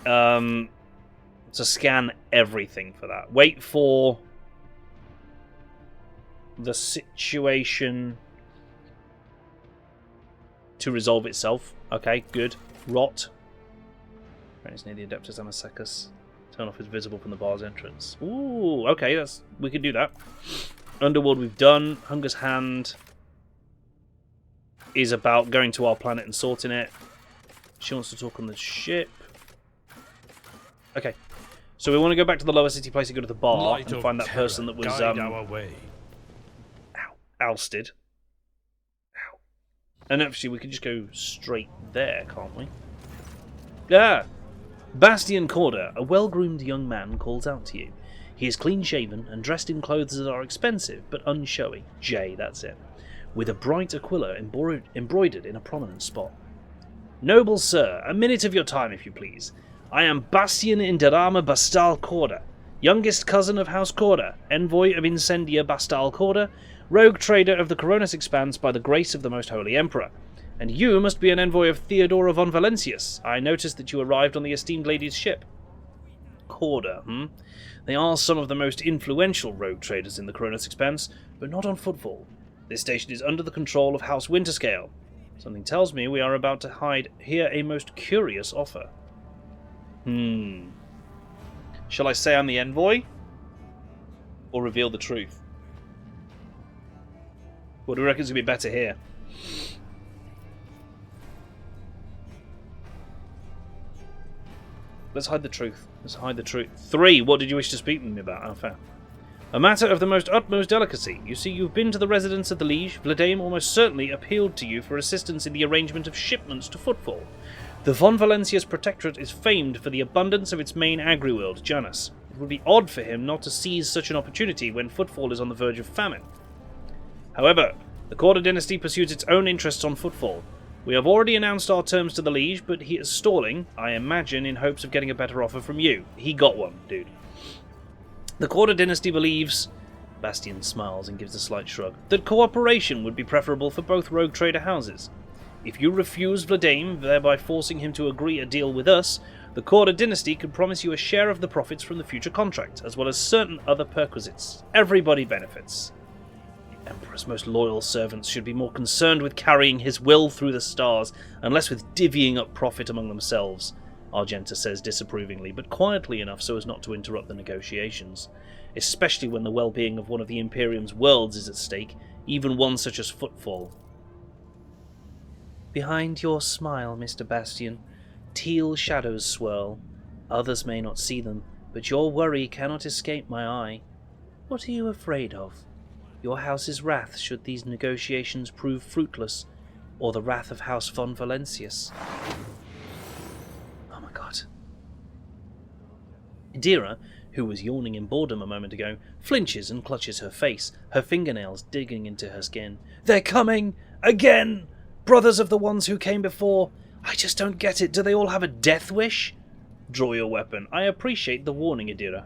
To scan everything for that. Wait for the situation to resolve itself. Okay, good. Rot. It's near the Adeptus Amasecus. Turn off is visible from the bar's entrance. Ooh, okay, we can do that. Underworld we've done. Hunger's Hand is about going to our planet and sorting it. She wants to talk on the ship. Okay. So we want to go back to the lower city place and go to the bar Light and find of that person that was guide our way. ousted. Ow. And actually we could just go straight there, can't we? Ah! Bastian Corder, a well-groomed young man, calls out to you. He is clean-shaven and dressed in clothes that are expensive but unshowy. J, that's it. With a bright aquila embroidered in a prominent spot. Noble sir, a minute of your time if you please. I am Bastian Inderama Bastal Corder, youngest cousin of House Corder, envoy of Incendia Bastal Corder, rogue trader of the Coronis Expanse by the grace of the Most Holy Emperor. And you must be an envoy of Theodora von Valentius. I noticed that you arrived on the esteemed lady's ship. Corder, They are some of the most influential rogue traders in the Coronis Expanse, but not on Footfall. This station is under the control of House Winterscale. Something tells me we are about to hear a most curious offer. Shall I say I'm the envoy? Or reveal the truth? What do we reckon is going to be better here? Let's hide the truth. Let's hide the truth. 3. What did you wish to speak with me about? Oh, fair. A matter of the most utmost delicacy. You see, you've been to the residence of the Liege. Vladame almost certainly appealed to you for assistance in the arrangement of shipments to Footfall. The Von Valentius Protectorate is famed for the abundance of its main agri-world, Janus. It would be odd for him not to seize such an opportunity when Footfall is on the verge of famine. However, the Corder dynasty pursues its own interests on Footfall. We have already announced our terms to the Liege, but he is stalling, I imagine, in hopes of getting a better offer from you. He got one, dude. The Corder dynasty believes, Bastian smiles and gives a slight shrug, that cooperation would be preferable for both rogue trader houses. If you refuse Vladame, thereby forcing him to agree a deal with us, the Corder dynasty can promise you a share of the profits from the future contract, as well as certain other perquisites. Everybody benefits. The Emperor's most loyal servants should be more concerned with carrying his will through the stars, and less with divvying up profit among themselves, Argenta says disapprovingly, but quietly enough so as not to interrupt the negotiations, especially when the well-being of one of the Imperium's worlds is at stake, even one such as Footfall. Behind your smile, Mr. Bastian, teal shadows swirl. Others may not see them, but your worry cannot escape my eye. What are you afraid of? Your house's wrath should these negotiations prove fruitless, or the wrath of House von Valentius. Oh my god. Idira, who was yawning in boredom a moment ago, flinches and clutches her face, her fingernails digging into her skin. They're coming! Again! Brothers of the ones who came before! I just don't get it. Do they all have a death wish? Draw your weapon. I appreciate the warning, Adira.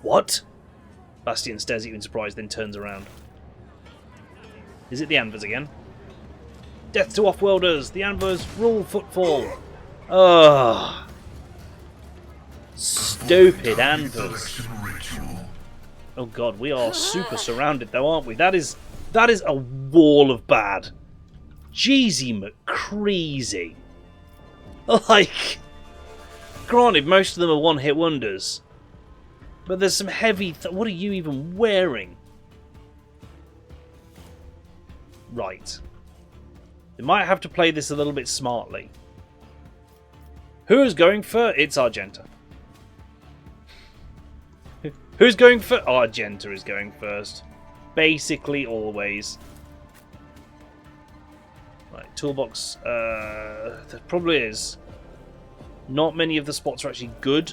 What? Bastion stares at you in surprise, then turns around. Is it the Anvers again? Death to off-worlders! The Anvers rule Footfall! Ugh. Stupid Anvers. Oh god, we are super surrounded though, aren't we? That is a wall of bad. Jeezy McCreasy. Like, granted, most of them are one-hit wonders. But there's some heavy... what are you even wearing? Right. They might have to play this a little bit smartly. Who is going first? It's Argenta. Who's going first? Argenta is going first. Basically, always. Right, Toolbox. There probably is. Not many of the spots are actually good.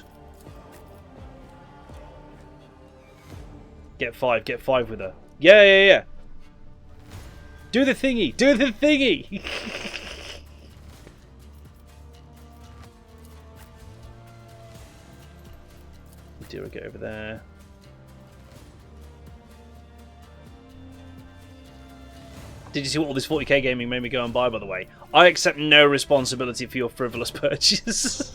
Get five with her. Yeah. Do the thingy! Do the thingy! Adira, get over there. Did you see what all this 40k gaming made me go and buy, by the way? I accept no responsibility for your frivolous purchase.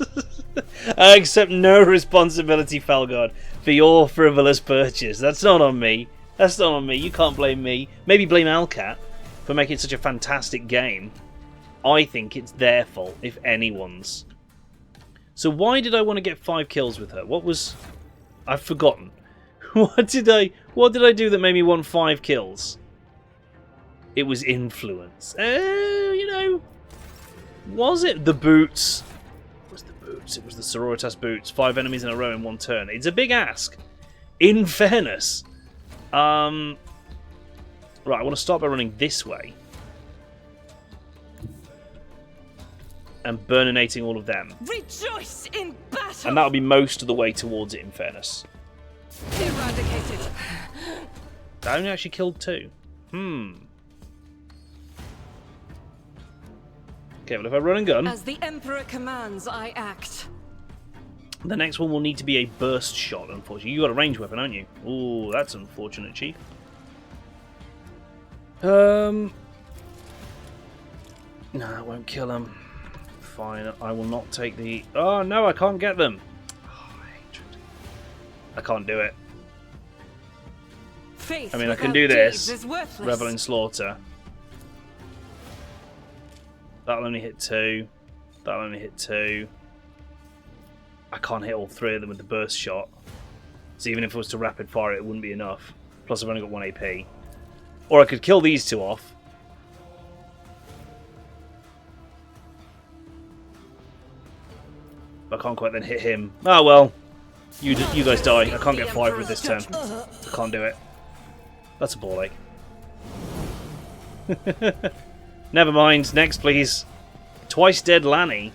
I accept no responsibility, Felgard, for your frivolous purchase. That's not on me. That's not on me. You can't blame me. Maybe blame Owlcat for making such a fantastic game. I think it's their fault, if anyone's. So why did I want to get 5 kills with her? What was... I've forgotten. What did I do that made me want 5 kills? It was influence. You know... Was it the boots? It was the boots. It was the Sororitas boots. 5 enemies in a row in 1 turn. It's a big ask. In fairness. Right, I want to start by running this way. And burninating all of them. Rejoice in battle! And that'll be most of the way towards it, in fairness. Eradicated. I only actually killed 2. Okay, well if I run and gun... As the Emperor commands, I act. The next one will need to be a burst shot, unfortunately. You got a ranged weapon, haven't you? Ooh, that's unfortunate, Chief. No, that won't kill him. Fine, I will not take the... Oh, no, I can't get them. Oh, hatred. I can't do it. Faith I mean, I can without do deeds this. is worthless. Revel in Slaughter. That'll only hit 2. That'll only hit 2. I can't hit all 3 of them with the burst shot. So even if it was to rapid fire, it wouldn't be enough. Plus I've only got 1 AP. Or I could kill these 2 off. But I can't quite then hit him. Oh well. You guys die. I can't get 5 with this turn. I can't do it. That's a ball ache. Never mind. Next, please. Twice dead Lanny.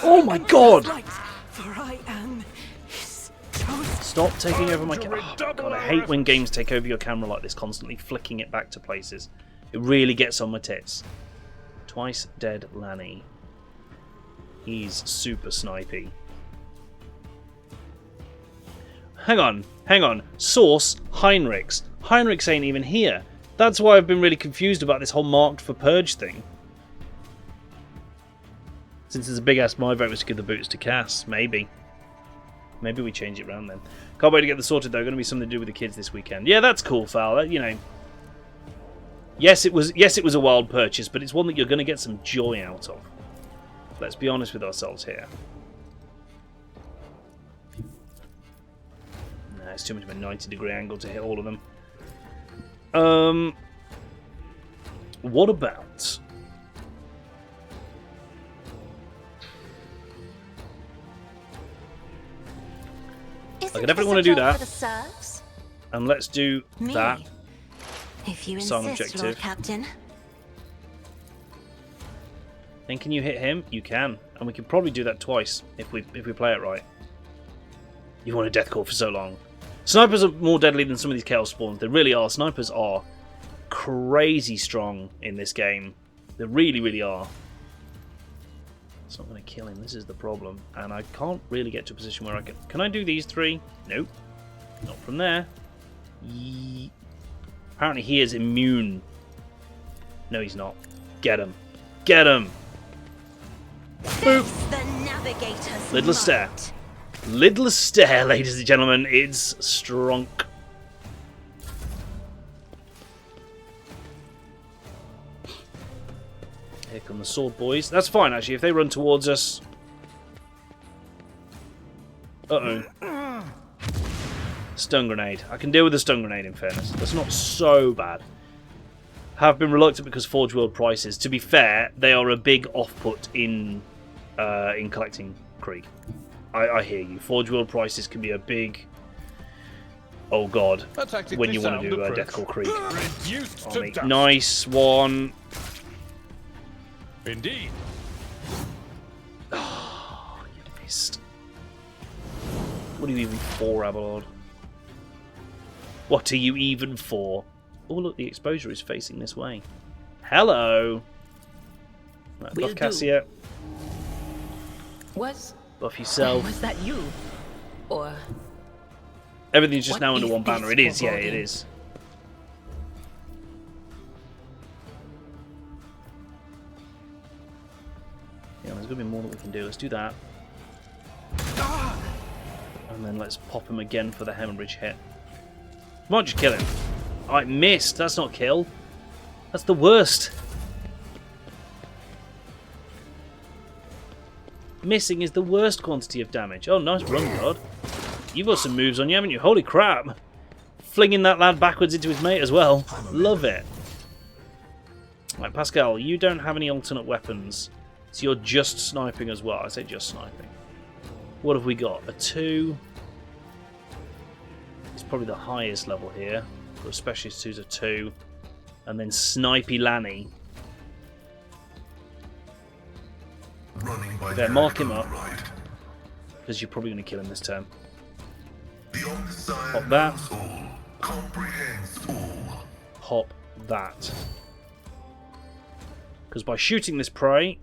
Oh my god! For I am his Stop taking over my camera. Oh god, I hate when games take over your camera like this, constantly flicking it back to places. It really gets on my tits. Twice dead Lanny. He's super snipey. Hang on. Source, Heinrichs. Heinrichs ain't even here. That's why I've been really confused about this whole marked for purge thing. Since there's a big ass, my vote was to give the boots to Cass. Maybe we change it round then. Can't wait to get this sorted though. Going to be something to do with the kids this weekend. Yeah, that's cool, Fal. You know. Yes, it was a wild purchase, but it's one that you're going to get some joy out of. Let's be honest with ourselves here. Nah, it's too much of a 90-degree angle to hit all of them. What about... I can definitely want to do that. And let's do that. If you Song insist, objective. Lord Captain. Then can you hit him? You can. And we can probably do that twice if we play it right. You want a death call for so long. Snipers are more deadly than some of these chaos spawns. They really are. Snipers are crazy strong in this game. They really, really are. It's not going to kill him. This is the problem. And I can't really get to a position where I can... Can I do these three? Nope. Not from there. Apparently he is immune. No, he's not. Get him. Get him! Boop! The navigator's Little stair. might. Little stair, ladies and gentlemen. It's strong. Here come the sword boys. That's fine, actually, if they run towards us. Uh-oh. Stun grenade. I can deal with the stun grenade, in fairness. That's not so bad. Have been reluctant because Forge World prices. To be fair, they are a big off-put in collecting Krieg. I hear you. Forge World prices can be a big... Oh god. When you want to do Death Call Krieg. Nice one. Indeed. Oh, you missed. What are you even for, Abelard? What are you even for? Oh, look, the exposure is facing this way. Hello! Right, buff Cassia. Buff yourself. Was that you? Or... Everything's just What now under is one banner. this It is, yeah, it foreboding? is. Yeah, there's going to be more that we can do. Let's do that. And then let's pop him again for the hemorrhage hit. Might just kill him. I missed. That's not kill. That's the worst. Missing is the worst quantity of damage. Oh, nice run, God. You've got some moves on you, haven't you? Holy crap. Flinging that lad backwards into his mate as well. Love it. Right, Pascal, you don't have any alternate weapons. So you're just sniping as well. I say just sniping. What have we got? A 2. It's probably the highest level here. For a specialist who's a 2. And then Snipey Lanny. Okay, mark him up. Because you're probably going to kill him this turn. Pop that. Pop that. Because by shooting this prey...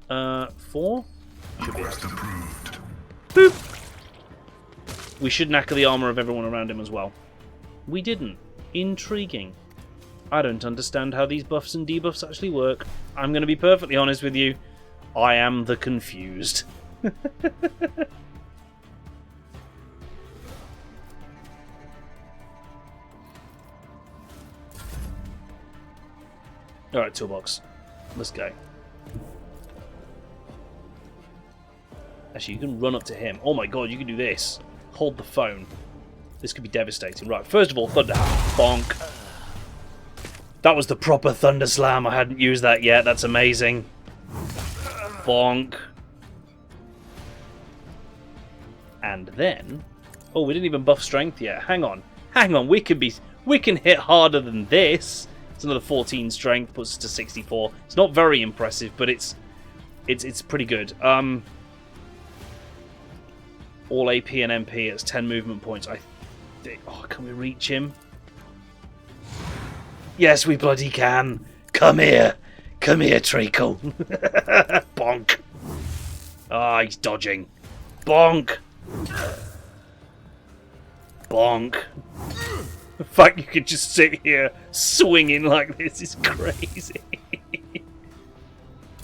4? Should be it. Boop! We should knacker the armour of everyone around him as well. We didn't. Intriguing. I don't understand how these buffs and debuffs actually work. I'm going to be perfectly honest with you. I am the confused. Alright, Toolbox. Let's go. Actually, you can run up to him. Oh my god, you can do this. Hold the phone. This could be devastating. Right, first of all, Thunder Bonk. That was the proper Thunder Slam. I hadn't used that yet. That's amazing. Bonk. And then... Oh, we didn't even buff strength yet. Hang on. Hang on. We can hit harder than this. It's another 14 strength. Puts us to 64. It's not very impressive, but it's pretty good. All AP and MP, it's 10 movement points. I think... Oh, can we reach him? Yes, we bloody can. Come here. Come here, Treacle. Bonk. Ah, he's dodging. Bonk. Bonk. The fact you could just sit here swinging like this is crazy.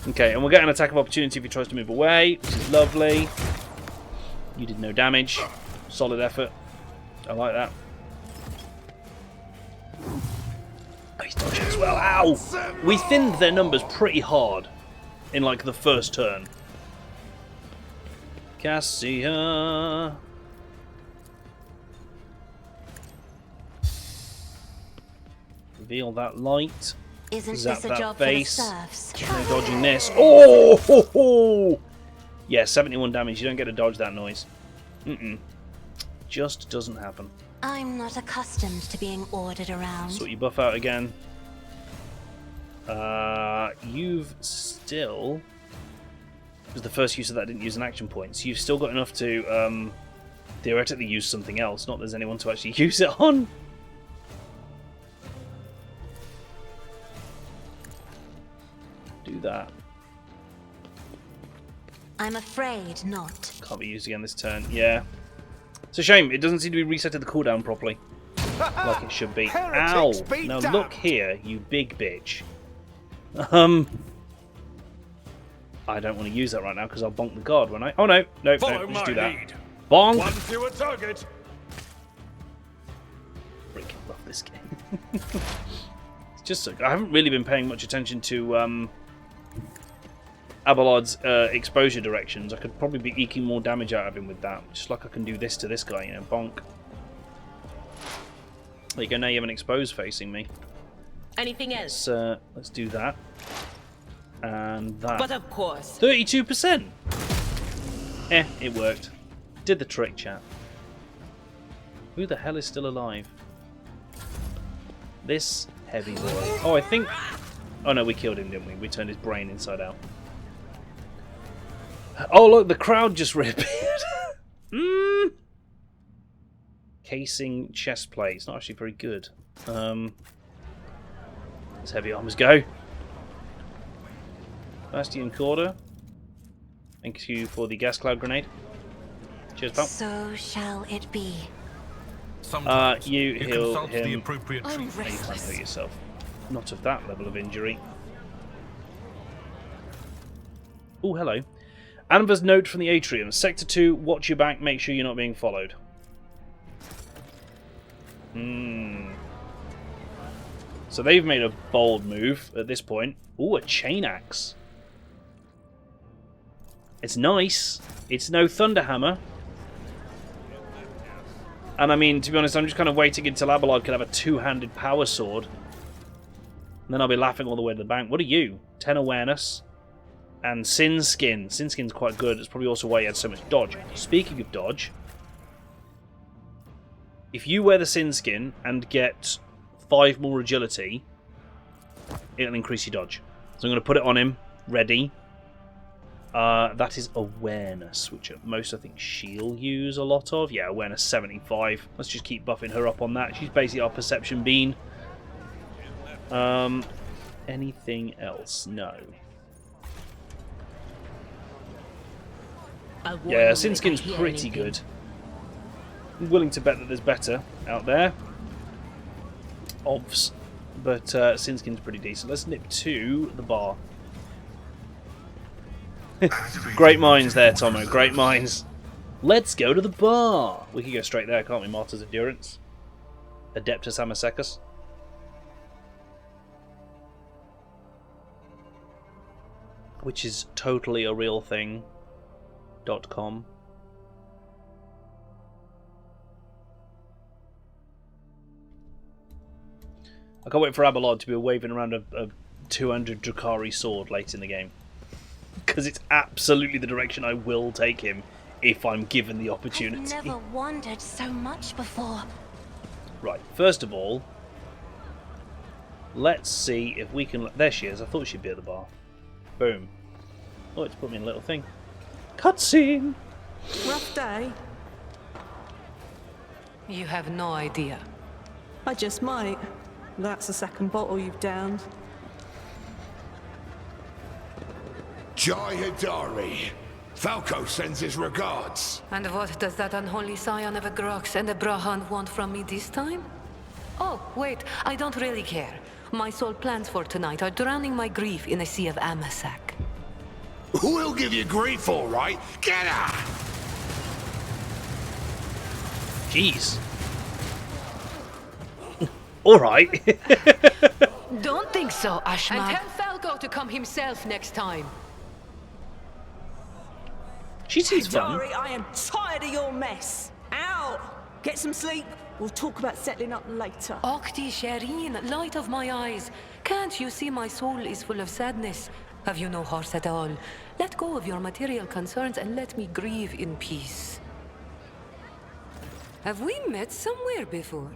Okay, and we'll get an attack of opportunity if he tries to move away, which is lovely. You did no damage. Solid effort. I like that. Oh, he's dodging as well. Ow! We thinned their numbers pretty hard in like the first turn. Cassia. Reveal that light. Isn't Zap this a that job face. for the serfs? No dodging this. Oh! Ho, ho. Yeah, 71 damage. You don't get to dodge that noise. Just doesn't happen. I'm not accustomed to being ordered around. Sort your buff out again. You've still It was the first use of that didn't use an action point. So you've still got enough to theoretically use something else. Not that there's anyone to actually use it on. Do that. I'm afraid not. Can't be used again this turn. Yeah. It's a shame. It doesn't seem to be resetting the cooldown properly. Like it should be. Ow! Now look here, you big bitch. I don't want to use that right now because I'll bonk the guard when I... Oh no, no, Follow no, just do my that. lead. Bonk! One fewer target. Freaking love this game. It's just so... I haven't really been paying much attention to Abelard's exposure directions. I could probably be eking more damage out of him with that. Just like I can do this to this guy, you know, bonk. There you go, now you have an exposed facing me. Anything else? Let's do that. And that. But of course. 32%! It worked. Did the trick, chat. Who the hell is still alive? This heavy boy. Oh, I think... Oh no, we killed him, didn't we? We turned his brain inside out. Oh look, the crowd just reappeared. Casing chest plate. It's not actually very good. Let's heavy armors go. Bastion Corder. Thank you for the gas cloud grenade. Cheers, pal. So shall it be. You heal consult the him. appropriate I'm treatment. You can't restless. heal yourself. Not of that level of injury. Oh, hello. Anva's note from the atrium. Sector 2, watch your back, make sure you're not being followed. So they've made a bold move at this point. Ooh, a chain axe. It's nice. It's no Thunderhammer. And I mean, to be honest, I'm just kind of waiting until Abelard can have a two-handed power sword. And then I'll be laughing all the way to the bank. What are you? 10 awareness. And Sin Skin. Sin Skin's quite good. It's probably also why he had so much dodge. Speaking of dodge, if you wear the Sin Skin and get 5 more agility, it'll increase your dodge. So I'm going to put it on him. Ready. That is awareness, which at most I think she'll use a lot of. Yeah, awareness 75. Let's just keep buffing her up on that. She's basically our perception bean. Anything else? No. Yeah, Sin Skin's pretty good. I'm willing to bet that there's better out there. Obvs. But Sin Skin's pretty decent. Let's nip to the bar. Great minds there, Tomo. Great minds. Let's go to the bar. We can go straight there, can't we? Martyr's Endurance. Adeptus Amasecus. Which is totally a real thing. .com. I can't wait for Abelard to be waving around a 200 Drakari sword late in the game. Because it's absolutely the direction I will take him if I'm given the opportunity. I've never wandered so much before. Right, first of all, let's see if we can... There she is. I thought she'd be at the bar. Boom. Oh, it's put me in a little thing. Cutscene! Rough day. You have no idea. I just might. That's the second bottle you've downed. Jai Hidari. Falco sends his regards. And what does that unholy scion of a Grox and a Brahan want from me this time? Oh, wait, I don't really care. My sole plans for tonight are drowning my grief in a sea of Amasak. We'll give you grief, all right. Get her! Jeez. Alright. Don't think so, Ashma. And tell Falco to come himself next time. She seems fun. Hidari, I am tired of your mess. Out! Get some sleep. We'll talk about settling up later. Okti Shireen, light of my eyes. Can't you see my soul is full of sadness? Have you no heart at all? Let go of your material concerns and let me grieve in peace. Have we met somewhere before?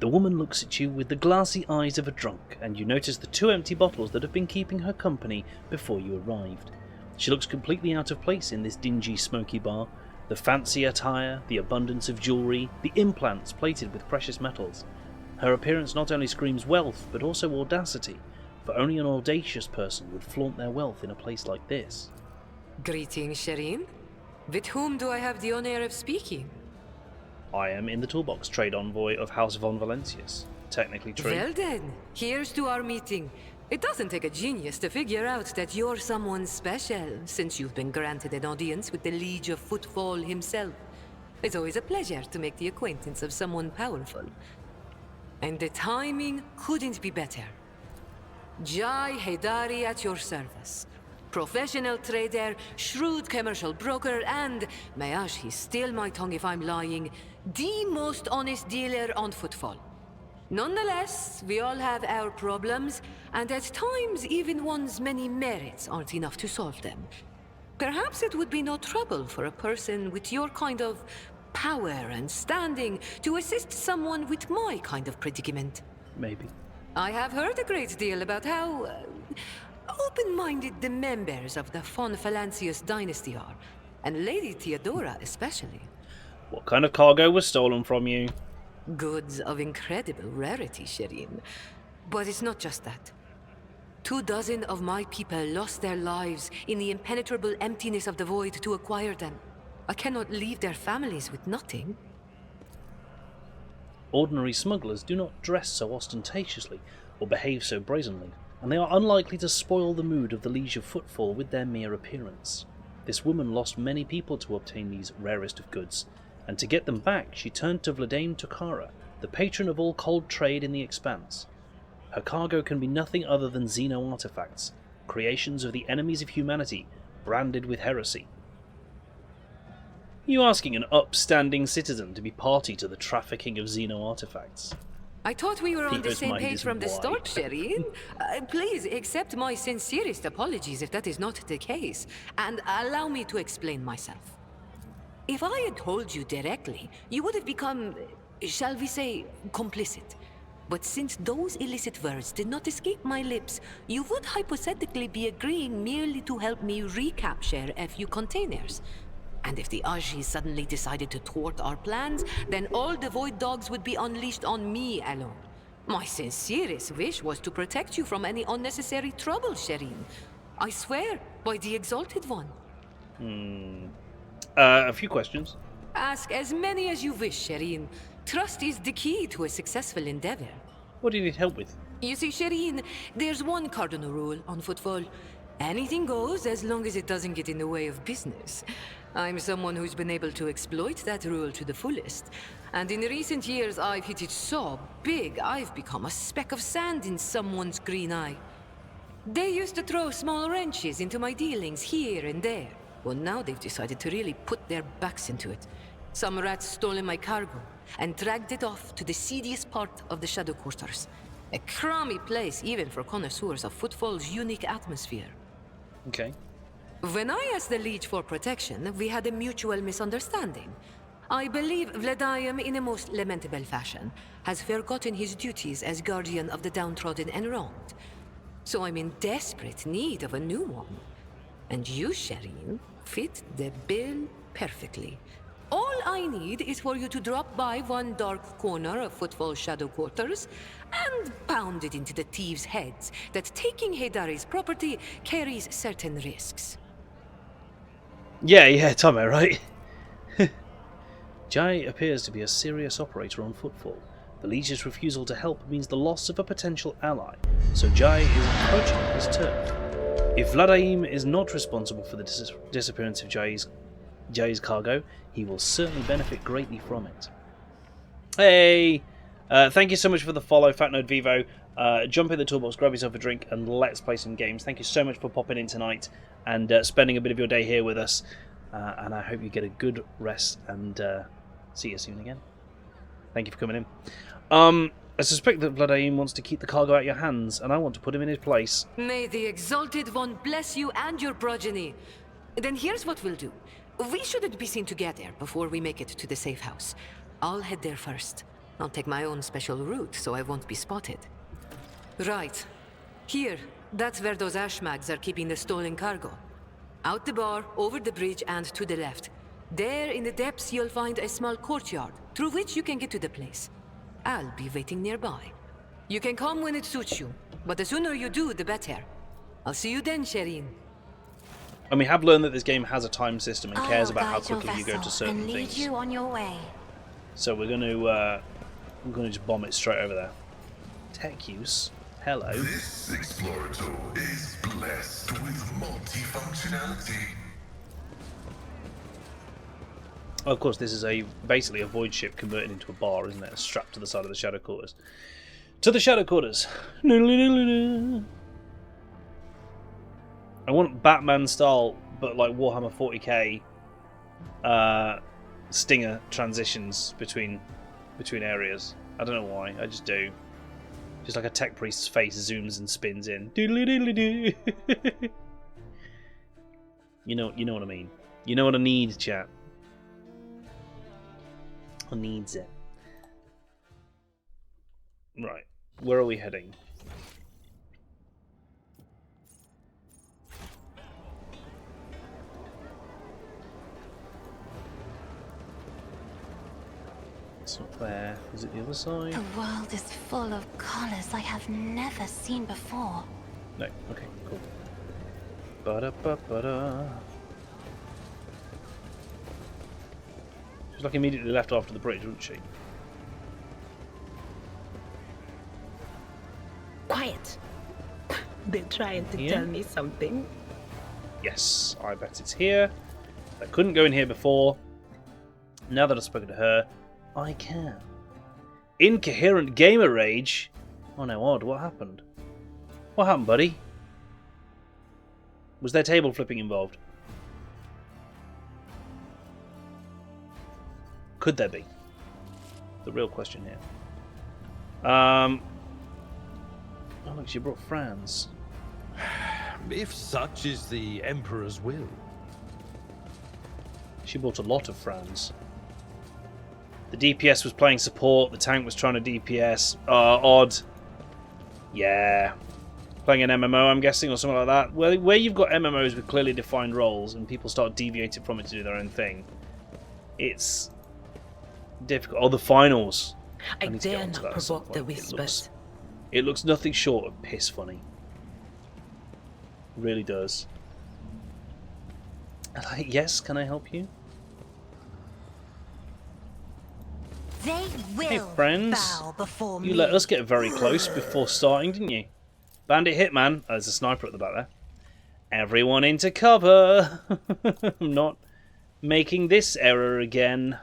The woman looks at you with the glassy eyes of a drunk, and you notice the 2 empty bottles that have been keeping her company before you arrived. She looks completely out of place in this dingy, smoky bar. The fancy attire, the abundance of jewellery, the implants plated with precious metals. Her appearance not only screams wealth, but also audacity, for only an audacious person would flaunt their wealth in a place like this. Greetings, Shireen. With whom do I have the honor of speaking? I am in the Toolbox, trade envoy of House von Valentius. Technically true. Well then, here's to our meeting. It doesn't take a genius to figure out that you're someone special, since you've been granted an audience with the Liege of Footfall himself. It's always a pleasure to make the acquaintance of someone powerful. And the timing couldn't be better. Jai Haydari at your service. Professional trader, shrewd commercial broker, and, may he steal my tongue if I'm lying, the most honest dealer on Footfall. Nonetheless, we all have our problems, and at times even one's many merits aren't enough to solve them. Perhaps it would be no trouble for a person with your kind of power and standing to assist someone with my kind of predicament. Maybe. I have heard a great deal about how open-minded the members of the von Valancius dynasty are, and Lady Theodora especially. What kind of cargo was stolen from you? Goods of incredible rarity, Shireen. But it's not just that. 24 of my people lost their lives in the impenetrable emptiness of the void to acquire them. I cannot leave their families with nothing. Ordinary smugglers do not dress so ostentatiously or behave so brazenly, and they are unlikely to spoil the mood of the Liege of Footfall with their mere appearance. This woman lost many people to obtain these rarest of goods, and to get them back she turned to Vladane Tokara, the patron of all cold trade in the Expanse. Her cargo can be nothing other than Xeno artifacts, creations of the enemies of humanity, branded with heresy. You asking an upstanding citizen to be party to the trafficking of Xeno artifacts? I thought we were on the Theo's same mind page is from the wide. start, Shireen. Please accept my sincerest apologies if that is not the case, and allow me to explain myself. If I had told you directly, you would have become, shall we say, complicit. But since those illicit words did not escape my lips, you would hypothetically be agreeing merely to help me recapture a few containers. And if the Ajis suddenly decided to thwart our plans, then all the Void Dogs would be unleashed on me alone. My sincerest wish was to protect you from any unnecessary trouble, Shireen. I swear, by the Exalted One. A few questions. Ask as many as you wish, Shireen. Trust is the key to a successful endeavor. What do you need help with? You see, Shireen, there's one cardinal rule on Footfall. Anything goes as long as it doesn't get in the way of business. I'm someone who's been able to exploit that rule to the fullest. And in recent years, I've hit it so big, I've become a speck of sand in someone's green eye. They used to throw small wrenches into my dealings here and there. Well, now they've decided to really put their backs into it. Some rats stolen my cargo and dragged it off to the seediest part of the Shadow Quarters. A crummy place even for connoisseurs of Footfall's unique atmosphere. Okay. When I asked the Liege for protection, we had a mutual misunderstanding. I believe Vladimir, in a most lamentable fashion, has forgotten his duties as guardian of the downtrodden and wronged. So I'm in desperate need of a new one. And you, Shireen, fit the bill perfectly. All I need is for you to drop by one dark corner of Footfall Shadow Quarters and pound it into the thieves' heads that taking Haydari's property carries certain risks. Yeah, Tommy, right? Jai appears to be a serious operator on Footfall. The Liege's refusal to help means the loss of a potential ally, so Jai is approaching his turf. If Vladimir is not responsible for the disappearance of Jai's cargo, he will certainly benefit greatly from it. Hey! Thank you so much for the follow, FatNode Vivo. Jump in the toolbox, grab yourself a drink, and let's play some games. Thank you so much for popping in tonight and spending a bit of your day here with us. And I hope you get a good rest and see you soon again. Thank you for coming in. I suspect that Vladimir wants to keep the cargo out of your hands, and I want to put him in his place. May the Exalted One bless you and your progeny. Then here's what we'll do. We shouldn't be seen together before we make it to the safe house. I'll head there first. I'll take my own special route so I won't be spotted. Right. Here. That's where those ashmags are keeping the stolen cargo. Out the bar, over the bridge, and to the left. There, in the depths, you'll find a small courtyard, through which you can get to the place. I'll be waiting nearby. You can come when it suits you, but the sooner you do, the better. I'll see you then, Shireen. And we have learned that this game has a time system and cares I'll about how guide your quickly you go to vessel certain and lead things. you on your way. So we're going to just bomb it straight over there. Tech use. Hello. This explorator is blessed with multifunctionality. Oh, of course, this is basically a void ship converted into a bar, isn't it? Strapped to the side of the Shadow Quarters. To the Shadow Quarters. I want Batman style, but like Warhammer 40k stinger transitions between areas. I don't know why. I just do. Just like a tech priest's face zooms and spins in. Doodly-doodly-doo. You know what I mean. You know what I need, chat. I needs it. Right. Where are we heading? It's not there. Is it the other side? The world is full of colors I have never seen before. No. Okay, cool. Ba-da-ba-ba-da. She's like immediately left after the bridge, wasn't she? Quiet. They're trying to Yeah? tell me something. Yes, I bet it's here. I couldn't go in here before. Now that I've spoken to her, I can. Incoherent gamer rage? Oh no, odd. What happened? What happened, buddy? Was there table flipping involved? Could there be? The real question here. Oh look, she brought Franz. If such is the Emperor's will. She bought a lot of Franz. The DPS was playing support, the tank was trying to DPS. Odd. Yeah. Playing an MMO, I'm guessing, or something like that. Where you've got MMOs with clearly defined roles and people start deviating from it to do their own thing, it's difficult. Oh, the finals. I need to get dare onto not that at some provoke the point. whispers. It looks nothing short of piss funny. It really does. Yes, can I help you? They will Hey friends, bow before you me. let us get very close before starting, didn't you? Bandit Hitman. Oh, there's a sniper at the back there. Everyone into cover. I'm not making this error again.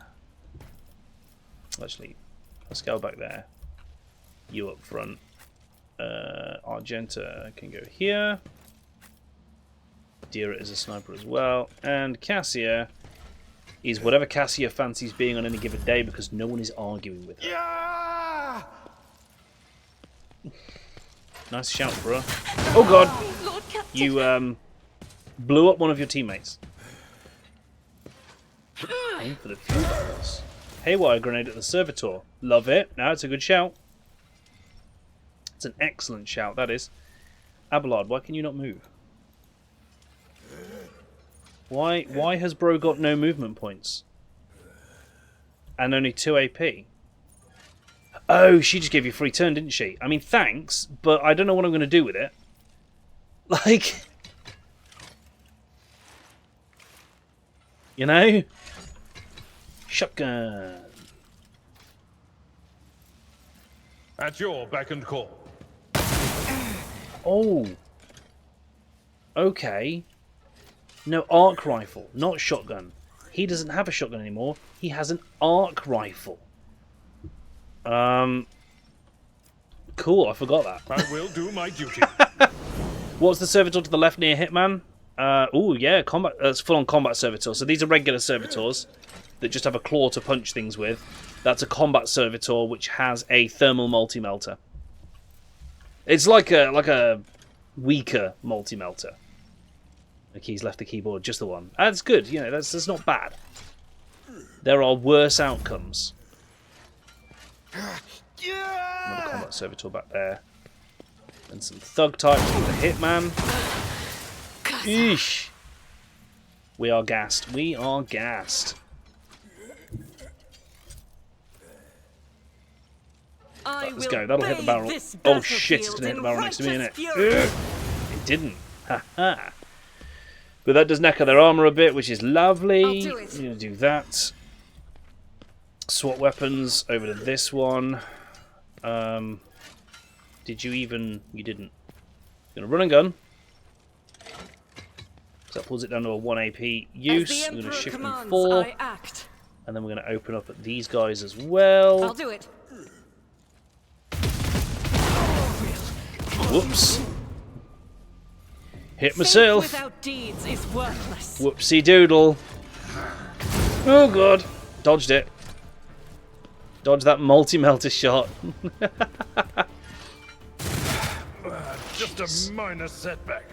Actually, let's go back there. You up front. Argenta can go here. Dira is a sniper as well. And Cassia is whatever Cassia fancies being on any given day because no one is arguing with her. Yeah! Nice shout, bro. Oh god! Lord Captain. You blew up one of your teammates. Aim for the fuel barrels. Haywire grenade at the servitor. Love it. Now it's a good shout. It's an excellent shout, that is. Abelard, why can you not move? Why has bro got no movement points? And only 2 AP? Oh, she just gave you a free turn, didn't she? I mean, thanks, but I don't know what I'm going to do with it. Like... You know? Shotgun. At your beck and call. Oh. Okay. No, arc rifle, not shotgun. He doesn't have a shotgun anymore. He has an arc rifle. Cool, I forgot that. I will do my duty. What's the servitor to the left near Hitman? Oh yeah, combat. That's full-on combat servitor. So these are regular servitors that just have a claw to punch things with. That's a combat servitor which has a thermal multi-melter. It's like a weaker multi-melter. The keys left the keyboard, just the one. That's good. You know, that's not bad. There are worse outcomes. Another combat servitor back there. And some thug types with the Hitman. Eesh. We are gassed. We are gassed. Let's go. That'll hit the barrel. Oh shit, it's going to hit the barrel next to me, innit? It didn't. Ha ha. But that does neck their armour a bit, which is lovely. I'm going to do that. Swap weapons over to this one. Did you even... You didn't. Going to run and gun. So that pulls it down to a 1 AP use. We're going to shift and 4. And then we're going to open up at these guys as well. I'll do it. Whoops. Hit myself. Without deeds is worthless. Whoopsie doodle. Oh god. Dodged it. Dodge that multi-melter shot. Just a minor setback.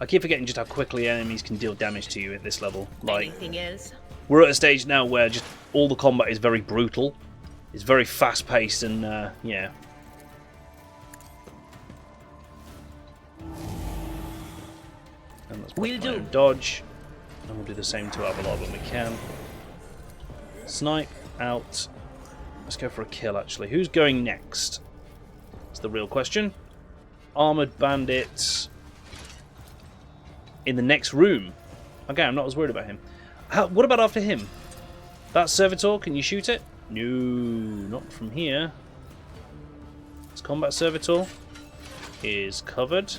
I keep forgetting just how quickly enemies can deal damage to you at this level. Like, Anything else? we're at a stage now where just all the combat is very brutal. It's very fast-paced and, yeah. And let's Will do. dodge. And we'll do the same to Avalor when we can. Snipe out. Let's go for a kill, actually. Who's going next? That's the real question. Armoured bandits in the next room. Okay, I'm not as worried about him. What about after him? That servitor, can you shoot it? No, not from here. This combat servitor is covered.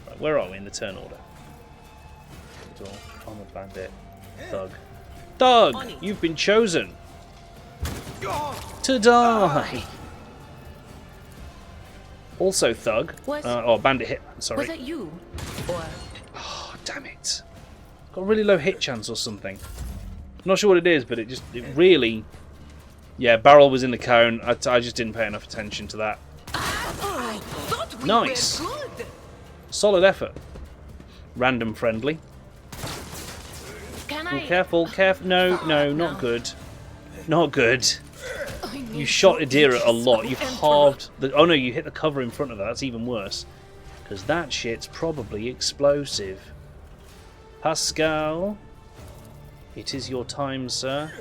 Right, where are we in the turn order? Servitor, armoured bandit, thug. Thug, you've been chosen to die. Also thug. Or bandit hit. Sorry. Was that you? Or Oh, damn it. Got a really low hit chance or something. I'm not sure what it is, but it really... Yeah, barrel was in the cone. I just didn't pay enough attention to that. Nice. Solid effort. Random friendly. can Oh, I? careful, careful. No, no, not good. Not good. You shot Adira a lot. You've halved the... Oh no, you hit the cover in front of that. That's even worse. Because that shit's probably explosive. Pascal, it is your time, sir.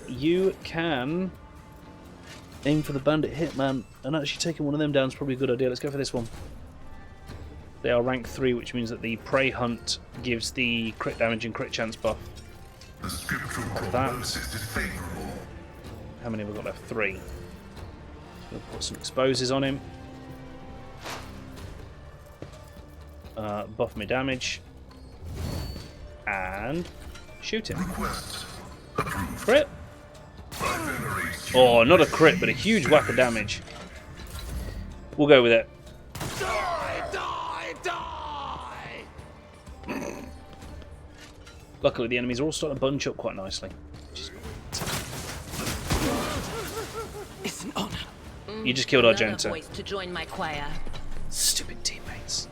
You can aim for the bandit hitman, and actually taking one of them down is probably a good idea. Let's go for this one. They are rank 3, which means that the prey hunt gives the crit damage and crit chance buff. The scriptural That. prognosis is favorable. How many have we got left? 3. So we'll put some exposes on him. Buff me damage. And shoot him. Request approved. Crit. I venerate you. Oh, not a crit, but a huge whack of damage. We'll go with it. Die, die, die! Luckily, the enemies are all starting to bunch up quite nicely. It's an honor. You just killed Another Argenta. voice to join my choir. Stupid teammates.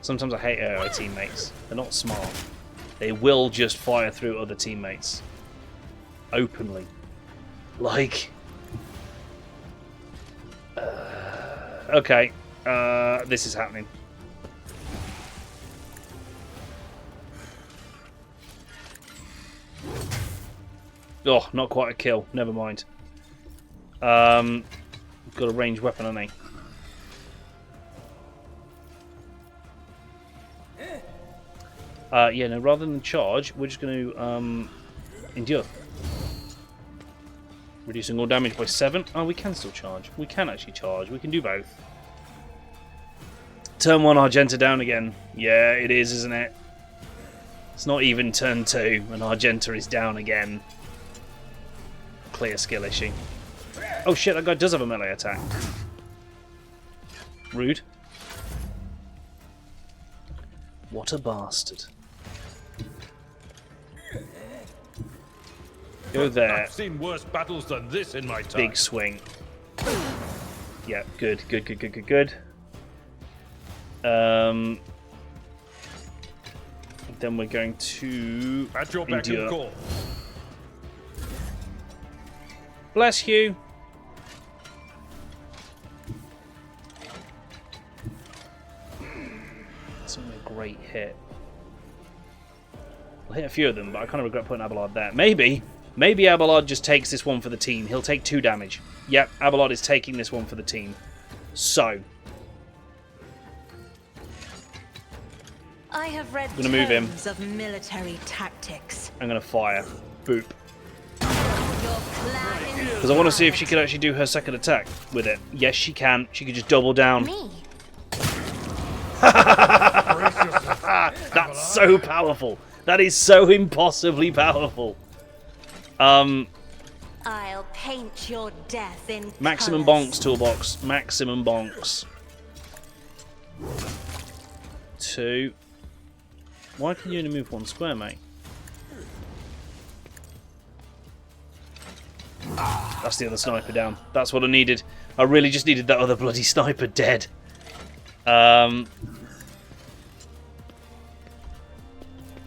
Sometimes I hate AI teammates. They're not smart. They will just fire through other teammates. Openly. Like... okay. This is happening. Oh, not quite a kill. Never mind. Got a ranged weapon, haven't I? Yeah, no, rather than charge, we're just going to endure. Reducing all damage by 7. Oh, we can still charge. We can actually charge. We can do both. Turn 1, Argenta down again. Yeah, it is, isn't it? It's not even turn 2, and Argenta is down again. Clear skill issue. Oh shit, that guy does have a melee attack. Rude. What a bastard. Go there. I've seen worse battles than this in my time. Big swing. Yeah, good, good, good, good, good, good. Then we're going to At your beck endure. and call. Bless you. great hit. I'll hit a few of them, but I kind of regret putting Abelard there. Maybe Abelard just takes this one for the team. He'll take 2 damage. Yep, Abelard is taking this one for the team. So, I have read I'm gonna move him. tons of military tactics. I'm gonna fire. Boop. Your plan is Because I want to see if she could actually do her second attack with it. Yes, she can. She could just double down. Me? That's so powerful. That is so impossibly powerful. I'll paint your death in Maximum colours. bonks, Toolbox. Maximum bonks. 2. Why can you only move 1 square, mate? That's the other sniper down. That's what I needed. I really just needed that other bloody sniper dead.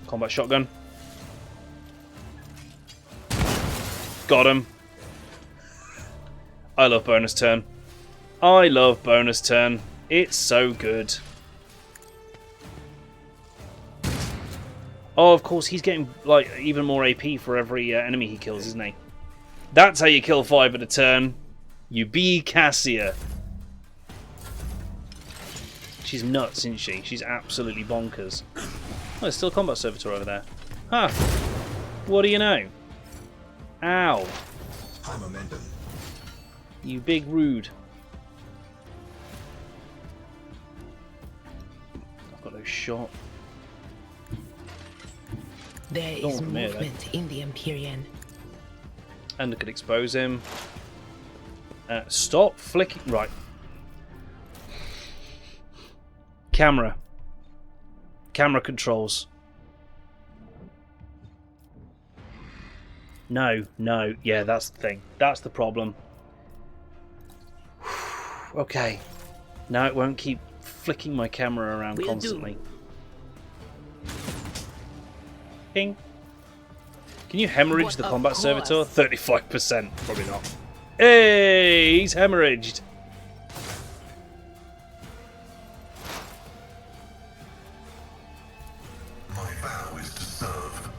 Combat shotgun. Got him. I love bonus turn. I love bonus turn. It's so good. Oh, of course, he's getting like even more AP for every enemy he kills, isn't he? That's how you kill 5 at a turn. You be Cassia. She's nuts, isn't she? She's absolutely bonkers. Oh, there's still a combat servitor over there. Huh. What do you know? Ow. High momentum. You big rude. I've got no shot. There Don't is want me, though. movement in the Empyrean. And I could expose him. Stop flicking. Right. Camera. Camera controls. No, no. Yeah, that's the thing. That's the problem. Okay. Now it won't keep flicking my camera around Will do. constantly. Ping. Can you hemorrhage the Of combat course. servitor? 35%. Probably not. Hey, he's hemorrhaged. My vow is to serve.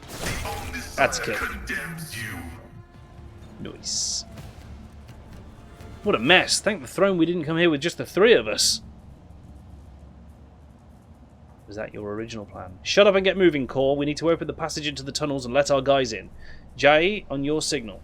The Omnissiah That's a kill. condemns you. Nice. What a mess. Thank the throne we didn't come here with just the 3 of us. Was that your original plan? Shut up and get moving, Core. We need to open the passage into the tunnels and let our guys in. Jai, on your signal.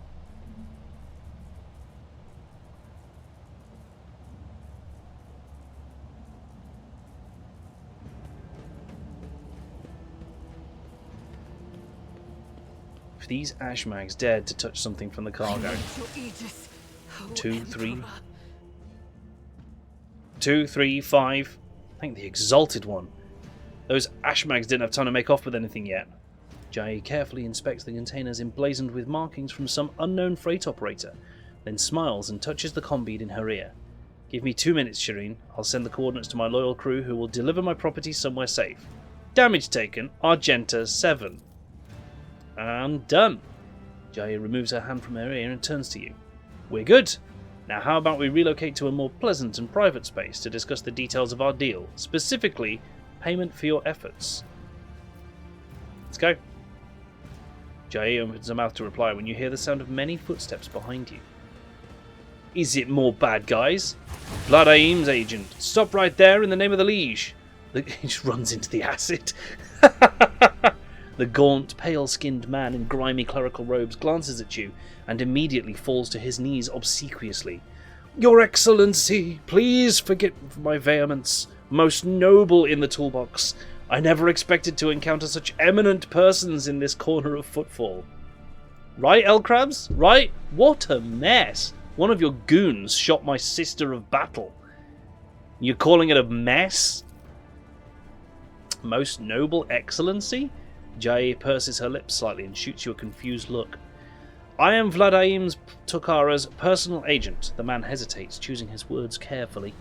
If these Ashmags dared to touch something from the cargo. 2, 3. 2, 3, 5. Thank the Exalted One. Those Ashmags didn't have time to make off with anything yet. Jai carefully inspects the containers emblazoned with markings from some unknown freight operator, then smiles and touches the comm bead in her ear. Give me 2 minutes, Shireen. I'll send the coordinates to my loyal crew who will deliver my property somewhere safe. Damage taken, Argenta 7. And done. Jai removes her hand from her ear and turns to you. We're good. Now how about we relocate to a more pleasant and private space to discuss the details of our deal, specifically payment for your efforts. Let's go. Jai opens her mouth to reply when you hear the sound of many footsteps behind you. Is it more bad guys? Vladaim's agent. Stop right there in the name of the Liege. He just runs into the acid. The gaunt, pale-skinned man in grimy clerical robes glances at you and immediately falls to his knees obsequiously. Your Excellency, please forgive my vehemence. Most noble in the Toolbox. I never expected to encounter such eminent persons in this corner of Footfall. Right, Elcrabs? Right? What a mess. One of your goons shot my sister of battle. You're calling it a mess? Most noble Excellency? Jai purses her lips slightly and shoots you a confused look. I am Vladaim's Tokara's personal agent. The man hesitates, choosing his words carefully.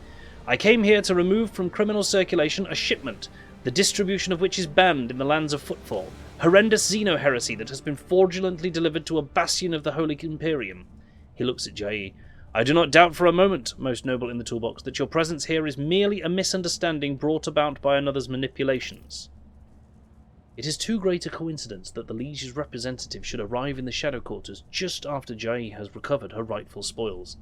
I came here to remove from criminal circulation a shipment, the distribution of which is banned in the lands of Footfall. Horrendous xeno-heresy that has been fraudulently delivered to a bastion of the Holy Imperium. He looks at Jai. I do not doubt for a moment, most noble in the Toolbox, that your presence here is merely a misunderstanding brought about by another's manipulations. It is too great a coincidence that the Liege's representative should arrive in the Shadow Quarters just after Jai has recovered her rightful spoils.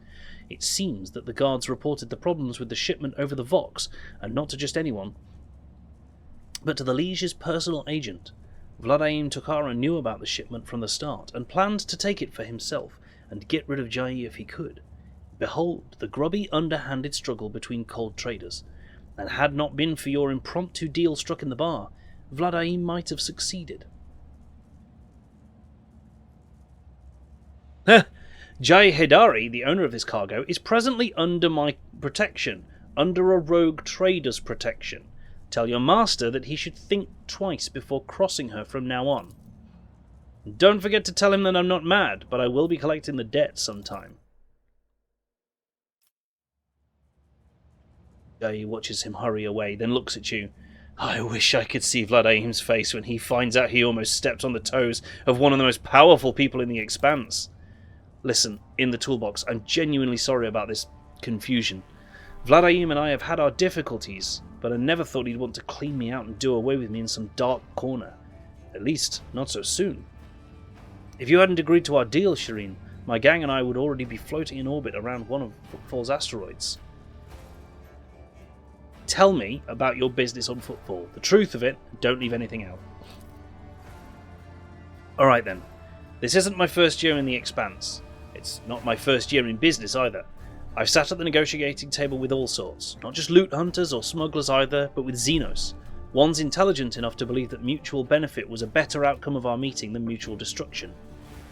It seems that the guards reported the problems with the shipment over the Vox, and not to just anyone, but to the Liege's personal agent. Vladaim Tokara knew about the shipment from the start, and planned to take it for himself, and get rid of Jai if he could. Behold, the grubby, underhanded struggle between cold traders, and had not been for your impromptu deal struck in the bar, Vladaim might have succeeded. Jai Hedari, the owner of this cargo, is presently under my protection, under a rogue trader's protection. Tell your master that he should think twice before crossing her from now on. Don't forget to tell him that I'm not mad, but I will be collecting the debt sometime. Jai watches him hurry away, then looks at you. I wish I could see Vladaim's face when he finds out he almost stepped on the toes of one of the most powerful people in the Expanse. Listen, in the Toolbox, I'm genuinely sorry about this confusion. Vladaim and I have had our difficulties, but I never thought he'd want to clean me out and do away with me in some dark corner. At least, not so soon. If you hadn't agreed to our deal, Shireen, my gang and I would already be floating in orbit around one of Footfall's asteroids. Tell me about your business on Footfall. The truth of it, don't leave anything out. Alright then. This isn't my first year in the Expanse. It's not my first year in business either. I've sat at the negotiating table with all sorts. Not just loot hunters or smugglers either, but with Xenos. One's intelligent enough to believe that mutual benefit was a better outcome of our meeting than mutual destruction.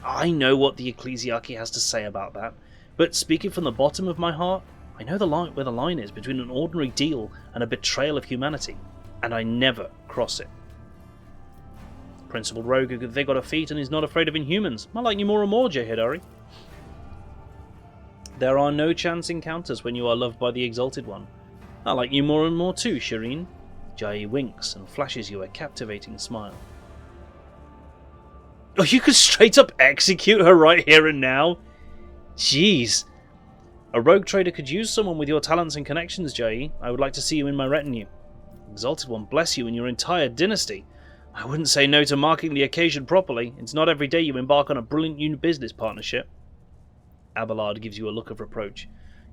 I know what the Ecclesiarchy has to say about that, but speaking from the bottom of my heart, I know where the line is between an ordinary deal and a betrayal of humanity, and I never cross it. Principled rogue who can think on her feet and is not afraid of Inhumans. I like you more and more, Jai Hedari. There are no chance encounters when you are loved by the Exalted One. I like you more and more too, Shireen. Jai winks and flashes you a captivating smile. Oh, you could straight up execute her right here and now? Jeez. A rogue trader could use someone with your talents and connections, Jai. I would like to see you in my retinue. Exalted One bless you and your entire dynasty. I wouldn't say no to marking the occasion properly. It's not every day you embark on a brilliant new business partnership. Abelard gives you a look of reproach.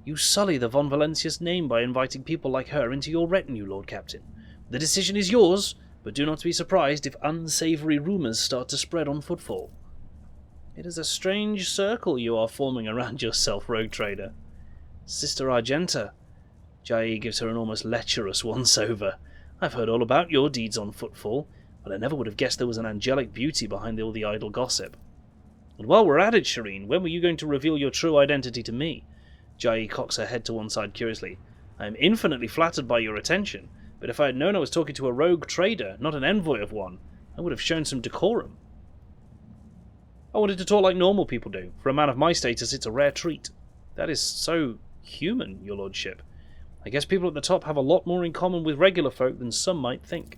You sully the Von Valencia's name by inviting people like her into your retinue, Lord Captain. The decision is yours, but do not be surprised if unsavoury rumours start to spread on Footfall. It is a strange circle you are forming around yourself, rogue trader. Sister Argenta. Jai gives her an almost lecherous once-over. I've heard all about your deeds on Footfall, but I never would have guessed there was an angelic beauty behind all the idle gossip. And while we're at it, Shireen, when were you going to reveal your true identity to me? Jai cocks her head to one side curiously. I am infinitely flattered by your attention, but if I had known I was talking to a rogue trader, not an envoy of one, I would have shown some decorum. I wanted to talk like normal people do. For a man of my status, it's a rare treat. That is so human, your lordship. I guess people at the top have a lot more in common with regular folk than some might think.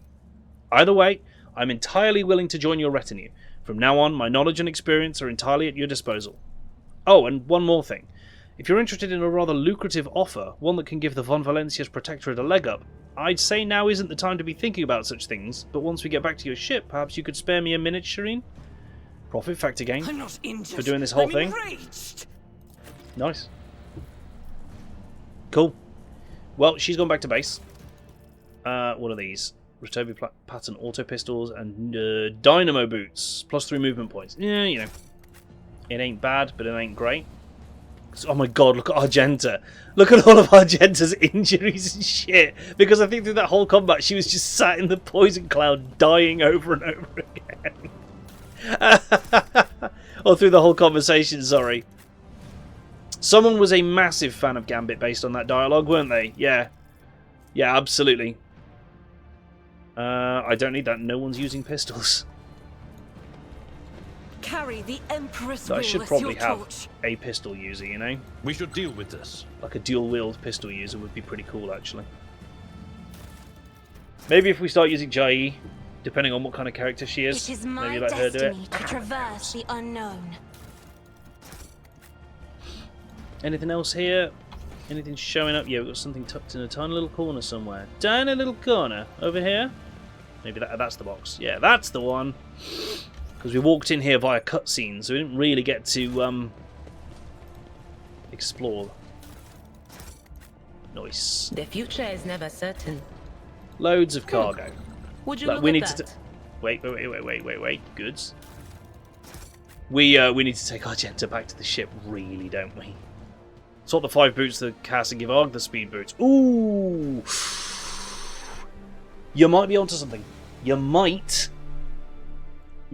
Either way, I'm entirely willing to join your retinue. From now on, my knowledge and experience are entirely at your disposal. Oh, and one more thing. If you're interested in a rather lucrative offer, one that can give the Von Valencia's protectorate a leg up, I'd say now isn't the time to be thinking about such things, but once we get back to your ship, perhaps you could spare me a minute, Shireen? Profit factor gain I'm not injured. for doing this whole thing. Enraged. Nice. Cool. Well, she's gone back to base. What are these? Rotobi pattern auto pistols and dynamo boots. +3 movement points. Yeah, you know. It ain't bad, but it ain't great. Oh my god, look at Argenta. Look at all of Argenta's injuries and shit. Because I think through that whole combat she was just sat in the poison cloud dying over and over again. Or through the whole conversation, sorry. Someone was a massive fan of Gambit based on that dialogue, weren't they? Yeah. Yeah, absolutely. I don't need that. No one's using pistols. Carry the Emperor's So I will should as probably your have torch. a pistol user, you know? We should deal with this. Like a dual-wield pistol user would be pretty cool, actually. Maybe if we start using Jai, depending on what kind of character she is, It is my maybe let her do it. destiny to traverse the unknown. Anything else here? Anything showing up? Yeah, we've got something tucked in a tiny little corner somewhere. Tiny little corner. Over here? Maybe that's the box. Yeah, that's the one. Because we walked in here via cutscenes, so we didn't really get to explore. Nice. The future is never certain. Loads of cargo. Would you Like, look we at need that? to wait. Goods. We need to take our Genta back to the ship, really, don't we? Sort the 5 boots to cast and give Arg the speed boots. Ooh! You might be onto something. You might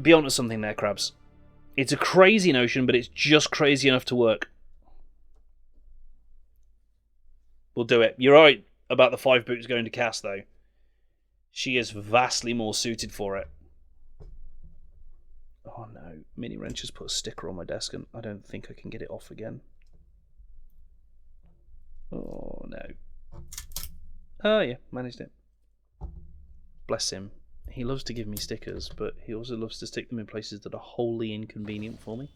be onto something there, Crabs. It's a crazy notion, but it's just crazy enough to work. We'll do it. You're right about the 5 boots going to cast, though. She is vastly more suited for it. Oh no, Mini Wrench has put a sticker on my desk and I don't think I can get it off again. Oh no. Oh yeah, managed it. Bless him. He loves to give me stickers, but he also loves to stick them in places that are wholly inconvenient for me.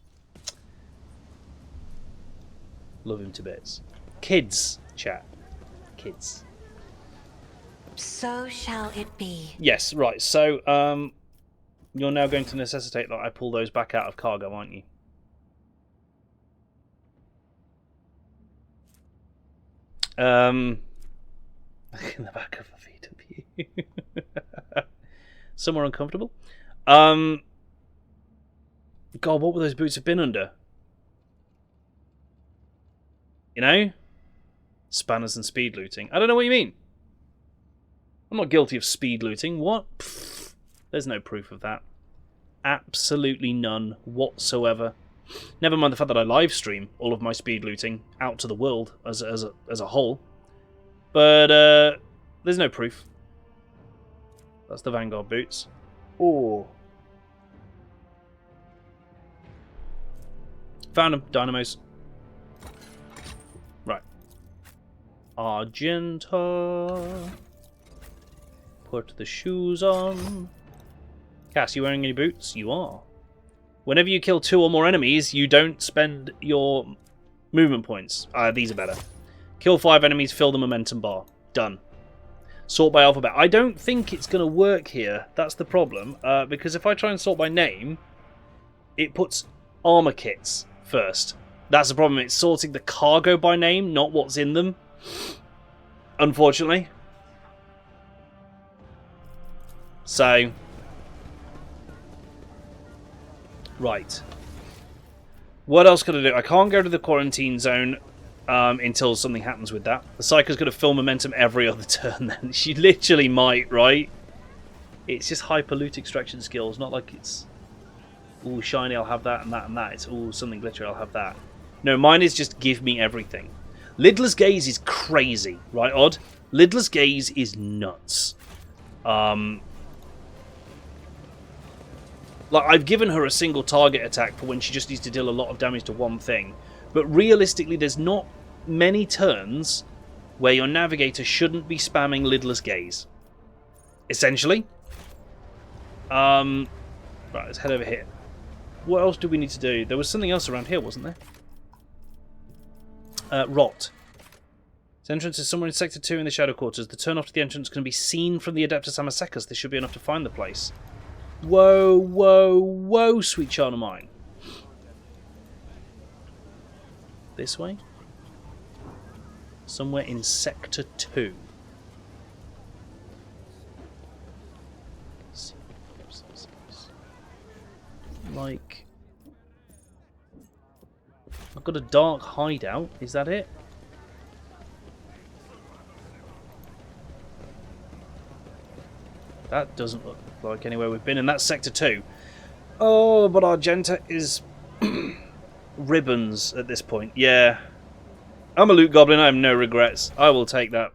Love him to bits. Kids, chat. Kids. So shall it be. Yes, right. So, you're now going to necessitate that I pull those back out of cargo, aren't you? In the back of a VW. Somewhere uncomfortable. God, what would those boots have been under? You know? Spanners and speed looting. I don't know what you mean. I'm not guilty of speed looting. What? Pfft. There's no proof of that. Absolutely none whatsoever. Never mind the fact that I live stream all of my speed looting out to the world as a whole. But there's no proof. That's the Vanguard boots. Oh. Found them. Dynamos. Right. Argenta. Put the shoes on. Cass, you wearing any boots? You are. Whenever you kill 2 or more enemies, you don't spend your movement points. These are better. Kill 5 enemies, fill the momentum bar. Done. Sort by alphabet. I don't think it's going to work here. That's the problem. Because if I try and sort by name, it puts armor kits first. That's the problem. It's sorting the cargo by name, not what's in them. Unfortunately. So... Right. What else could I do? I can't go to the quarantine zone until something happens with that. The Psyker's going to fill momentum every other turn then. She literally might, right? It's just hyper loot extraction skills, not like it's... Ooh, shiny, I'll have that and that and that. It's, ooh, something glittery, I'll have that. No, mine is just give me everything. Lidler's Gaze is crazy, right, Odd? Lidler's Gaze is nuts. Like, I've given her a single target attack for when she just needs to deal a lot of damage to one thing. But realistically, there's not many turns where your navigator shouldn't be spamming Lidler's Gaze. Essentially. Right, let's head over here. What else do we need to do? There was something else around here, wasn't there? Rot. This entrance is somewhere in Sector 2 in the Shadow Quarters. The turn off to the entrance can be seen from the Adeptus Amasecus. This should be enough to find the place. Whoa, whoa, whoa, sweet child of mine. This way? Somewhere in Sector 2. Like... I've got a dark hideout. Is that it? That doesn't look like anywhere we've been, and that's Sector 2. Oh, but Argenta is ribbons at this point. Yeah. I'm a loot goblin, I have no regrets. I will take that.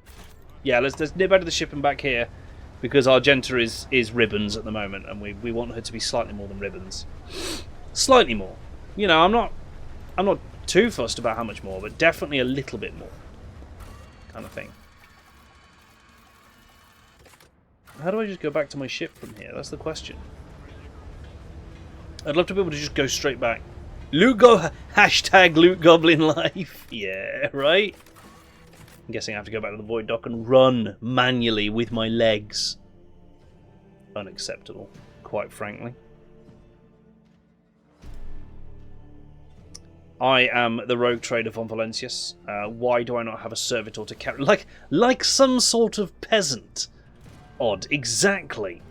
Yeah, let's nip out of the ship and back here, because Argenta is ribbons at the moment, and we want her to be slightly more than ribbons. Slightly more. You know, I'm not too fussed about how much more, but definitely a little bit more. Kind of thing. How do I just go back to my ship from here? That's the question. I'd love to be able to just go straight back. Hashtag Loot Goblin Life. Yeah, right? I'm guessing I have to go back to the Void Dock and run manually with my legs. Unacceptable, quite frankly. I am the rogue trader von Valencius. Why do I not have a servitor to carry? Like some sort of peasant. Odd, exactly.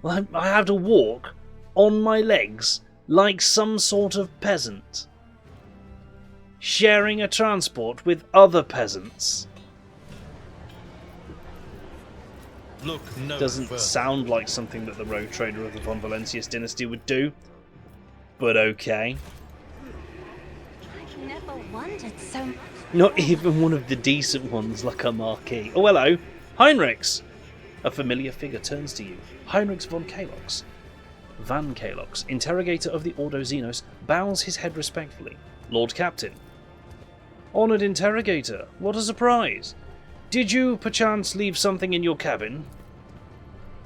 I have to walk on my legs like some sort of peasant. Sharing a transport with other peasants. Look no Doesn't further. sound like something that the rogue trader of the von Valencius dynasty would do. But okay. I've never wondered so much. Not even one of the decent ones like a marquis. Oh, hello. Heinrichs! A familiar figure turns to you. Heinrichs von Kalox. Van Kalox, interrogator of the Ordo Xenos, bows his head respectfully. Lord Captain. Honoured interrogator, what a surprise. Did you, perchance, leave something in your cabin?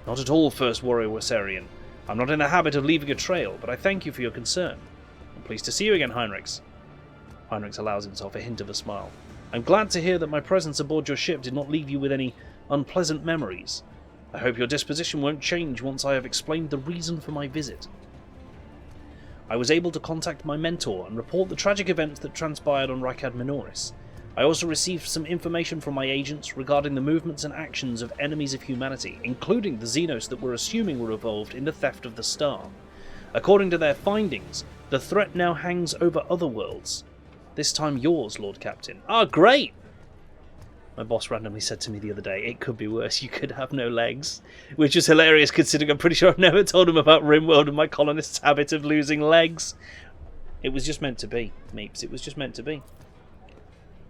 Not at all, First Warrior Wassarian. I'm not in the habit of leaving a trail, but I thank you for your concern. I'm pleased to see you again, Heinrichs. Heinrichs allows himself a hint of a smile. I'm glad to hear that my presence aboard your ship did not leave you with any unpleasant memories. I hope your disposition won't change once I have explained the reason for my visit. I was able to contact my mentor and report the tragic events that transpired on Rykad Minoris. I also received some information from my agents regarding the movements and actions of enemies of humanity, including the Xenos that we're assuming were involved in the theft of the star. According to their findings, the threat now hangs over other worlds. This time yours, Lord Captain. Ah, great! My boss randomly said to me the other day, it could be worse, you could have no legs. Which is hilarious considering I'm pretty sure I've never told him about RimWorld and my colonists' habit of losing legs. It was just meant to be, Meeps, it was just meant to be.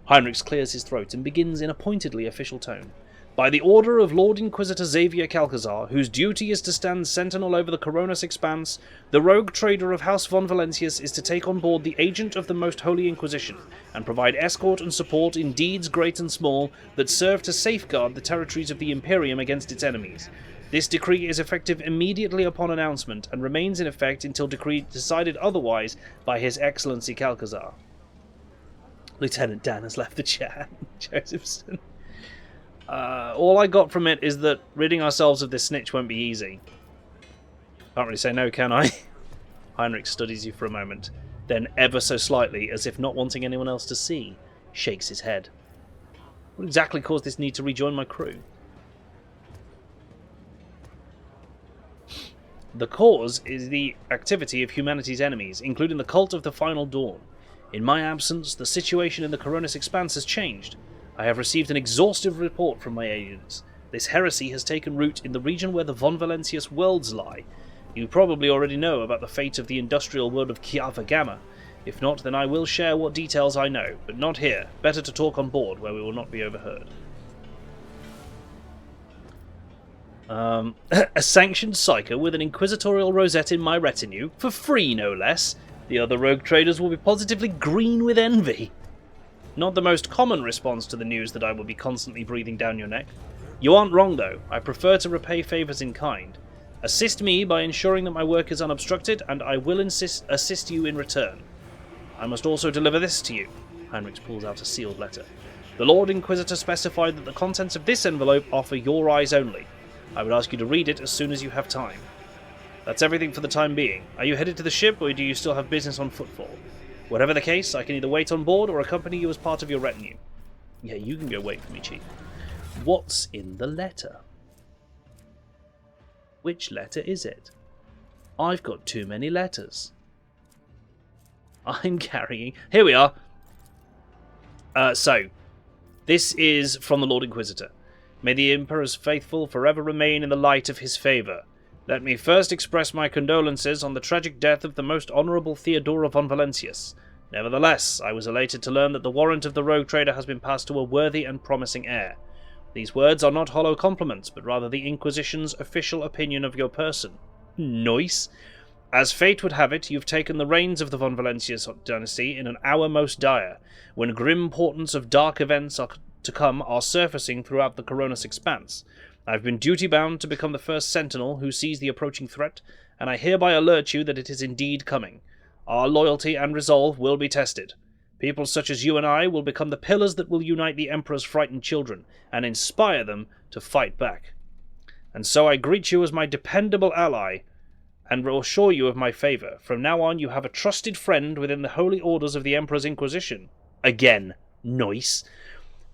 Heinrichs clears his throat and begins in a pointedly official tone. By the order of Lord Inquisitor Xavier Calcazar, whose duty is to stand sentinel over the Coronis Expanse, the rogue trader of House von Valencius is to take on board the agent of the Most Holy Inquisition, and provide escort and support in deeds great and small that serve to safeguard the territories of the Imperium against its enemies. This decree is effective immediately upon announcement, and remains in effect until decree decided otherwise by His Excellency Calcazar. Lieutenant Dan has left the chat. Josephson. All I got from it is that ridding ourselves of this snitch won't be easy. Can't really say no, can I? Heinrich studies you for a moment, then ever so slightly, as if not wanting anyone else to see, shakes his head. What exactly caused this need to rejoin my crew? The cause is the activity of humanity's enemies, including the cult of the Final Dawn. In my absence, the situation in the Coronis Expanse has changed. I have received an exhaustive report from my agents. This heresy has taken root in the region where the Von Valencius worlds lie. You probably already know about the fate of the industrial world of Kiava Gamma. If not, then I will share what details I know, but not here. Better to talk on board, where we will not be overheard. A sanctioned psyker with an inquisitorial rosette in my retinue, for free no less. The other rogue traders will be positively green with envy. Not the most common response to the news that I will be constantly breathing down your neck. You aren't wrong, though. I prefer to repay favours in kind. Assist me by ensuring that my work is unobstructed, and I will assist you in return. I must also deliver this to you. Heinrich pulls out a sealed letter. The Lord Inquisitor specified that the contents of this envelope are for your eyes only. I would ask you to read it as soon as you have time. That's everything for the time being. Are you headed to the ship, or do you still have business on Footfall? Whatever the case, I can either wait on board or accompany you as part of your retinue. Yeah, you can go wait for me, Chief. What's in the letter? Which letter is it? I've got too many letters. I'm carrying... Here we are. So, this is from the Lord Inquisitor. May the Emperor's faithful forever remain in the light of his favour. Let me first express my condolences on the tragic death of the most honourable Theodora von Valencius. Nevertheless, I was elated to learn that the warrant of the rogue trader has been passed to a worthy and promising heir. These words are not hollow compliments, but rather the Inquisition's official opinion of your person. Nice. As fate would have it, you've taken the reins of the von Valencius dynasty in an hour most dire, when grim portents of dark events are to come are surfacing throughout the Coronis Expanse. I've been duty-bound to become the first sentinel who sees the approaching threat, and I hereby alert you that it is indeed coming. Our loyalty and resolve will be tested. People such as you and I will become the pillars that will unite the Emperor's frightened children and inspire them to fight back. And so I greet you as my dependable ally, and will assure you of my favour. From now on, you have a trusted friend within the holy orders of the Emperor's Inquisition. Again, nice.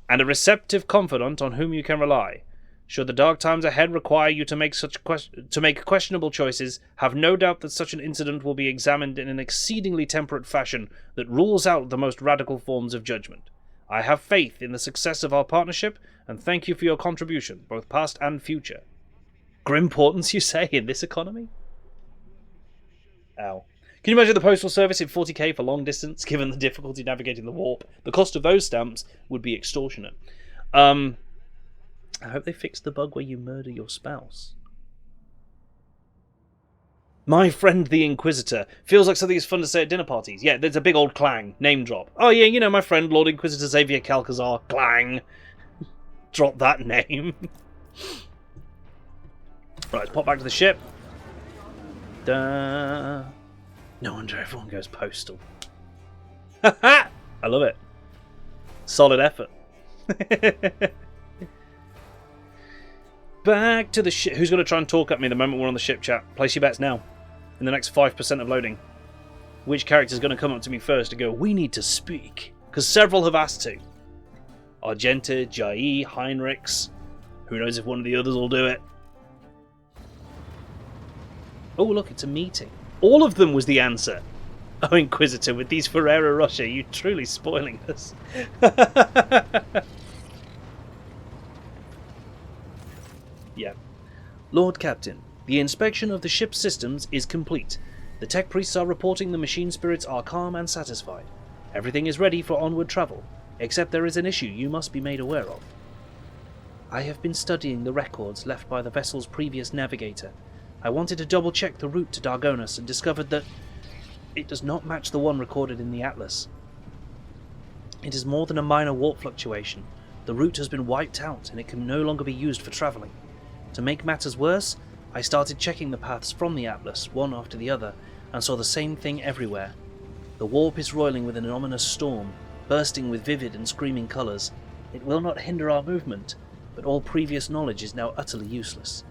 And a receptive confidant on whom you can rely. Should the dark times ahead require you to make questionable choices, have no doubt that such an incident will be examined in an exceedingly temperate fashion that rules out the most radical forms of judgment. I have faith in the success of our partnership, and thank you for your contribution, both past and future. Grimportance, you say, in this economy? Ow. Can you imagine the postal service in 40k for long distance, given the difficulty navigating the warp? The cost of those stamps would be extortionate. I hope they fixed the bug where you murder your spouse. My friend the Inquisitor. Feels like something is fun to say at dinner parties. Yeah, there's a big old clang. Name drop. Oh yeah, you know my friend Lord Inquisitor Xavier Calcazar. Clang. Drop that name. Right, let's pop back to the ship. No wonder everyone goes postal. I love it. Solid effort. Back to the ship. Who's going to try and talk at me the moment we're on the ship chat? Place your bets now. In the next 5% of loading. Which character is going to come up to me first and go, we need to speak? Because several have asked to. Argenta, Jai, Heinrichs. Who knows if one of the others will do it. Oh, look, it's a meeting. All of them was the answer. Oh, Inquisitor, with these Ferrero Rocher, you're truly spoiling us. Yeah. Lord Captain, the inspection of the ship's systems is complete. The tech priests are reporting the machine spirits are calm and satisfied. Everything is ready for onward travel, except there is an issue you must be made aware of. I have been studying the records left by the vessel's previous navigator. I wanted to double-check the route to Dargonus and discovered that it does not match the one recorded in the Atlas. It is more than a minor warp fluctuation. The route has been wiped out and it can no longer be used for travelling. To make matters worse, I started checking the paths from the Atlas, one after the other, and saw the same thing everywhere. The warp is roiling with an ominous storm, bursting with vivid and screaming colours. It will not hinder our movement, but all previous knowledge is now utterly useless.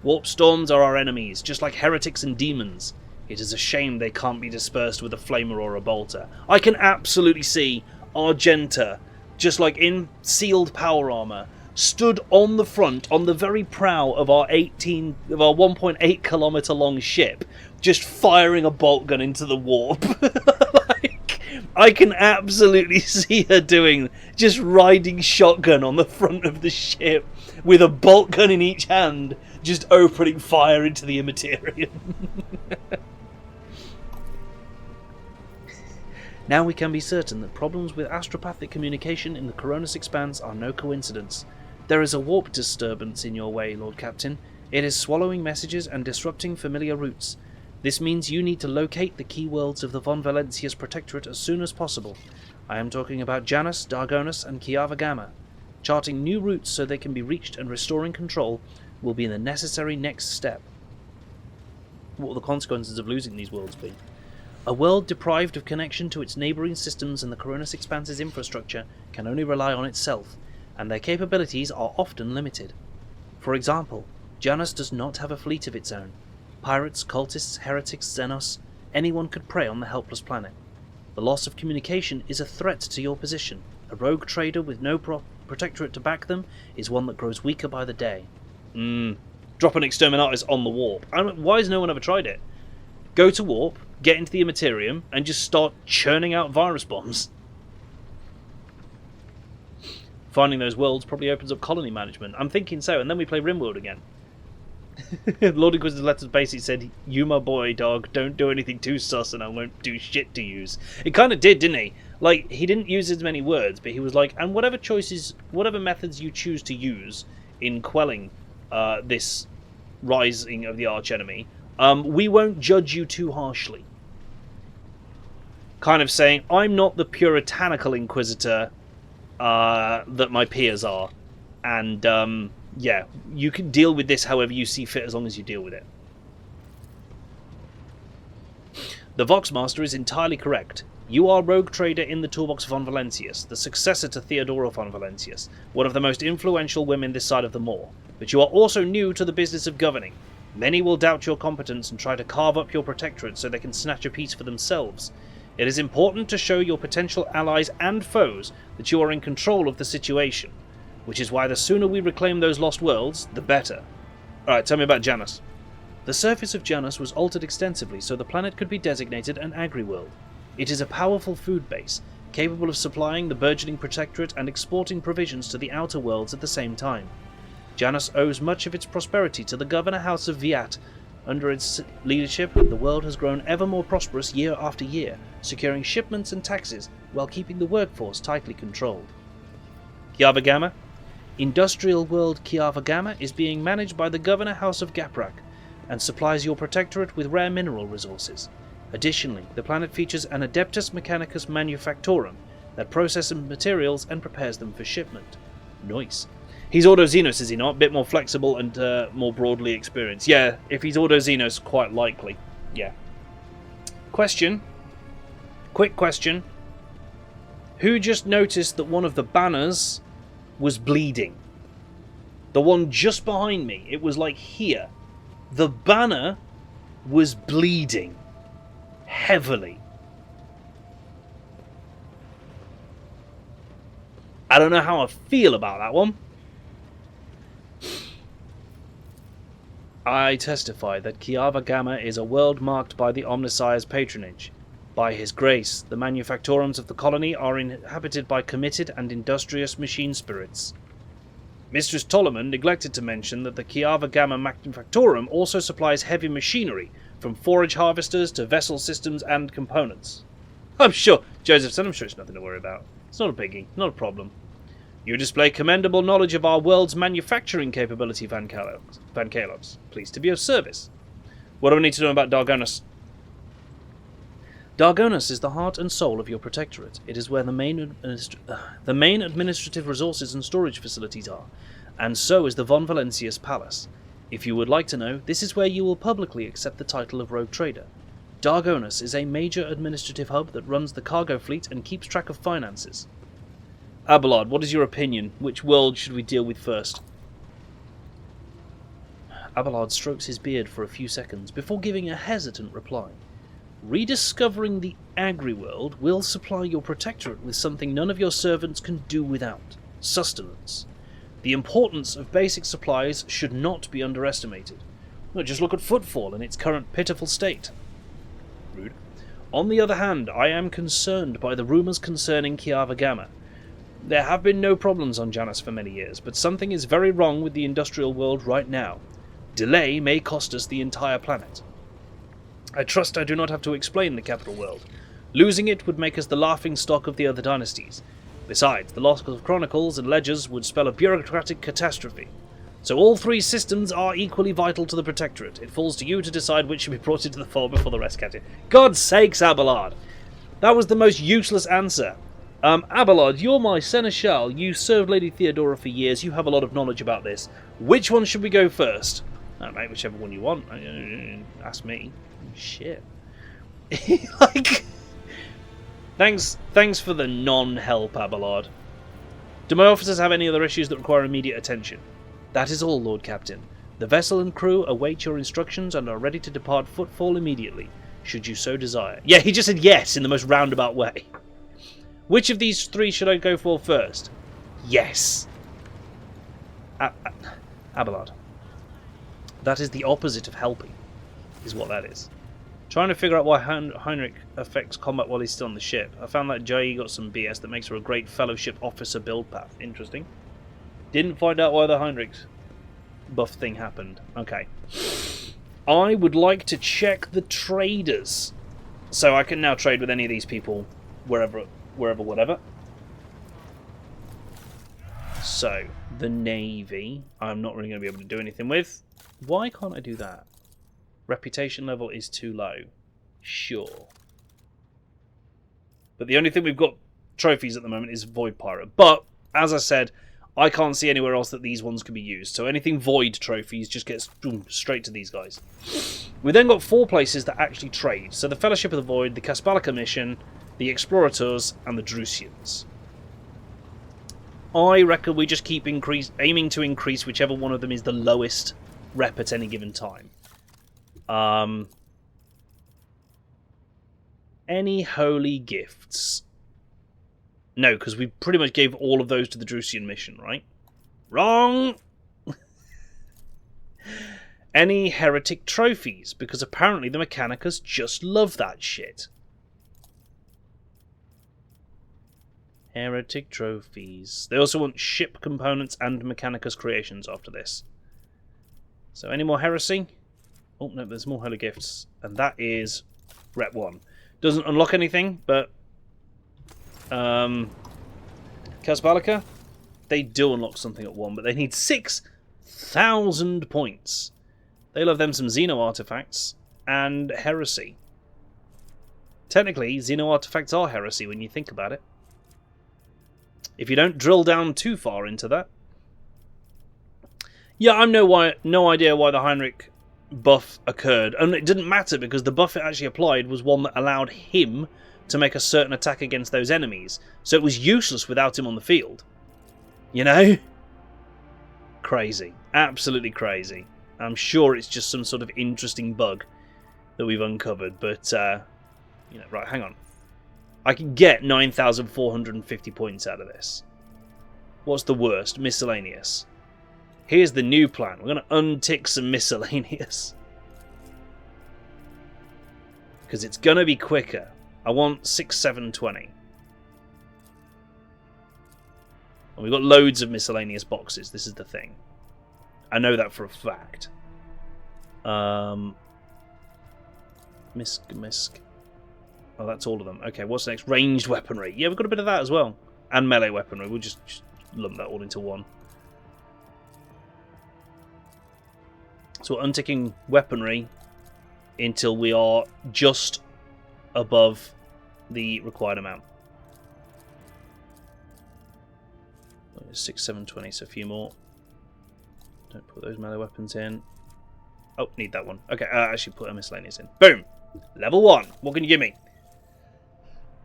Warp storms are our enemies, just like heretics and demons. It is a shame they can't be dispersed with a flamer or a bolter. I can absolutely see Argenta, just like in sealed power armour, stood on the front, on the very prow of our 1.8 kilometre long ship, just firing a bolt gun into the warp. Like, I can absolutely see her doing, just riding shotgun on the front of the ship, with a bolt gun in each hand, just opening fire into the Immaterium. Now we can be certain that problems with astropathic communication in the Coronis Expanse are no coincidence. There is a warp disturbance in your way, Lord Captain. It is swallowing messages and disrupting familiar routes. This means you need to locate the key worlds of the Von Valencia's Protectorate as soon as possible. I am talking about Janus, Dargonus, and Kiava Gamma. Charting new routes so they can be reached and restoring control will be the necessary next step. What will the consequences of losing these worlds be? A world deprived of connection to its neighbouring systems and the Coronis Expanse's infrastructure can only rely on itself, and their capabilities are often limited. For example, Janus does not have a fleet of its own. Pirates, cultists, heretics, Xenos, anyone could prey on the helpless planet. The loss of communication is a threat to your position. A rogue trader with no protectorate to back them is one that grows weaker by the day. Drop an Exterminatus on the warp. Why has no one ever tried it? Go to warp, get into the Immaterium, and just start churning out virus bombs. Finding those worlds probably opens up colony management. I'm thinking so, and then we play RimWorld again. Lord Inquisitor's letters basically said, "You my boy, dog, don't do anything too sus and I won't do shit to use." It kind of did, didn't he? Like, he didn't use as many words, but he was like, and whatever methods you choose to use in quelling this rising of the archenemy, we won't judge you too harshly. Kind of saying, I'm not the puritanical Inquisitor that my peers are, and yeah, you can deal with this however you see fit as long as you deal with it. The Voxmaster is entirely correct. You are rogue trader in the Toolbox von Valentius, the successor to Theodora von Valentius, one of the most influential women this side of the moor. But you are also new to the business of governing. Many will doubt your competence and try to carve up your protectorate so they can snatch a piece for themselves. It is important to show your potential allies and foes that you are in control of the situation, which is why the sooner we reclaim those lost worlds, the better. Alright, tell me about Janus. The surface of Janus was altered extensively so the planet could be designated an agri-world. It is a powerful food base, capable of supplying the burgeoning protectorate and exporting provisions to the outer worlds at the same time. Janus owes much of its prosperity to the Governor House of Viat. Under its leadership, the world has grown ever more prosperous year after year, securing shipments and taxes while keeping the workforce tightly controlled. Kiava Gamma. Industrial world Kiava Gamma is being managed by the Governor House of Gaprak and supplies your protectorate with rare mineral resources. Additionally, the planet features an Adeptus Mechanicus Manufactorum that processes materials and prepares them for shipment. Nice. He's Ordo Xenos, is he not? A bit more flexible and more broadly experienced. Yeah, if he's Ordo Xenos, quite likely. Yeah. Question. Quick question. Who just noticed that one of the banners was bleeding? The one just behind me. It was like here. The banner was bleeding. Heavily. I don't know how I feel about that one. I testify that Kiava Gamma is a world marked by the Omnissiah's patronage. By his grace, the manufactorums of the colony are inhabited by committed and industrious machine spirits. Mistress Tolleman neglected to mention that the Kiava Gamma Manufactorum also supplies heavy machinery, from forage harvesters to vessel systems and components. I'm sure, Joseph said, I'm sure it's nothing to worry about. It's not a biggie, not a problem. You display commendable knowledge of our world's manufacturing capability, Van Kalos. Pleased to be of service. What do we need to know about Dargonus? Dargonus is the heart and soul of your protectorate. It is where the main administrative resources and storage facilities are, and so is the Von Valentius Palace. If you would like to know, this is where you will publicly accept the title of Rogue Trader. Dargonus is a major administrative hub that runs the cargo fleet and keeps track of finances. Abelard, what is your opinion? Which world should we deal with first? Abelard strokes his beard for a few seconds before giving a hesitant reply. Rediscovering the agri-world will supply your protectorate with something none of your servants can do without. Sustenance. The importance of basic supplies should not be underestimated. Well, just look at Footfall in its current pitiful state. Rude. On the other hand, I am concerned by the rumours concerning Kiava Gamma. There have been no problems on Janus for many years, but something is very wrong with the industrial world right now. Delay may cost us the entire planet. I trust I do not have to explain the capital world. Losing it would make us the laughingstock of the other dynasties. Besides, the loss of chronicles and ledgers would spell a bureaucratic catastrophe. So all three systems are equally vital to the Protectorate. It falls to you to decide which should be brought into the fold before the rest catch it. God's sakes, Abelard! That was the most useless answer. Abelard, you're my seneschal. You served Lady Theodora for years. You have a lot of knowledge about this. Which one should we go first? Oh, mate, whichever one you want. Ask me. Shit. Like... Thanks for the non-help, Abelard. Do my officers have any other issues that require immediate attention? That is all, Lord Captain. The vessel and crew await your instructions and are ready to depart Footfall immediately, should you so desire. Yeah, he just said yes in the most roundabout way. Which of these three should I go for first? Yes. Abelard. That is the opposite of helping, is what that is. Trying to figure out why Heinrich affects combat while he's still on the ship. I found that Jai got some BS that makes her a great fellowship officer build path. Interesting. Didn't find out why the Heinrich buff thing happened. Okay. I would like to check the traders. So I can now trade with any of these people wherever, whatever. So, the Navy, I'm not really going to be able to do anything with. Why can't I do that? Reputation level is too low. Sure. But the only thing we've got trophies at the moment is Void Pirate. But, as I said, I can't see anywhere else that these ones can be used. So anything void trophies just gets boom, straight to these guys. We then got 4 places that actually trade. So the Fellowship of the Void, the Kasbalika mission, the Explorators, and the Drusians. I reckon we just keep aiming to increase whichever one of them is the lowest rep at any given time. Any holy gifts? No, because we pretty much gave all of those to the Drusian mission, right? Wrong! Any heretic trophies? Because apparently the Mechanicus just love that shit. Heretic trophies. They also want ship components and Mechanicus creations after this. So any more heresy? Oh no, there's more holy gifts. And that is Rep 1. Doesn't unlock anything, but Kasbalika, they do unlock something at 1, but they need 6,000 points. They love them some Xeno artifacts and heresy. Technically, Xeno artifacts are heresy when you think about it. If you don't drill down too far into that. Yeah, I have no idea why the Heinrich buff occurred. And it didn't matter because the buff it actually applied was one that allowed him to make a certain attack against those enemies. So it was useless without him on the field. You know? Crazy. Absolutely crazy. I'm sure it's just some sort of interesting bug that we've uncovered. But, you know, right, hang on. I can get 9,450 points out of this. What's the worst? Miscellaneous. Here's the new plan. We're going to untick some miscellaneous. Because it's going to be quicker. I want 6,720. And we've got loads of miscellaneous boxes. This is the thing. I know that for a fact. Misk. Oh, that's all of them. Okay, what's next? Ranged weaponry. Yeah, we've got a bit of that as well. And melee weaponry. We'll just lump that all into one. So we're unticking weaponry until we are just above the required amount. 6,720, so a few more. Don't put those melee weapons in. Oh, need that one. Okay, actually put a miscellaneous in. Boom! Level 1. What can you give me?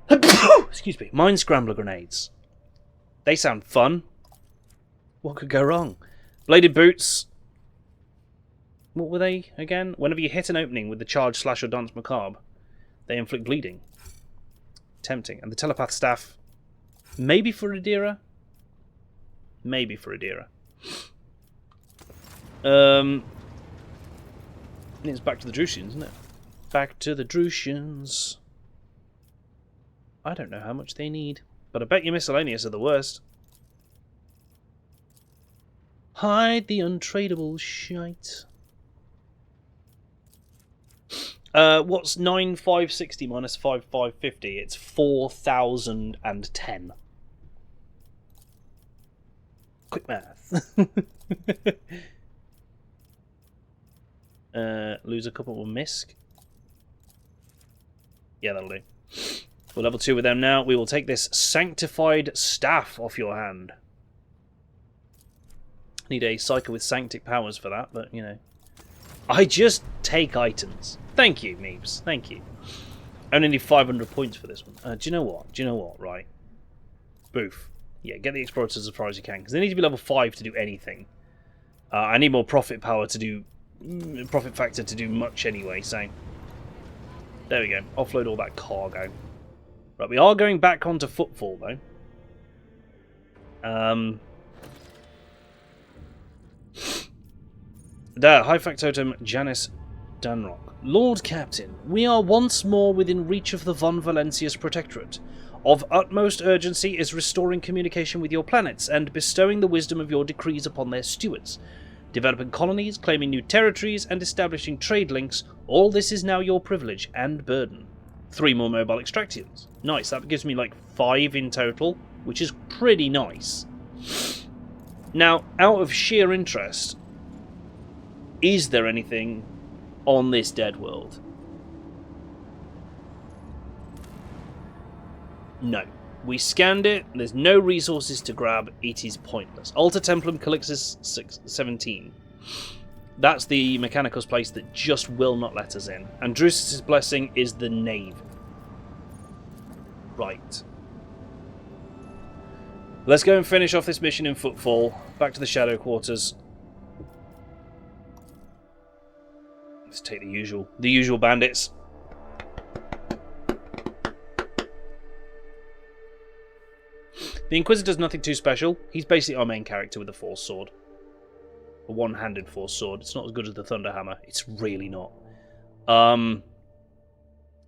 Excuse me. Mine scrambler grenades. They sound fun. What could go wrong? Bladed boots. What were they again? Whenever you hit an opening with the charge, slash, or dance macabre, they inflict bleeding. Tempting. And the telepath staff. Maybe for Adira? Maybe for Adira. It's back to the Drusians, isn't it? Back to the Drusians. I don't know how much they need, but I bet your miscellaneous are the worst. Hide the untradeable shite. What's 9,560 minus 5,550? It's 4,010. Quick math. Lose a couple with Misk. Yeah, that'll do. We're level 2 with them now. We will take this sanctified staff off your hand. Need a Psyker with sanctic powers for that, but, you know. I just take items. Thank you, Meeps. Thank you. I only need 500 points for this one. Do you know what? Right. Boof. Yeah, get the Explorers as far as you can, because they need to be level 5 to do anything. I need more profit power to do... profit factor to do much anyway, so... There we go. Offload all that cargo. Right, we are going back onto Footfall, though. There, High Factotum Janice Danrock. Lord Captain, we are once more within reach of the Von Valentius Protectorate. Of utmost urgency is restoring communication with your planets and bestowing the wisdom of your decrees upon their stewards. Developing colonies, claiming new territories, and establishing trade links, all this is now your privilege and burden. 3 more mobile extractions. Nice, that gives me like 5 in total, which is pretty nice. Now, out of sheer interest, is there anything on this dead world? No. We scanned it. There's no resources to grab. It is pointless. Alter Templum Calixis 17. That's the Mechanicus place that just will not let us in. And Drusus' Blessing is the Nave. Right. Let's go and finish off this mission in Footfall. Back to the Shadow Quarters. Let's take the usual bandits. The Inquisitor's nothing too special. He's basically our main character with a Force Sword. A one-handed Force Sword. It's not as good as the Thunderhammer. It's really not.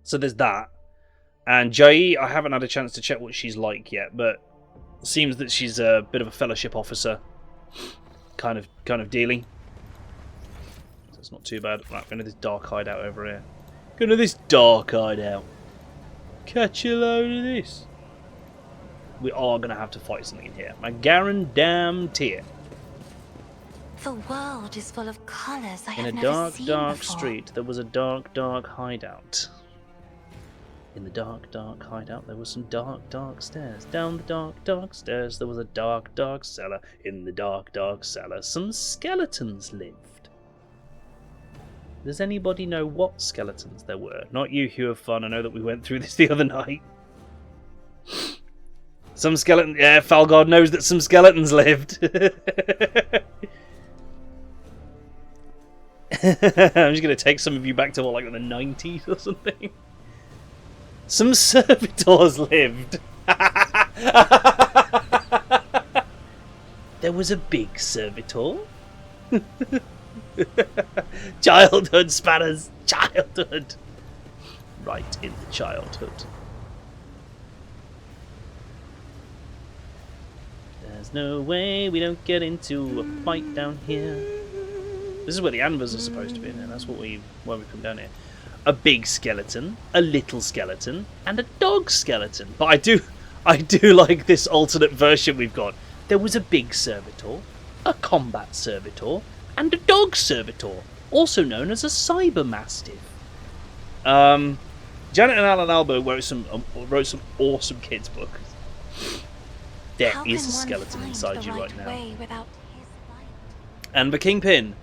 So there's that. And Jai, I haven't had a chance to check what she's like yet, but it seems that she's a bit of a fellowship officer kind of dealing. So it's not too bad. Right, going to this dark hideout over here. Going to this dark hideout. Catch a load of this. We are going to have to fight something in here. I guarantee it. The world is full of colors I have In a never seen dark before. street, there was a dark hideout. In the dark hideout, there were some dark stairs. Down the dark stairs, there was a dark cellar. In the dark cellar, some skeletons lived. Does anybody know what skeletons there were? Not you, Hugh of Fun. I know that we went through this the other night. Some skeleton. Yeah, Falgard knows that some skeletons lived. I'm just going to take some of you back to, what, like the 90s or something? Some servitors lived. There was a big servitor. Childhood, Spanners. Childhood. Right in the childhood. There's no way we don't get into a fight down here. This is where the anvers are supposed to be, and that's where we come down here. A big skeleton, a little skeleton, and a dog skeleton. But I do like this alternate version we've got. There was a big servitor, a combat servitor, and a dog servitor, also known as a cyber mastiff. Janet and Alan Albo wrote some awesome kids books. There is a skeleton inside you right now. And the Kingpin,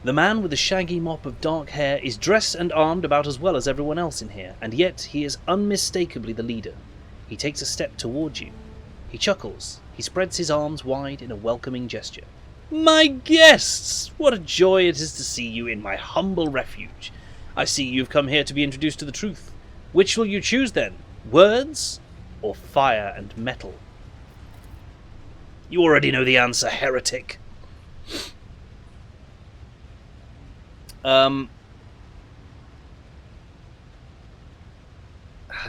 the man with the shaggy mop of dark hair, is dressed and armed about as well as everyone else in here, and yet he is unmistakably the leader. He takes a step towards you. He chuckles. He spreads his arms wide in a welcoming gesture. My guests! What a joy it is to see you in my humble refuge. I see you've come here to be introduced to the truth. Which will you choose then? Words or fire and metal? You already know the answer, heretic. I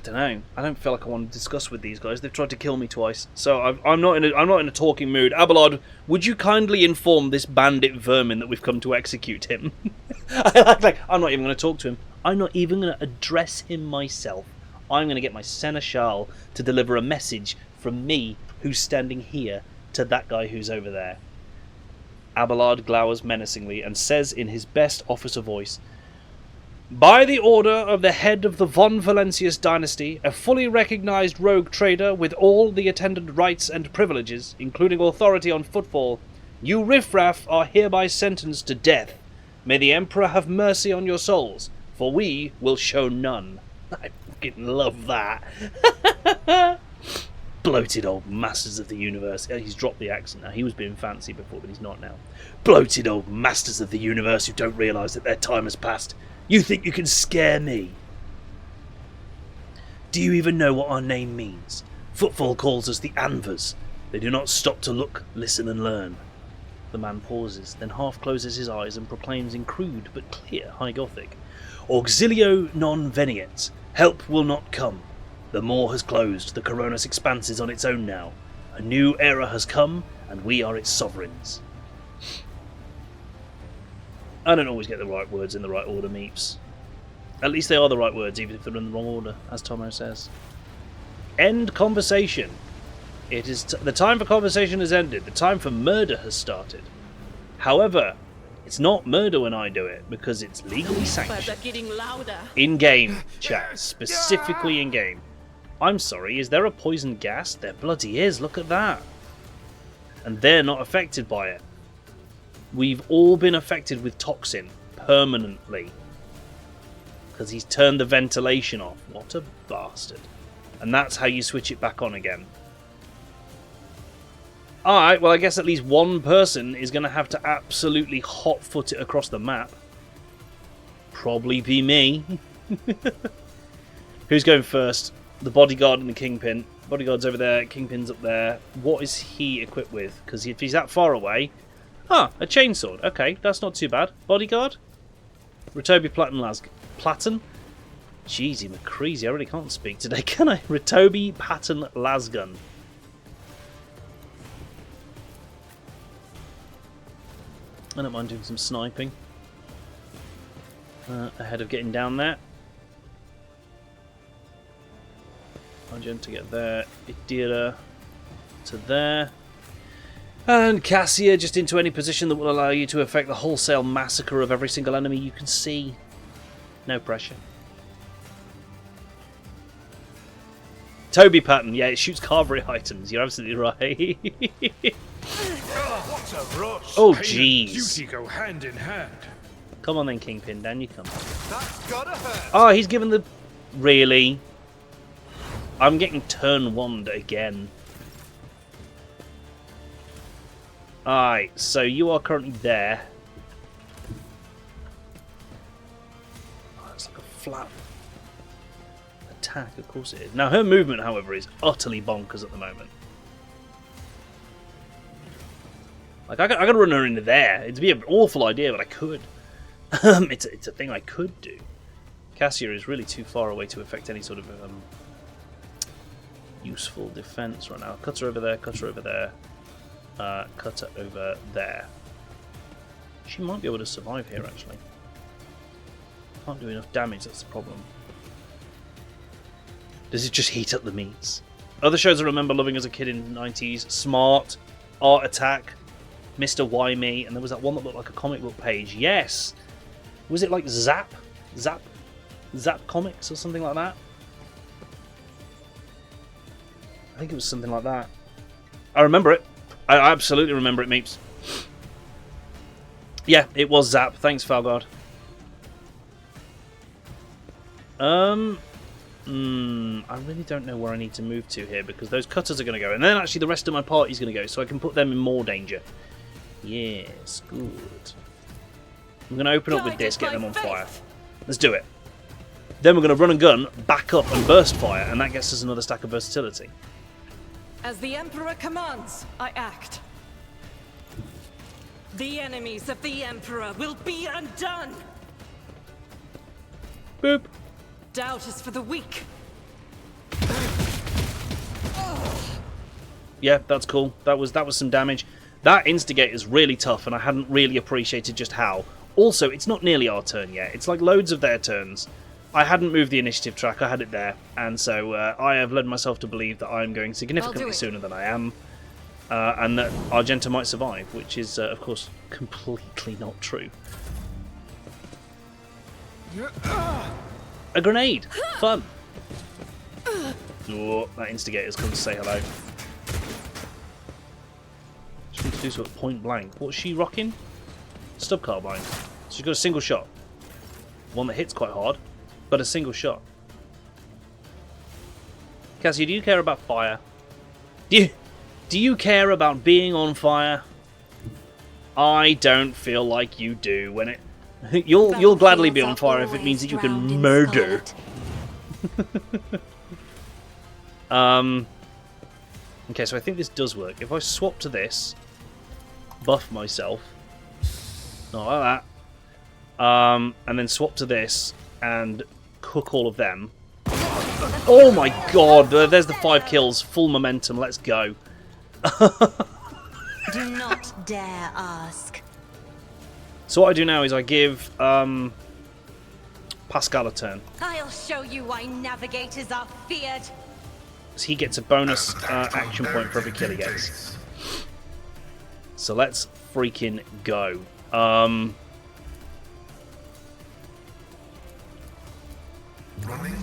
don't know. I don't feel like I want to discuss with these guys. They've tried to kill me twice, so I'm not in a talking mood. Abelard, would you kindly inform this bandit vermin that we've come to execute him? I'm not even going to talk to him. I'm not even going to address him myself. I'm going to get my seneschal to deliver a message from me, who's standing here, to that guy who's over there. Abelard glowers menacingly and says in his best officer voice, by the order of the head of the Von Valentius dynasty, a fully recognized rogue trader with all the attendant rights and privileges, including authority on Footfall, you riffraff are hereby sentenced to death. May the Emperor have mercy on your souls, for we will show none. I fucking love that. Bloated old masters of the universe. He's dropped the accent now. He was being fancy before, but he's not now. Bloated old masters of the universe who don't realise that their time has passed. You think you can scare me? Do you even know what our name means? Footfall calls us the Anvers. They do not stop to look, listen and learn. The man pauses, then half closes his eyes and proclaims in crude but clear High Gothic. Auxilio non veniet. Help will not come. The maw has closed, the Coronis expanse is on its own now. A new era has come, and we are its sovereigns. I don't always get the right words in the right order, Meeps. At least they are the right words, even if they're in the wrong order, as Tomo says. End conversation. It is the time for conversation has ended. The time for murder has started. However, it's not murder when I do it, because it's legally sanctioned. But they're getting louder. In-game chat, specifically in-game. I'm sorry, is there a poison gas? There bloody is, look at that. And they're not affected by it. We've all been affected with toxin permanently. Because he's turned the ventilation off. What a bastard. And that's how you switch it back on again. Alright, well I guess at least one person is going to have to absolutely hot-foot it across the map. Probably be me. Who's going first? The bodyguard and the kingpin. Bodyguard's over there, kingpin's up there. What is he equipped with? Because if he's that far away... Ah, a chainsword. Okay, that's not too bad. Bodyguard? Ritobi Platten? Jeezy McCreasy, I really can't speak today, can I? Ritobi Pattern Lasgun. I don't mind doing some sniping. Ahead of getting down there. Argent to get there. Idira to there. And Cassia just into any position that will allow you to effect the wholesale massacre of every single enemy you can see. No pressure. Toby Pattern, yeah, it shoots carvery items. You're absolutely right. What a rush! Oh, Pain and jeez. duty go hand in hand. Come on then, Kingpin, down you come. That's gotta hurt. Oh, he's given the... Really? I'm getting turn one again. Alright, so you are currently there. Oh, it's like a flat attack, of course it is. Now her movement, however, is utterly bonkers at the moment. Like, I could run her into there. It'd be an awful idea, but I could. It's a thing I could do. Cassia is really too far away to affect any sort of useful defense right now. Cut her over there, cut her over there. Cut her over there. She might be able to survive here, actually. Can't do enough damage, that's the problem. Does it just heat up the meats? Other shows I remember loving as a kid in the 90s. Smart, Art Attack, Mr. Why Me, and there was that one that looked like a comic book page. Yes! Was it like Zap? Zap Comics or something like that? I think it was something like that. I remember it. I absolutely remember it, Meeps. Yeah, it was Zap. Thanks, Falgard. I really don't know where I need to move to here because those cutters are going to go. And then actually the rest of my party's going to go, so I can put them in more danger. Yes, good. I'm going to open up with this, get them on fire. Let's do it. Then we're going to run and gun, back up and burst fire, and that gets us another stack of versatility. As the Emperor commands, I act. The enemies of the Emperor will be undone! Boop. Doubt is for the weak. Yeah, that's cool. That was some damage. That Instigate is really tough, and I hadn't really appreciated just how. Also, it's not nearly our turn yet. It's like loads of their turns. I hadn't moved the initiative track, I had it there, and so I have led myself to believe that I'm going significantly sooner than I am, and that Argenta might survive, which is, of course, completely not true. A grenade! Fun! Oh, that Instigator's come to say hello. Just need to do so at point blank. What's she rocking? Stub carbine. She's got a single shot. One that hits quite hard, but a single shot. Cassie, do you care about fire? Do you care about being on fire? I don't feel like you do. When it you'll gladly be on fire if it means that you can murder. Okay, so I think this does work. If I swap to this, buff myself, not like that, and then swap to this and cook all of them. Oh my god, there's the 5 kills, full momentum, let's go. Do not dare ask. So what I do now is I give Pascal a turn. I'll show you why navigators are feared. So he gets a bonus action point for every kill he gets. So let's freaking go. Running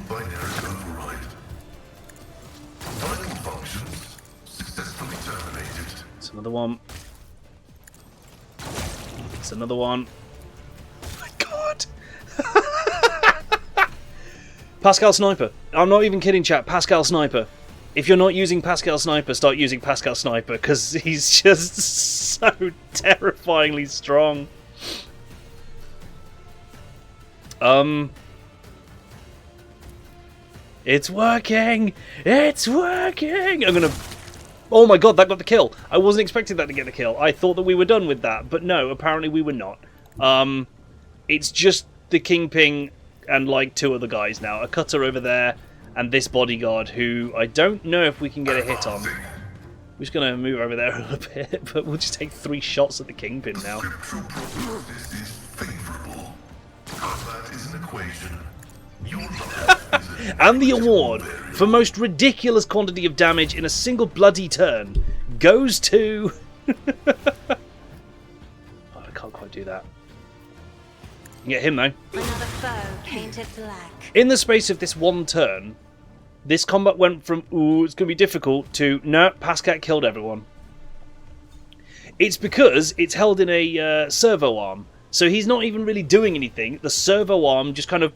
binary override. another one. It's another one. Oh my god! Pascal Sniper. I'm not even kidding, chat. Pascal Sniper. If you're not using Pascal Sniper, start using Pascal Sniper, because he's just so terrifyingly strong. It's working! It's working! I'm gonna... Oh my god, that got the kill! I wasn't expecting that to get the kill. I thought that we were done with that, but no, apparently we were not. It's just the Kingpin and like 2 other guys now. A cutter over there, and this bodyguard, who I don't know if we can get a hit on. We're just gonna move over there a little bit, but we'll just take 3 shots at the Kingpin now. Scriptural prognosis is favorable. Combat is an equation. Your life is an And the award for most ridiculous quantity of damage in a single bloody turn goes to... Oh, I can't quite do that. You get him though. Another foe painted black. In the space of this one turn, this combat went from, ooh, it's going to be difficult, to, no, Pascal killed everyone. It's because it's held in a servo arm. So he's not even really doing anything. The servo arm just kind of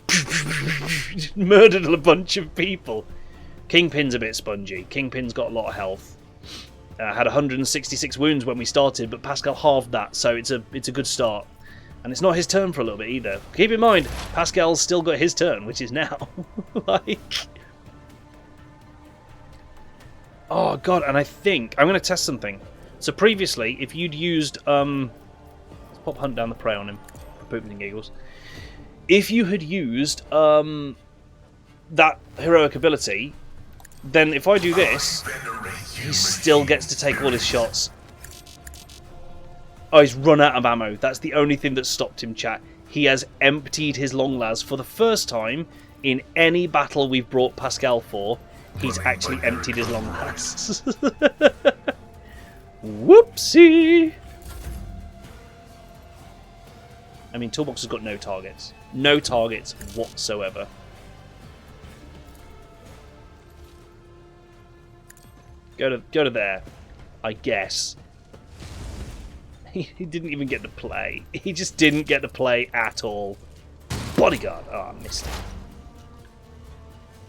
murdered a bunch of people. Kingpin's a bit spongy. Kingpin's got a lot of health. Had 166 wounds when we started, but Pascal halved that, so it's a good start. And it's not his turn for a little bit either. Keep in mind, Pascal's still got his turn, which is now. Like... Oh god, and I think I'm going to test something. So previously, if you'd used let's pop Hunt Down the Prey on him for pooping and giggles. If you had used that heroic ability, then if I do this, he still gets to take all his shots. Oh, he's run out of ammo. That's the only thing that stopped him, chat. He has emptied his long las for the first time in any battle we've brought Pascal for. He's actually emptied his long las. Whoopsie! I mean, Toolbox has got no targets. No targets whatsoever. Go to there, I guess. He didn't even get to play. He just didn't get to play at all. Bodyguard. Oh, I missed it.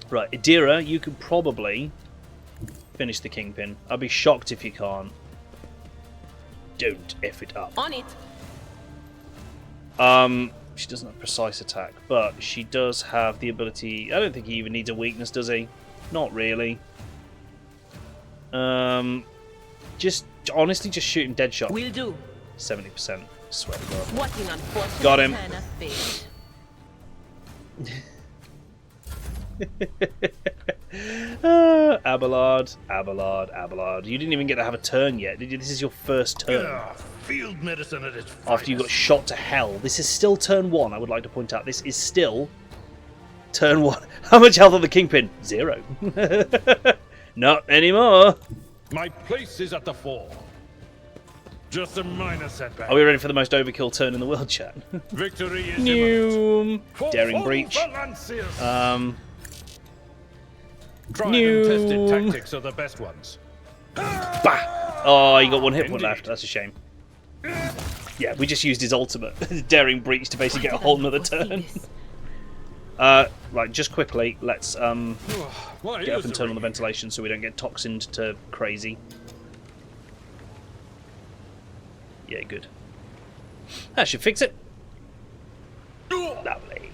Right, Adira, you could probably finish the Kingpin. I'd be shocked if you can't. Don't F it up. On it. She doesn't have precise attack, but she does have the ability... I don't think he even needs a weakness, does he? Not really. Just, honestly, just shoot him dead shot. Will do. 70%. Swear to God. What an unfortunate Got him. turn of fate. Abelard, Abelard, Abelard. You didn't even get to have a turn yet, did you? This is your first turn. Field medicine at its finest. After you got shot to hell. This is still turn 1, I would like to point out. This is still turn 1. How much health on the Kingpin? 0. Not anymore. My place is at the fore. Just a minor setback. Are we ready for the most overkill turn in the world, chat? Victory is imminent. Noom. Daring breach. Tried and tested tactics are the best ones. Bah! Oh, you got 1 hit point left. That's a shame. Yeah, we just used his ultimate, Daring Breach, to basically get a whole nother turn. Right, just quickly, let's get up and turn on the ventilation so we don't get toxined to crazy. Yeah, good. That should fix it. Lovely.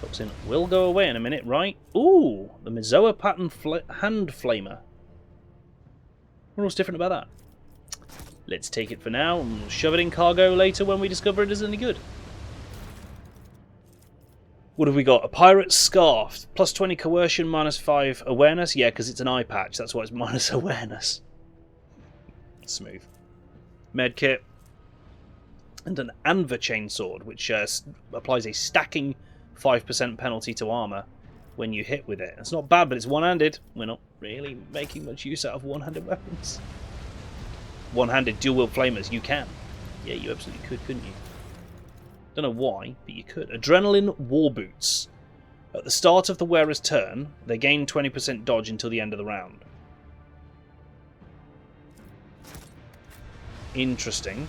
Toxin will go away in a minute, right? Ooh, the Mizoa pattern hand flamer. What's different about that? Let's take it for now, and we'll shove it in cargo later when we discover it is any good. What have we got? A Pirate's Scarf. Plus 20 coercion, minus 5 awareness. Yeah, because it's an eye patch, that's why it's minus awareness. Smooth. Medkit. And an Anva Chainsword, which applies a stacking 5% penalty to armor when you hit with it. It's not bad, but it's one-handed. We're not really making much use out of one-handed weapons. One-handed dual-wield flamers, you can. Yeah, you absolutely could, couldn't you? Don't know why, but you could. Adrenaline War Boots. At the start of the wearer's turn, they gain 20% dodge until the end of the round. Interesting.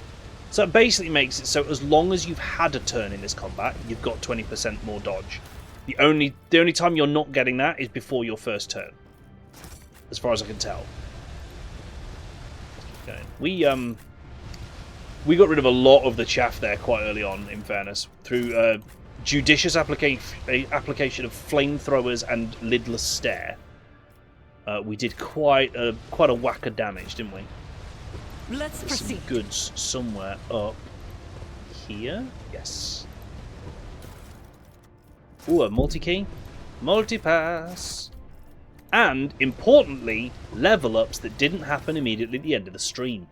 So it basically makes it so as long as you've had a turn in this combat, you've got 20% more dodge. The only time you're not getting that is before your first turn, as far as I can tell. Okay. We got rid of a lot of the chaff there quite early on, in fairness, through judicious application of flamethrowers and lidless stare. We did quite a whack of damage, didn't we? Let's There's some proceed. goods somewhere up here. Yes. Ooh, a multi-key. Multi-pass. And, importantly, level ups that didn't happen immediately at the end of the stream.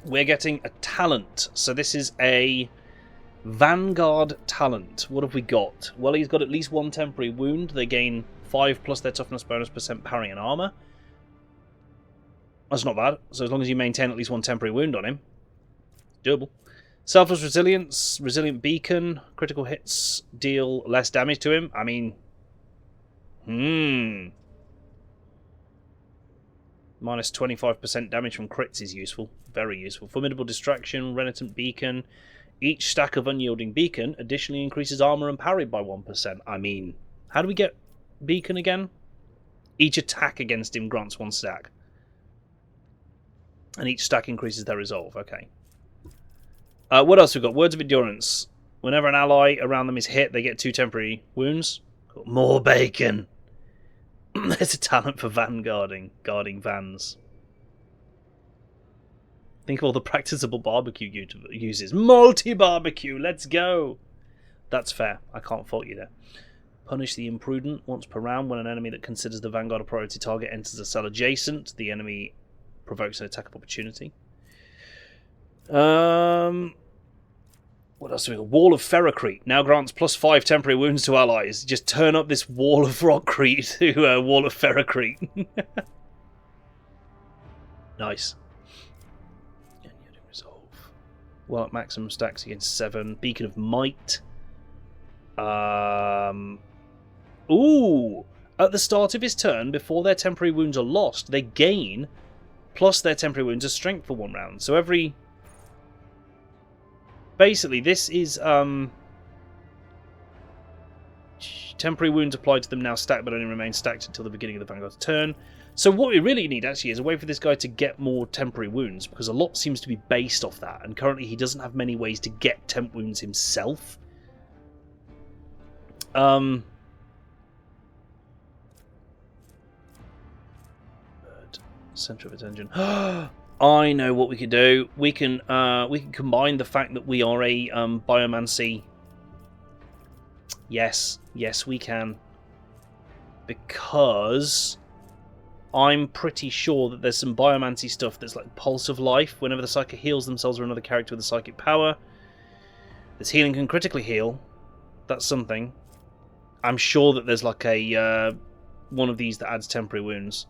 We're getting a talent. So this is a Vanguard talent. What have we got? Well, he's got at least one temporary wound. They gain 5 plus their toughness bonus %, parry and armor. That's not bad. So as long as you maintain at least one temporary wound on him. Doable. Selfless resilience, resilient beacon, critical hits deal less damage to him. I mean, minus 25% damage from crits is useful. Very useful. Formidable distraction, renitent beacon. Each stack of unyielding beacon additionally increases armor and parry by 1%. I mean, how do we get beacon again? Each attack against him grants 1 stack. And each stack increases their resolve. Okay. What else we got? Words of Endurance. Whenever an ally around them is hit, they get 2 temporary wounds. Got more bacon. There's a talent for vanguarding, guarding vans. Think of all the practicable barbecue uses. Multi-barbecue, let's go! That's fair. I can't fault you there. Punish the imprudent once per round. When an enemy that considers the vanguard a priority target enters a cell adjacent, the enemy provokes an attack of opportunity. What else do we got? Wall of Ferrocrete. Now grants +5 temporary wounds to allies. Just turn up this Wall of Rockcrete to Wall of Ferrocrete. Nice. Resolve. Well, at maximum stacks against 7. Beacon of Might. Ooh! At the start of his turn, before their temporary wounds are lost, they gain plus their temporary wounds of strength for 1 round. So every... Basically, this is temporary wounds applied to them now stacked, but only remain stacked until the beginning of the Vanguard's turn. So what we really need, actually, is a way for this guy to get more temporary wounds, because a lot seems to be based off that, and currently he doesn't have many ways to get temp wounds himself. Center of attention. I know what we could do. We can combine the fact that we are a biomancy. Yes, we can. Because I'm pretty sure that there's some biomancy stuff that's like Pulse of Life. Whenever the Psyker heals themselves or another character with a psychic power, this healing can critically heal. That's something. I'm sure that there's like a one of these that adds temporary wounds.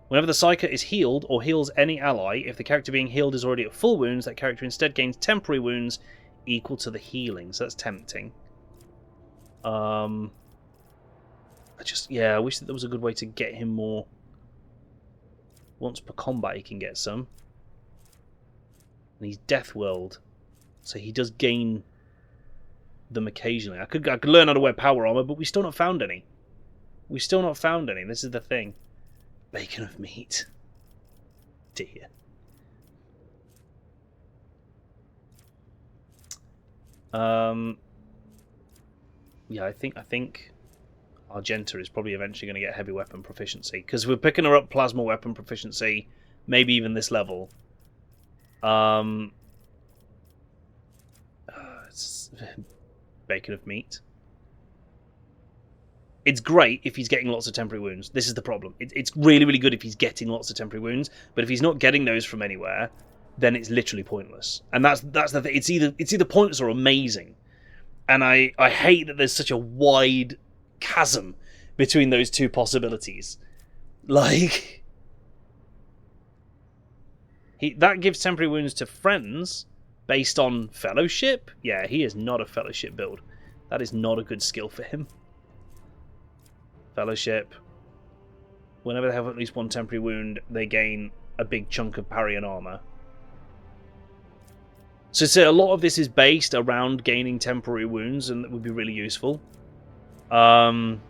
Whenever the Psyker is healed or heals any ally, if the character being healed is already at full wounds, that character instead gains temporary wounds equal to the healing. So that's tempting. I wish that there was a good way to get him more. Once per combat he can get some. And he's Death World, so he does gain them occasionally. I could learn how to wear power armor, but we've still not found any. This is the thing. Bacon of meat. Dear. Yeah, I think Argenta is probably eventually going to get heavy weapon proficiency, because we're picking her up plasma weapon proficiency, maybe even this level. It's bacon of meat. It's great if he's getting lots of temporary wounds. This is the problem. It's really, really good if he's getting lots of temporary wounds, but if he's not getting those from anywhere, then it's literally pointless. And that's the thing. It's either pointless or amazing. And I hate that there's such a wide chasm between those two possibilities. Like, that gives temporary wounds to friends based on fellowship. Yeah, he is not a fellowship build. That is not a good skill for him. Fellowship. Whenever they have at least one temporary wound, they gain a big chunk of parry and armor. So a lot of this is based around gaining temporary wounds, and that would be really useful. And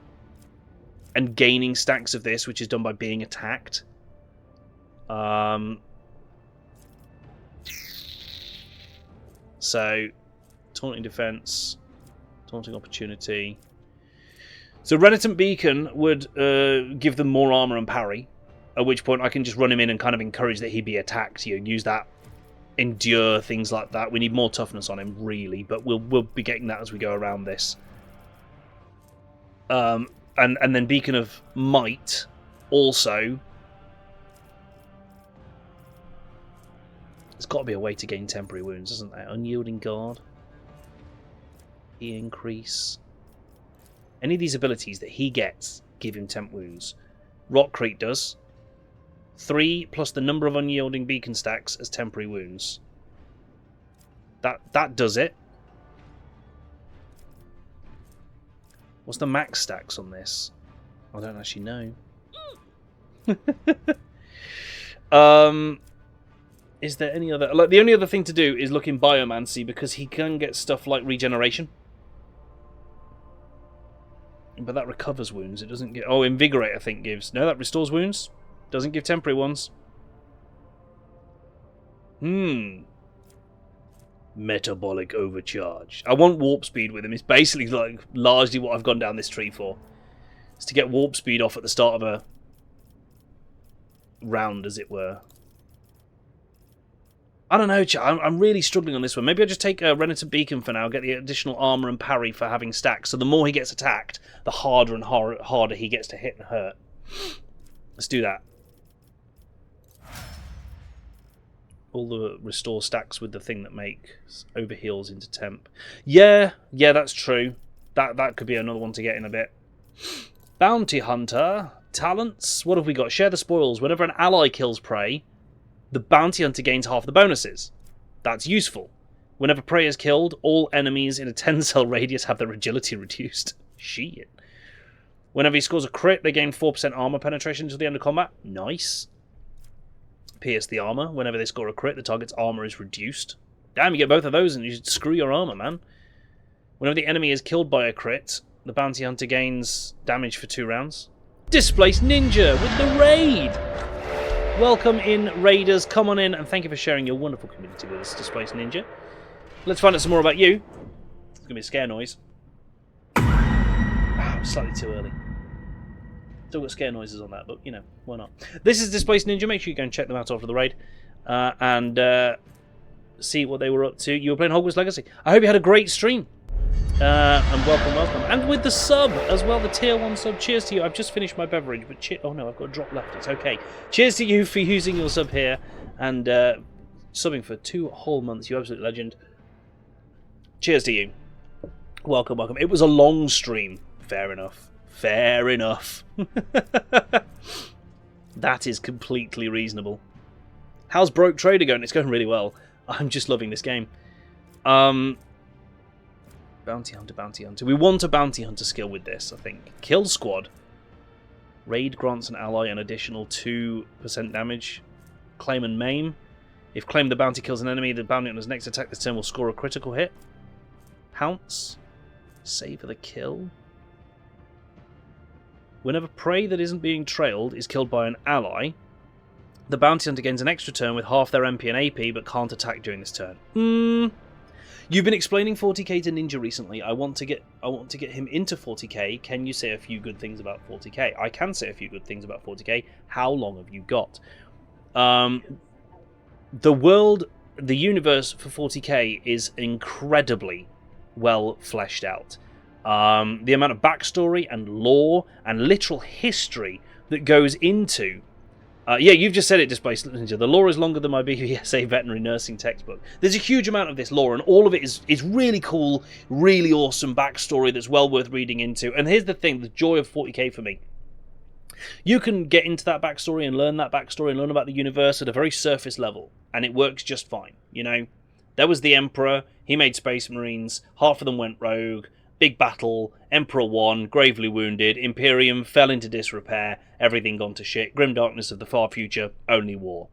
gaining stacks of this, which is done by being attacked. So, taunting defense, taunting opportunity. So Renitent Beacon would give them more armor and parry, at which point I can just run him in and kind of encourage that he be attacked. You know, use that, endure, things like that. We need more toughness on him, really, but we'll be getting that as we go around this. And then Beacon of Might also. There's got to be a way to gain temporary wounds, isn't there? Unyielding Guard. Increase. Any of these abilities that he gets give him temp wounds. Rockcrete does. 3 plus the number of unyielding beacon stacks as temporary wounds. That does it. What's the max stacks on this? I don't actually know. Is there any other... Like, the only other thing to do is look in Biomancy, because he can get stuff like regeneration. But that recovers wounds. It doesn't get... Oh, Invigorate, I think, gives... No, that restores wounds. Doesn't give temporary ones. Metabolic Overcharge. I want Warp Speed with him. It's basically like largely what I've gone down this tree for. It's to get Warp Speed off at the start of a round, as it were. I don't know, I'm really struggling on this one. Maybe I'll just take a Renitent Beacon for now, get the additional armor and parry for having stacks. So the more he gets attacked, the harder and harder he gets to hit and hurt. Let's do that. All the restore stacks with the thing that makes overheals into temp. Yeah, that's true. That could be another one to get in a bit. Bounty Hunter. Talents. What have we got? Share the spoils. Whenever an ally kills prey, the Bounty Hunter gains half the bonuses. That's useful. Whenever prey is killed, all enemies in a 10-cell radius have their agility reduced. Shit. Whenever he scores a crit, they gain 4% armor penetration until the end of combat. Nice. Pierce the armor. Whenever they score a crit, the target's armor is reduced. Damn, you get both of those and you should screw your armor, man. Whenever the enemy is killed by a crit, the Bounty Hunter gains damage for 2 rounds. Displaced Ninja with the raid! Welcome in, Raiders. Come on in, and thank you for sharing your wonderful community with us, Displaced Ninja. Let's find out some more about you. It's going to be a scare noise. Slightly too early. Still got scare noises on that, but, you know, why not? This is Displaced Ninja. Make sure you go and check them out after the raid. And see what they were up to. You were playing Hogwarts Legacy. I hope you had a great stream. And welcome. And with the sub as well, the tier 1 sub. Cheers to you. I've just finished my beverage, but oh no, I've got a drop left. It's okay. Cheers to you for using your sub here and subbing for 2 whole months. You absolute legend. Cheers to you. Welcome. It was a long stream. Fair enough. That is completely reasonable. How's Broke Trader going? It's going really well. I'm just loving this game. Bounty Hunter. We want a Bounty Hunter skill with this, I think. Kill Squad. Raid grants an ally an additional 2% damage. Claim and Maim. If Claim the Bounty kills an enemy, the Bounty Hunter's next attack this turn will score a critical hit. Pounce. Savor the kill. Whenever prey that isn't being trailed is killed by an ally, the Bounty Hunter gains an extra turn with half their MP and AP, but can't attack during this turn. You've been explaining 40k to Ninja recently. I want to get him into 40k. Can you say a few good things about 40k? I can say a few good things about 40k. How long have you got? The world, the universe for 40k is incredibly well fleshed out. The amount of backstory and lore and literal history that goes into... yeah, you've just said it, Displaced Ninja. The lore is longer than my BBSA veterinary nursing textbook. There's a huge amount of this lore, and all of it is really cool, really awesome backstory that's well worth reading into. And here's the thing, the joy of 40k for me. You can get into that backstory and learn that backstory and learn about the universe at a very surface level, and it works just fine, you know? There was the Emperor, he made Space Marines, half of them went rogue, big battle, Emperor won, gravely wounded, Imperium fell into disrepair, everything gone to shit, grim darkness of the far future, only war.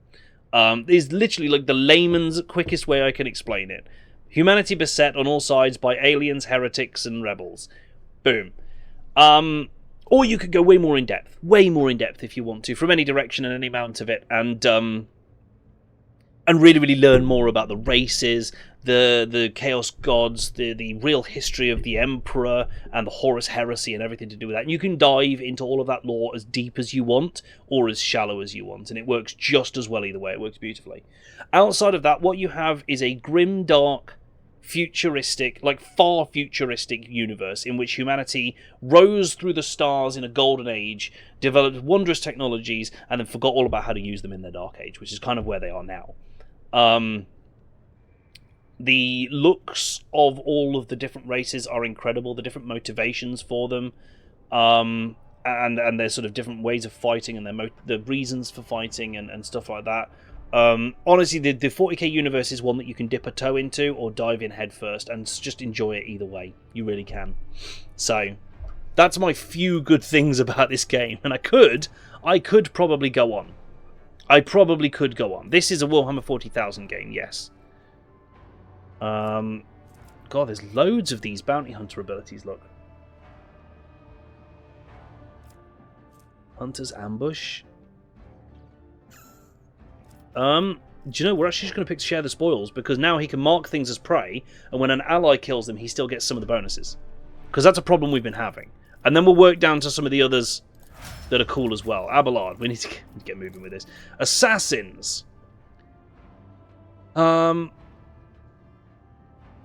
Is literally like the layman's quickest way I can explain it. Humanity beset on all sides by aliens, heretics, and rebels. Boom. Or you could go way more in depth if you want to, from any direction and any amount of it, and really, really learn more about the races, the Chaos Gods, the real history of the Emperor, and the Horus Heresy, and everything to do with that. And you can dive into all of that lore as deep as you want, or as shallow as you want, and it works just as well either way. It works beautifully. Outside of that, what you have is a grim, dark, futuristic, like far futuristic universe in which humanity rose through the stars in a golden age, developed wondrous technologies, and then forgot all about how to use them in their dark age, which is kind of where they are now. The looks of all of the different races are incredible, the different motivations for them, and their sort of different ways of fighting and the reasons for fighting and stuff like that. Honestly, the 40k universe is one that you can dip a toe into or dive in head first and just enjoy it either way. You really can. So, that's my few good things about this game. And I could probably go on. I probably could go on. This is a Warhammer 40,000 game, yes. God, there's loads of these bounty hunter abilities, look. Hunter's Ambush. Do you know, we're actually just going to pick Share the Spoils, because now he can mark things as prey, and when an ally kills them, he still gets some of the bonuses. Because that's a problem we've been having. And then we'll work down to some of the others that are cool as well. Abelard, we need to get moving with this. Assassins. If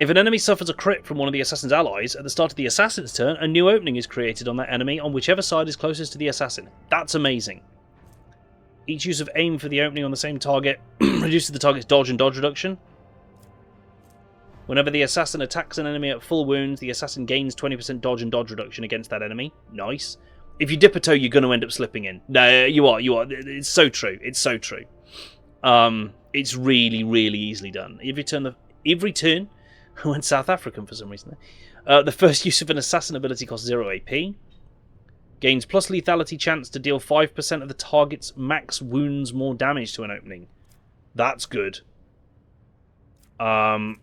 an enemy suffers a crit from one of the assassin's allies, at the start of the assassin's turn, a new opening is created on that enemy on whichever side is closest to the assassin. That's amazing. Each use of aim for the opening on the same target reduces the target's dodge and dodge reduction. Whenever the assassin attacks an enemy at full wounds, the assassin gains 20% dodge and dodge reduction against that enemy. Nice. If you dip a toe, you're going to end up slipping in. No, you are. It's so true. It's so true. It's really, really easily done. Every turn, I went South African for some reason. The first use of an assassin ability costs 0 AP. Gains plus lethality chance to deal 5% of the target's max wounds more damage to an opening. That's good. What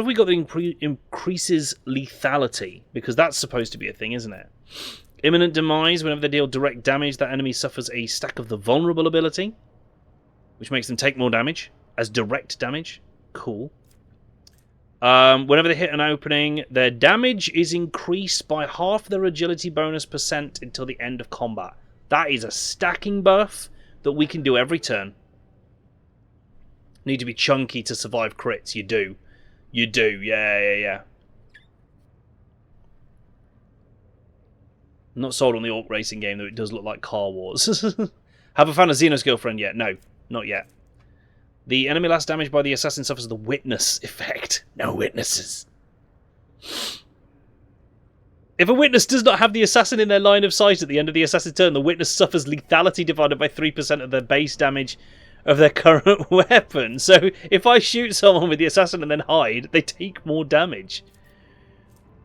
have we got that increases lethality? Because that's supposed to be a thing, isn't it? Imminent Demise. Whenever they deal direct damage, that enemy suffers a stack of the vulnerable ability, which makes them take more damage as direct damage. Cool. Whenever they hit an opening, their damage is increased by half their agility bonus % until the end of combat. That is a stacking buff that we can do every turn. Need to be chunky to survive crits. You do. You do. Yeah. I'm not sold on the Orc racing game, though it does look like Car Wars. Have I found a Xenos girlfriend yet? No, not yet. The enemy last damaged by the assassin suffers the witness effect. No witnesses. If a witness does not have the assassin in their line of sight at the end of the assassin's turn, the witness suffers lethality divided by 3% of their base damage of their current weapon. So if I shoot someone with the assassin and then hide, they take more damage.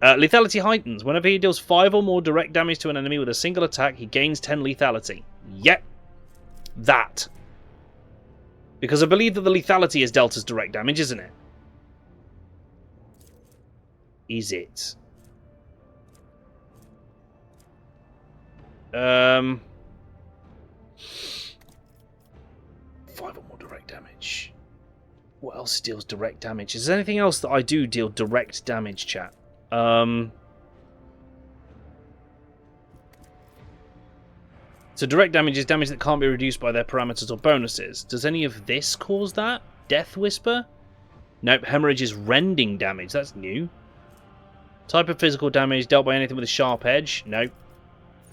Lethality heightens. Whenever he deals 5 or more direct damage to an enemy with a single attack, he gains 10 lethality. Yep. That. Because I believe that the lethality is dealt as direct damage, isn't it? Is it? 5 or more direct damage. What else deals direct damage? Is there anything else that I do deal direct damage, chat? So direct damage is damage that can't be reduced by their parameters or bonuses. Does any of this cause that? Death Whisper? Nope, hemorrhage is rending damage. That's new. Type of physical damage dealt by anything with a sharp edge? Nope.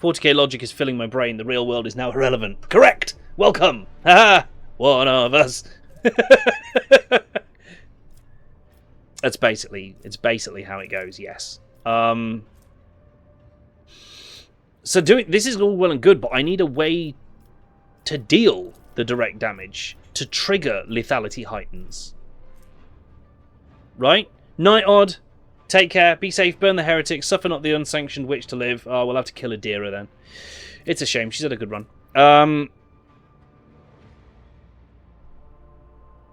40k logic is filling my brain. The real world is now irrelevant. Correct! Welcome! Haha! One of us. It's basically how it goes, yes. So this is all well and good, but I need a way to deal the direct damage to trigger lethality heightens. Right? Night Odd, Take care, be safe, burn the heretic, suffer not the unsanctioned witch to live. Oh, we'll have to kill Adira then. It's a shame, she's had a good run.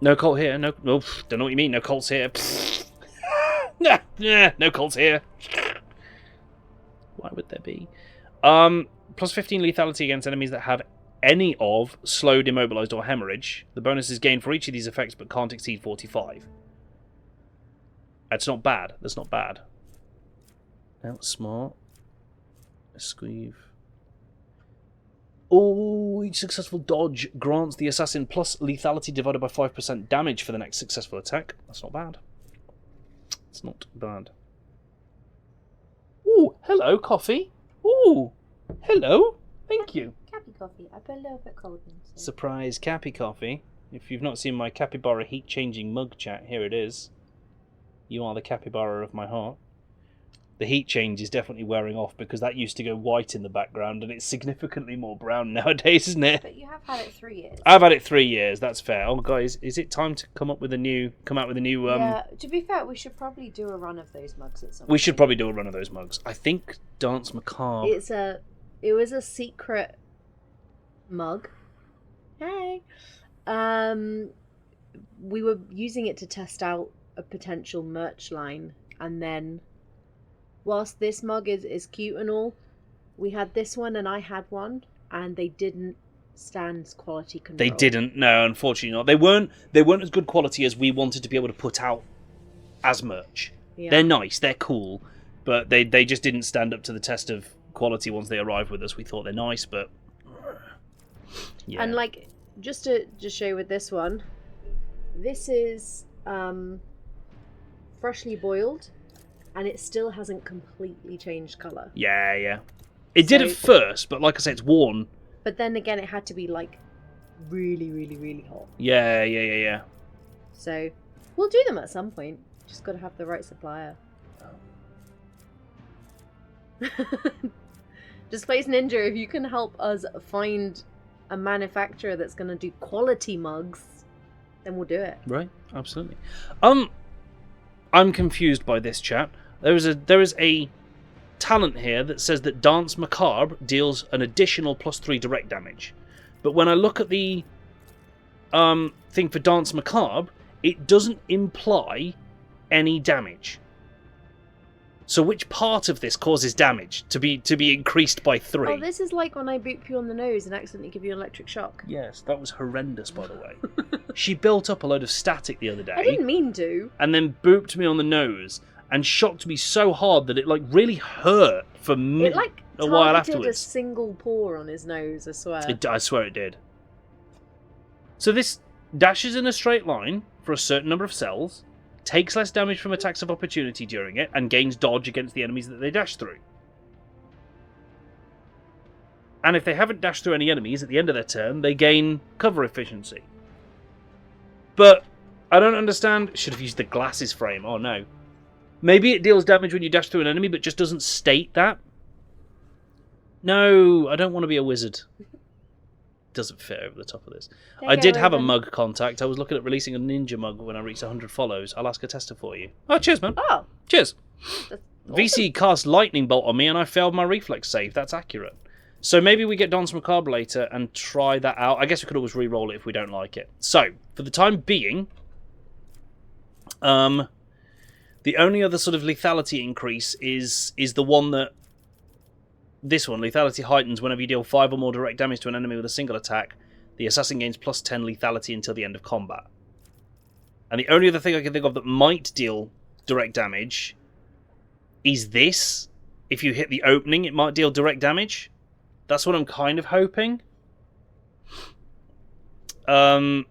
No cult here, no, don't know what you mean, no cults here. No cults here. Why would there be? Plus 15 lethality against enemies that have any of slowed, immobilized, or hemorrhage. The bonus is gained for each of these effects, but can't exceed 45. That's not bad. That's not bad. Outsmart. Esquive. Oh, each successful dodge grants the assassin plus lethality divided by 5% damage for the next successful attack. That's not bad. It's not bad. Ooh, hello, coffee. Ooh, hello. Thank you. Cappy coffee. I put a little bit cold in. So. Surprise Cappy coffee. If you've not seen my capybara heat-changing mug chat, here it is. You are the capybara of my heart. The heat change is definitely wearing off because that used to go white in the background and it's significantly more brown nowadays, isn't it? But you have had it 3 years. I've had it 3 years, that's fair. Oh guys, is it time to come out with a new Yeah, to be fair, we should probably do a run of those mugs at some point. We should probably do a run of those mugs. I think Dance Macabre. It was a secret mug. Hey. We were using it to test out a potential merch line, and then whilst this mug is cute and all, we had this one and I had one, and they didn't stand quality control. They didn't, no, unfortunately not. They weren't as good quality as we wanted to be able to put out as merch. Yeah. They're nice, they're cool, but they just didn't stand up to the test of quality once they arrived with us. We thought they're nice, but yeah. And like, just to show you with this one, this is freshly boiled, and it still hasn't completely changed colour. Yeah. It did at first, but like I said, it's worn. But then again, it had to be like really, really, really hot. Yeah. So we'll do them at some point. Just got to have the right supplier. Displace Ninja, if you can help us find a manufacturer that's going to do quality mugs, then we'll do it. Right, absolutely. I'm confused by this chat. There is a talent here that says that Dance Macabre deals an additional +3 direct damage. But when I look at the thing for Dance Macabre, it doesn't imply any damage. So which part of this causes damage to be increased by 3? Oh, this is like when I boop you on the nose and accidentally give you an electric shock. Yes, that was horrendous, by the way. She built up a load of static the other day. I didn't mean to. And then booped me on the nose and shocked me so hard that it like really hurt for a while afterwards. It targeted a single pore on his nose, I swear. I swear it did. So this dashes in a straight line for a certain number of cells, takes less damage from attacks of opportunity during it, and gains dodge against the enemies that they dash through. And if they haven't dashed through any enemies at the end of their turn, they gain cover efficiency. But I don't understand. Should have used the glasses frame. Oh no. Maybe it deals damage when you dash through an enemy, but just doesn't state that. No, I don't want to be a wizard. Doesn't fit over the top of this. I did have a mug contact. I was looking at releasing a ninja mug when I reached 100 follows. I'll ask a tester for you. Oh, cheers, man. Oh. Cheers. Awesome. VC cast lightning bolt on me and I failed my reflex save. That's accurate. So maybe we get Dance Macabre later and try that out. I guess we could always re-roll it if we don't like it. So, for the time being, the only other sort of lethality increase is the one that... This one, lethality heightens whenever you deal 5 or more direct damage to an enemy with a single attack. The assassin gains +10 lethality until the end of combat. And the only other thing I can think of that might deal direct damage is this. If you hit the opening, it might deal direct damage. That's what I'm kind of hoping. Let's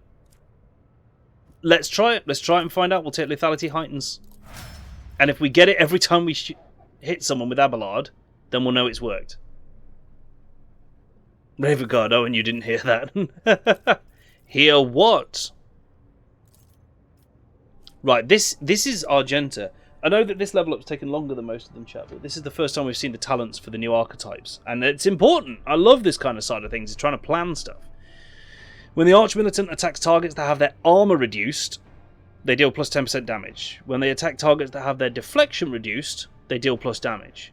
try it. Let's try it and find out. We'll take lethality heightens. And if we get it every time we hit someone with Abelard, then we'll know it's worked. Raven Guard, oh, and you didn't hear that. Hear what? Right, this is Argenta. I know that this level up's taken longer than most of them, chat, but this is the first time we've seen the talents for the new archetypes. And it's important. I love this kind of side of things. It's trying to plan stuff. When the Archmilitant attacks targets that have their armor reduced, they deal plus 10% damage. When they attack targets that have their deflection reduced, they deal plus damage.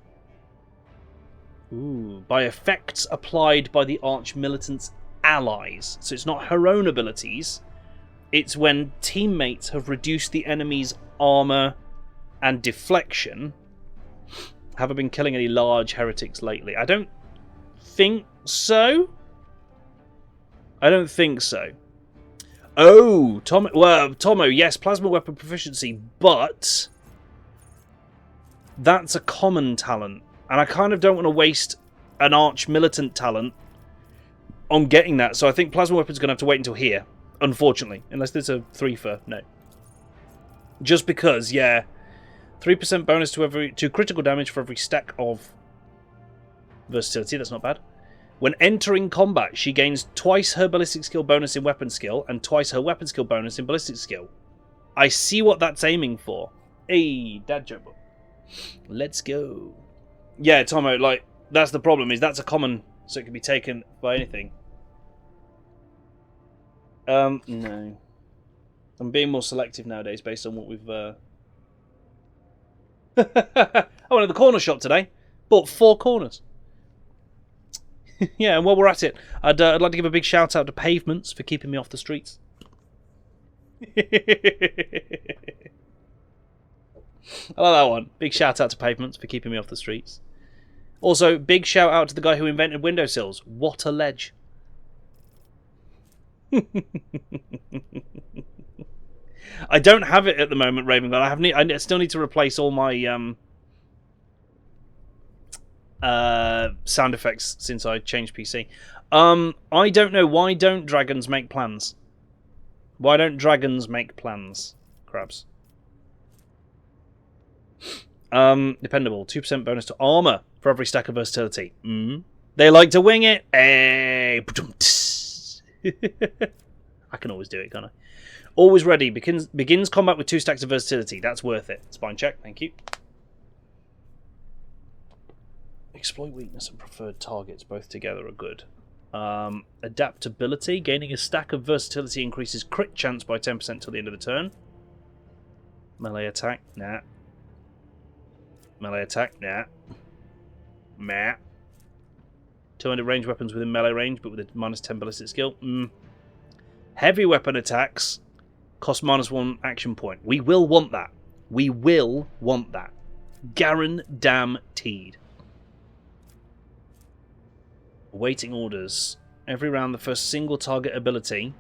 Ooh, by effects applied by the Arch-Militant's allies. So it's not her own abilities. It's when teammates have reduced the enemy's armor and deflection. Have I been killing any large heretics lately? I don't think so. I don't think so. Oh, Tomo, yes, plasma weapon proficiency, but that's a common talent. And I kind of don't want to waste an Arch-Militant talent on getting that. So I think plasma weapon's going to have to wait until here, unfortunately. Unless there's a 3 for... No. Just because, yeah. 3% bonus to critical damage for every stack of versatility. That's not bad. When entering combat, she gains twice her ballistic skill bonus in weapon skill and twice her weapon skill bonus in ballistic skill. I see what that's aiming for. Hey, dad joke. Let's go. Yeah, Tomo, like, that's the problem, is that's a common, so it can be taken by anything. No. I'm being more selective nowadays based on what we've, I went to the corner shop today. Bought 4 corners. Yeah, and while we're at it, I'd like to give a big shout out to Pavements for keeping me off the streets. I like that one. Big shout out to Pavements for keeping me off the streets. Also, big shout out to the guy who invented windowsills. What a ledge. I don't have it at the moment, Raven God. I still need to replace all my sound effects since I changed PC. I don't know. Why don't dragons make plans? Why don't dragons make plans? Crabs. Dependable. 2% bonus to armor for every stack of versatility. They like to wing it. Hey. I can always do it, can't I? Always ready. Begins combat with 2 stacks of versatility. That's worth it. Spine check. Thank you. Exploit weakness and preferred targets. Both together are good. Adaptability. Gaining a stack of versatility increases crit chance by 10% till the end of the turn. Melee attack. Nah. Melee attack. Nah. Meh. 200 ranged weapons within melee range, but with a -10 ballistic skill. Heavy weapon attacks cost -1 action point. We will want that. We will want that. Guaranteed. Awaiting orders. Every round, the first single target ability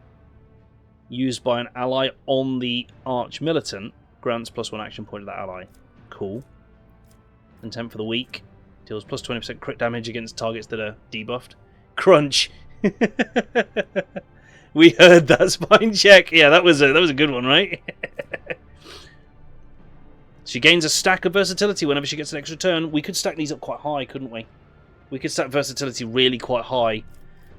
used by an ally on the Arch-Militant grants +1 action point to that ally. Cool. Contempt for the weak. Deals plus 20% crit damage against targets that are debuffed. Crunch. We heard that spine check. Yeah, that was a good one, right? She gains a stack of versatility whenever she gets an extra turn. We could stack these up quite high, couldn't we? We could stack versatility really quite high.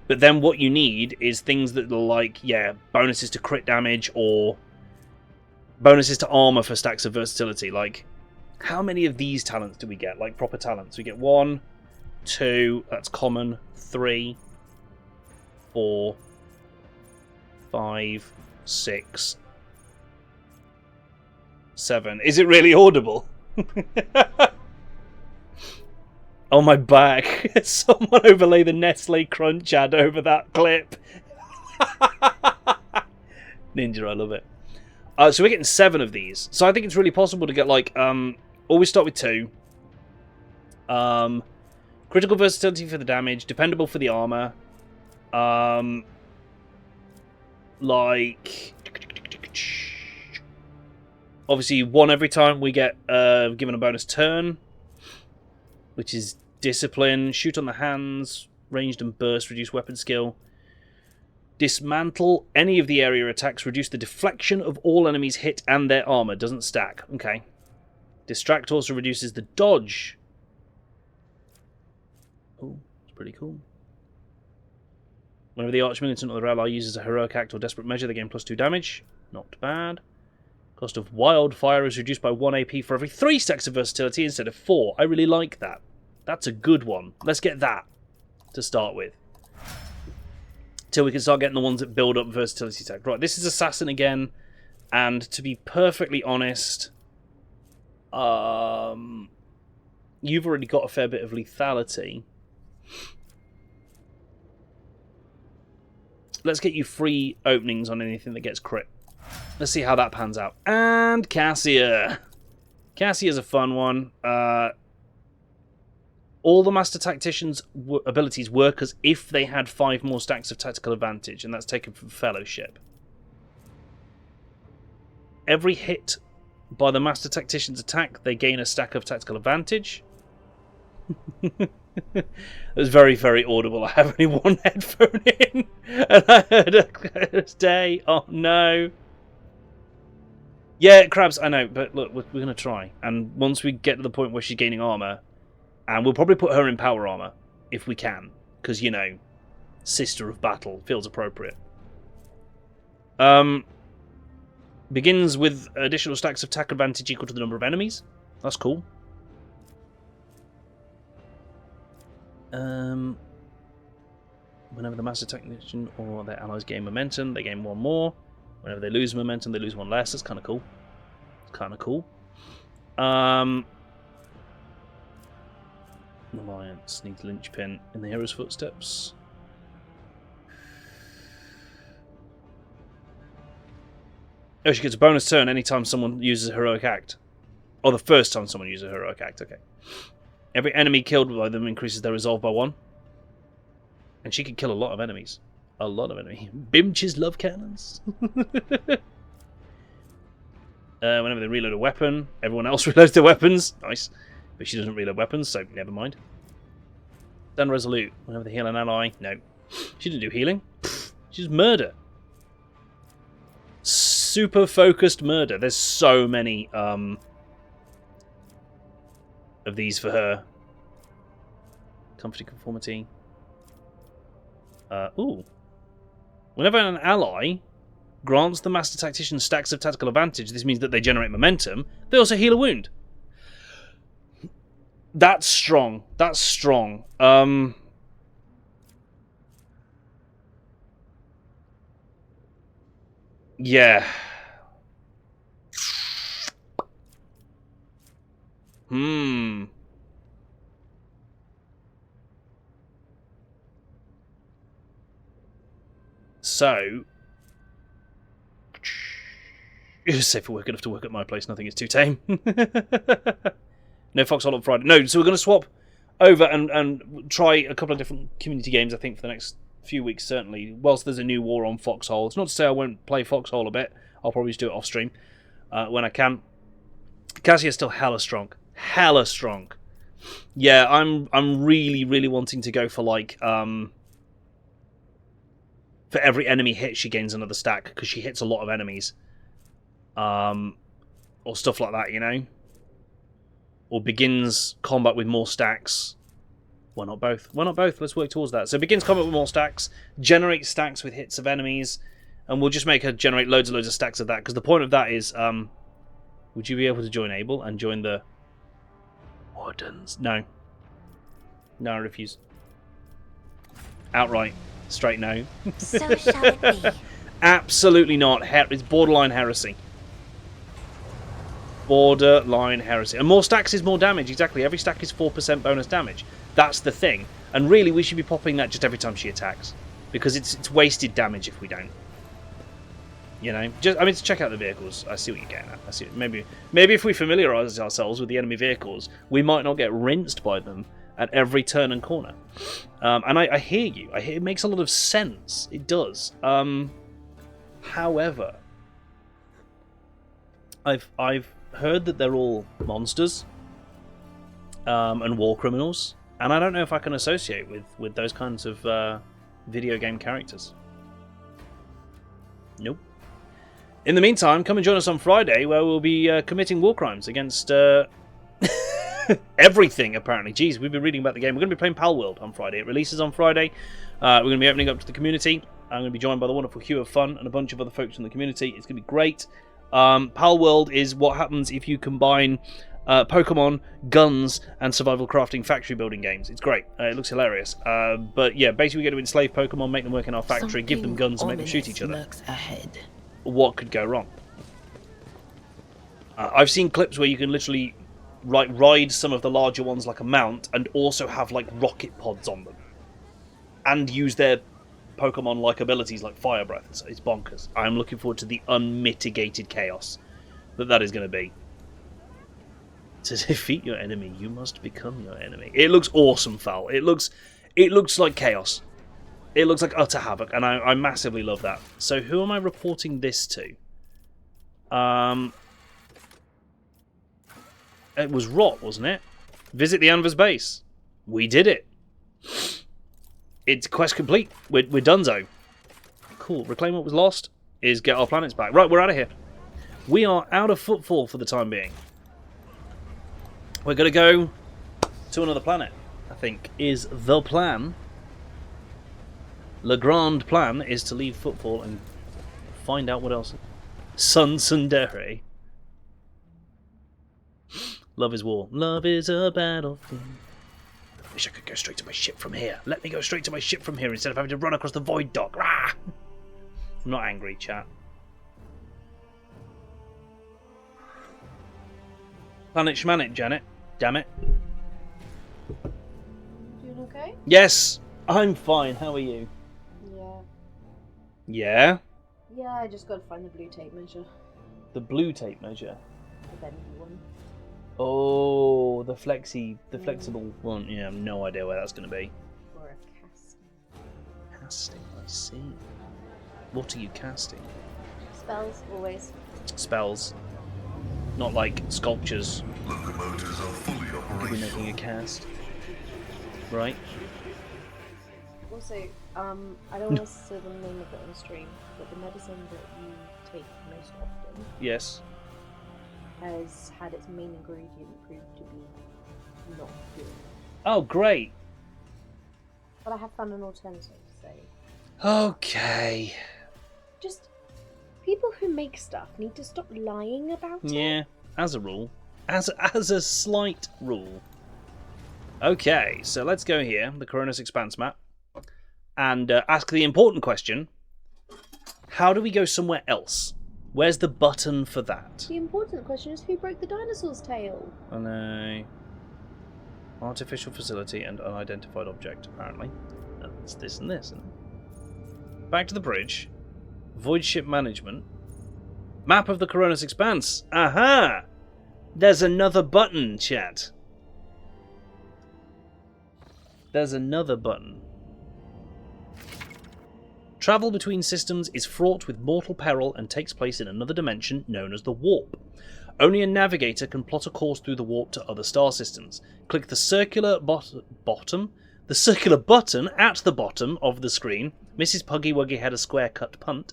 But then what you need is things that are like, yeah, bonuses to crit damage or bonuses to armor for stacks of versatility. Like, how many of these talents do we get? Like proper talents. We get 1, 2, that's common, 3, 4, 5, 6, 7. Is it really audible? Oh, my back. Someone overlay the Nestle Crunch ad over that clip. Ninja, I love it. So we're getting 7 of these. So I think it's really possible to get, like, always start with 2. Critical versatility for the damage. Dependable for the armor. Like... Obviously, 1 every time we get given a bonus turn. Which is discipline. Shoot on the hands. Ranged and burst. Reduce weapon skill. Dismantle any of the area attacks. Reduce the deflection of all enemies hit and their armor. Doesn't stack. Okay. Distract also reduces the dodge. Oh, it's pretty cool. Whenever the Arch-Militant or their ally uses a heroic act or desperate measure, they gain +2 damage. Not bad. Cost of Wildfire is reduced by 1 AP for every 3 stacks of versatility instead of 4. I really like that. That's a good one. Let's get that to start with. Till we can start getting the ones that build up versatility tech. Right, this is Assassin again. And to be perfectly honest, you've already got a fair bit of lethality. Let's get you free openings on anything that gets crit. Let's see how that pans out. And Cassia. Cassia's a fun one. All the Master Tactician's abilities work as if they had 5 more stacks of tactical advantage, and that's taken from Fellowship. Every hit by the Master Tactician's attack, they gain a stack of tactical advantage. It was very, very audible. I have only one headphone in, and I heard a day. Oh no! Yeah, Krabs, I know, but look, we're going to try. And once we get to the point where she's gaining armor, and we'll probably put her in power armor if we can, because you know, Sister of Battle feels appropriate. Begins with additional stacks of attack advantage equal to the number of enemies. That's cool. Whenever the Master Tactician or their allies gain momentum, they gain 1 more. Whenever they lose momentum, they lose 1 less. That's kind of cool. It's kind of cool. Alliance needs linchpin in the hero's footsteps. Oh, she gets a bonus turn anytime someone uses a heroic act. Or the first time someone uses a heroic act, okay. Every enemy killed by them increases their resolve by 1. And she can kill a lot of enemies. A lot of enemies. Bimches love cannons. Whenever they reload a weapon, everyone else reloads their weapons. Nice. But she doesn't reload weapons, so never mind. Stand resolute. Whenever they heal an ally. No. She didn't do healing. She's murder. Super focused murder. There's so many of these for her. Comforting conformity. Ooh. Whenever an ally grants the Master Tactician stacks of tactical advantage, this means that they generate momentum. They also heal a wound. That's strong. That's strong. Yeah. So, it's safe for work enough to work at my place. Nothing is too tame. No Foxhole on Friday. No, so we're going to swap over and try a couple of different community games, I think, for the next few weeks, certainly. Whilst there's a new war on Foxhole. It's not to say I won't play Foxhole a bit. I'll probably just do it off stream when I can. Cassia's still hella strong. Hella strong. Yeah, I'm really, really wanting to go for, like, for every enemy hit, she gains another stack, because she hits a lot of enemies. Or stuff like that, you know? Or begins combat with more stacks. Why not both? Why not both? Let's work towards that. So begins combat with more stacks, generates stacks with hits of enemies, and we'll just make her generate loads and loads of stacks of that, because the point of that is, would you be able to join Abel and join the Wardens? No. No, I refuse. Outright. Straight no. So shall it be. Absolutely not. It's borderline heresy. Borderline heresy. And more stacks is more damage, exactly. Every stack is 4% bonus damage. That's the thing. And really, we should be popping that just every time she attacks. Because it's wasted damage if we don't. You know? Just, I mean, to check out the vehicles. I see what you're getting at. I see. Maybe if we familiarise ourselves with the enemy vehicles, we might not get rinsed by them at every turn and corner. And I hear you. I hear it makes a lot of sense. It does. However, I've heard that they're all monsters and war criminals, and I don't know if I can associate with those kinds of video game characters. Nope. In the meantime, come and join us on Friday, where we'll be committing war crimes against everything, apparently. Jeez, we've been reading about the game. We're going to be playing Pal World on Friday. It releases on Friday. We're going to be opening up to the community. I'm going to be joined by the wonderful Hugh of Fun and a bunch of other folks in the community. It's going to be great. Pal World is what happens if you combine Pokemon, guns, and survival crafting factory building games. It's great. It looks hilarious. But yeah, basically we're going to enslave Pokemon, make them work in our factory, give them guns, and make them shoot each other. Lurks ahead. What could go wrong? I've seen clips where you can literally ride some of the larger ones like a mount and also have like rocket pods on them. And use their Pokemon-like abilities like Fire Breath. It's bonkers. I'm looking forward to the unmitigated chaos that is going to be. To defeat your enemy, you must become your enemy. It looks awesome, Fal. It looks like chaos. It looks like utter havoc, and I massively love that. So who am I reporting this to? It was Rot, wasn't it? Visit the Anvers base. We did it. It's quest complete. We're donezo. Cool. Reclaim what was lost is get our planets back. Right, we're out of here. We are out of Footfall for the time being. We're going to go to another planet, I think, is the plan. Le grand plan is to leave Footfall and find out what else. Sun Tsundere. Love is war. Love is a battlefield. I wish I could go straight to my ship from here. Let me go straight to my ship from here instead of having to run across the void dock. Rah! I'm not angry, chat. Planet Schmanet, Janet. Damn it. Doing okay? Yes, I'm fine. How are you? Yeah. Yeah? Yeah, I just gotta find the blue tape measure. The blue tape measure? The bendy one. Oh, the flexible one. Yeah, I have no idea where that's going to be. Or a casting. Casting, I see. What are you casting? Spells, always. Spells. Not like sculptures. Locomotives are fully We're making a operational. cast. Right. Also, I don't want to say the name of it on stream, but the medicine that you take most often Yes. has had its main ingredient proved to be not good. Oh, great. But I have found an alternative, so... Okay. Just... people who make stuff need to stop lying about it. Yeah, as a rule. As a slight rule. Okay, so let's go here, the Coronis Expanse map, and ask the important question. How do we go somewhere else? Where's the button for that? The important question is who broke the dinosaur's tail? On a artificial facility and unidentified object, apparently. It's this and this. Back to the bridge. Void ship management. Map of the Coronis Expanse. Aha! There's another button, chat. There's another button. Travel between systems is fraught with mortal peril and takes place in another dimension known as the Warp. Only a navigator can plot a course through the Warp to other star systems. Click the circular the circular button at the bottom of the screen. Mrs. Puggy Wuggy had a square cut punt.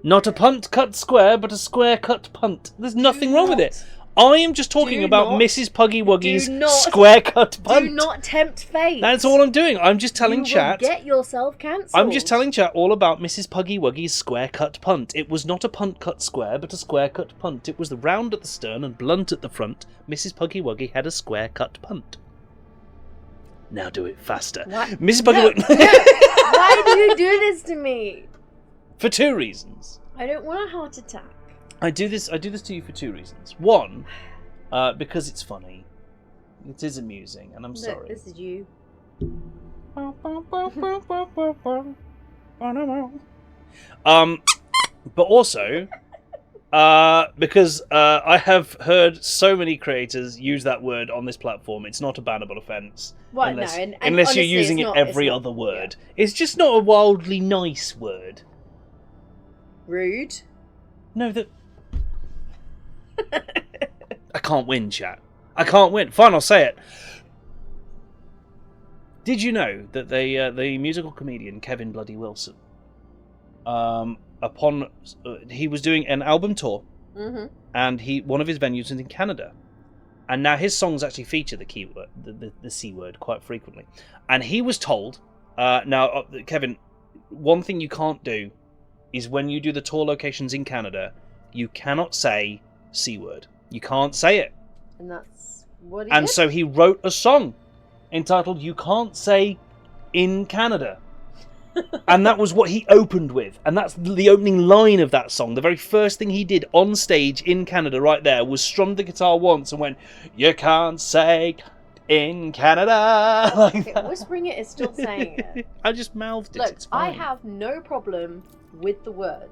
Not a punt cut square, but a square cut punt. There's nothing wrong with it. I am just talking about Mrs. Puggy Wuggy's square cut punt. Do not tempt fate. That's all I'm doing. I'm just telling chat. Get yourself cancelled. I'm just telling chat all about Mrs. Puggy Wuggy's square cut punt. It was not a punt cut square, but a square cut punt. It was the round at the stern and blunt at the front. Mrs. Puggy Wuggy had a square cut punt. Now do it faster. What? Mrs. Puggy Wuggy. Why do you do this to me? For two reasons. I don't want a heart attack. I do this to you for two reasons. One, because it's funny. It is amusing, and I'm sorry. This is you. But also, because I have heard so many creators use that word on this platform. It's not a bannable offence. Well, unless, no, and unless honestly, you're using it's it not- every it's not- other word. It's just not a wildly nice word. Rude. No, that... I can't win, chat. I can't win. Fine, I'll say it. Did you know that the musical comedian Kevin Bloody Wilson, he was doing an album tour, and one of his venues is in Canada, and now his songs actually feature the keyword, the C word, quite frequently, and he was told, Kevin, one thing you can't do is when you do the tour locations in Canada, you cannot say C word. You can't say it. And that's what he And did. so he wrote a song entitled "You Can't Say in Canada." And that was what he opened with. And that's the opening line of that song. The very first thing he did on stage in Canada right there was strummed the guitar once and went, "You can't say in Canada." Like that. Whispering it is still saying it. I just mouthed it. Look, It's I fine. have no problem with the word.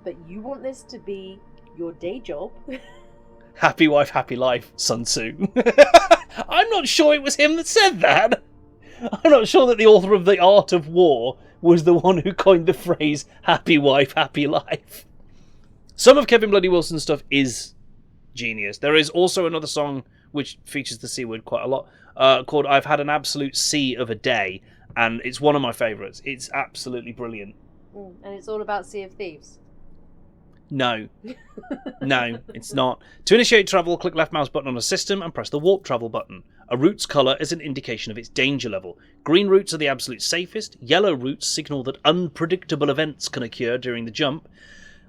But you want this to be your day job? Happy wife, happy life, Sun Tzu. I'm not sure it was him that said that. I'm not sure that the author of The Art of War was the one who coined the phrase happy wife, happy life. Some of Kevin Bloody Wilson's stuff is genius. There is also another song which features the C word quite a lot, called I've Had an Absolute Sea of a Day, and it's one of my favourites. It's absolutely brilliant. And it's all about Sea of Thieves. No. No, it's not. To initiate travel, click left mouse button on a system and press the warp travel button. A route's colour is an indication of its danger level. Green routes are the absolute safest. Yellow routes signal that unpredictable events can occur during the jump.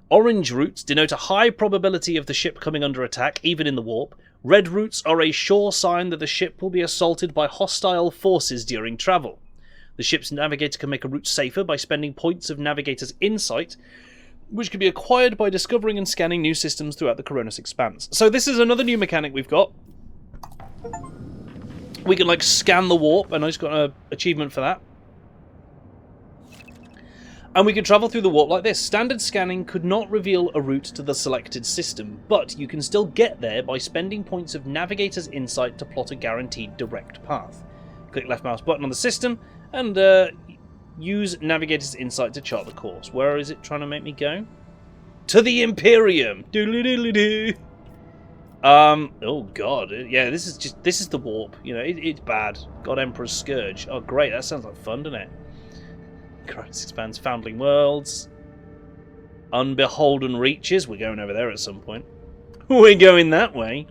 Orange routes denote a high probability of the ship coming under attack, even in the warp. Red routes are a sure sign that the ship will be assaulted by hostile forces during travel. The ship's navigator can make a route safer by spending points of navigator's insight, which can be acquired by discovering and scanning new systems throughout the Coronis Expanse. So this is another new mechanic we've got. We can, like, scan the warp, and I just got an achievement for that. And we can travel through the warp like this. Standard scanning could not reveal a route to the selected system, but you can still get there by spending points of navigator's insight to plot a guaranteed direct path. Click left mouse button on the system, and use navigator's insight to chart the course. Where is it trying to make me go? To the Imperium. Doodly-doodly-doo. Oh god, yeah. This is the warp. You know, it's bad. God Emperor's Scourge. Oh great, that sounds like fun, doesn't it? Christ expands Foundling Worlds. Unbeholden Reaches. We're going over there at some point. We're going that way.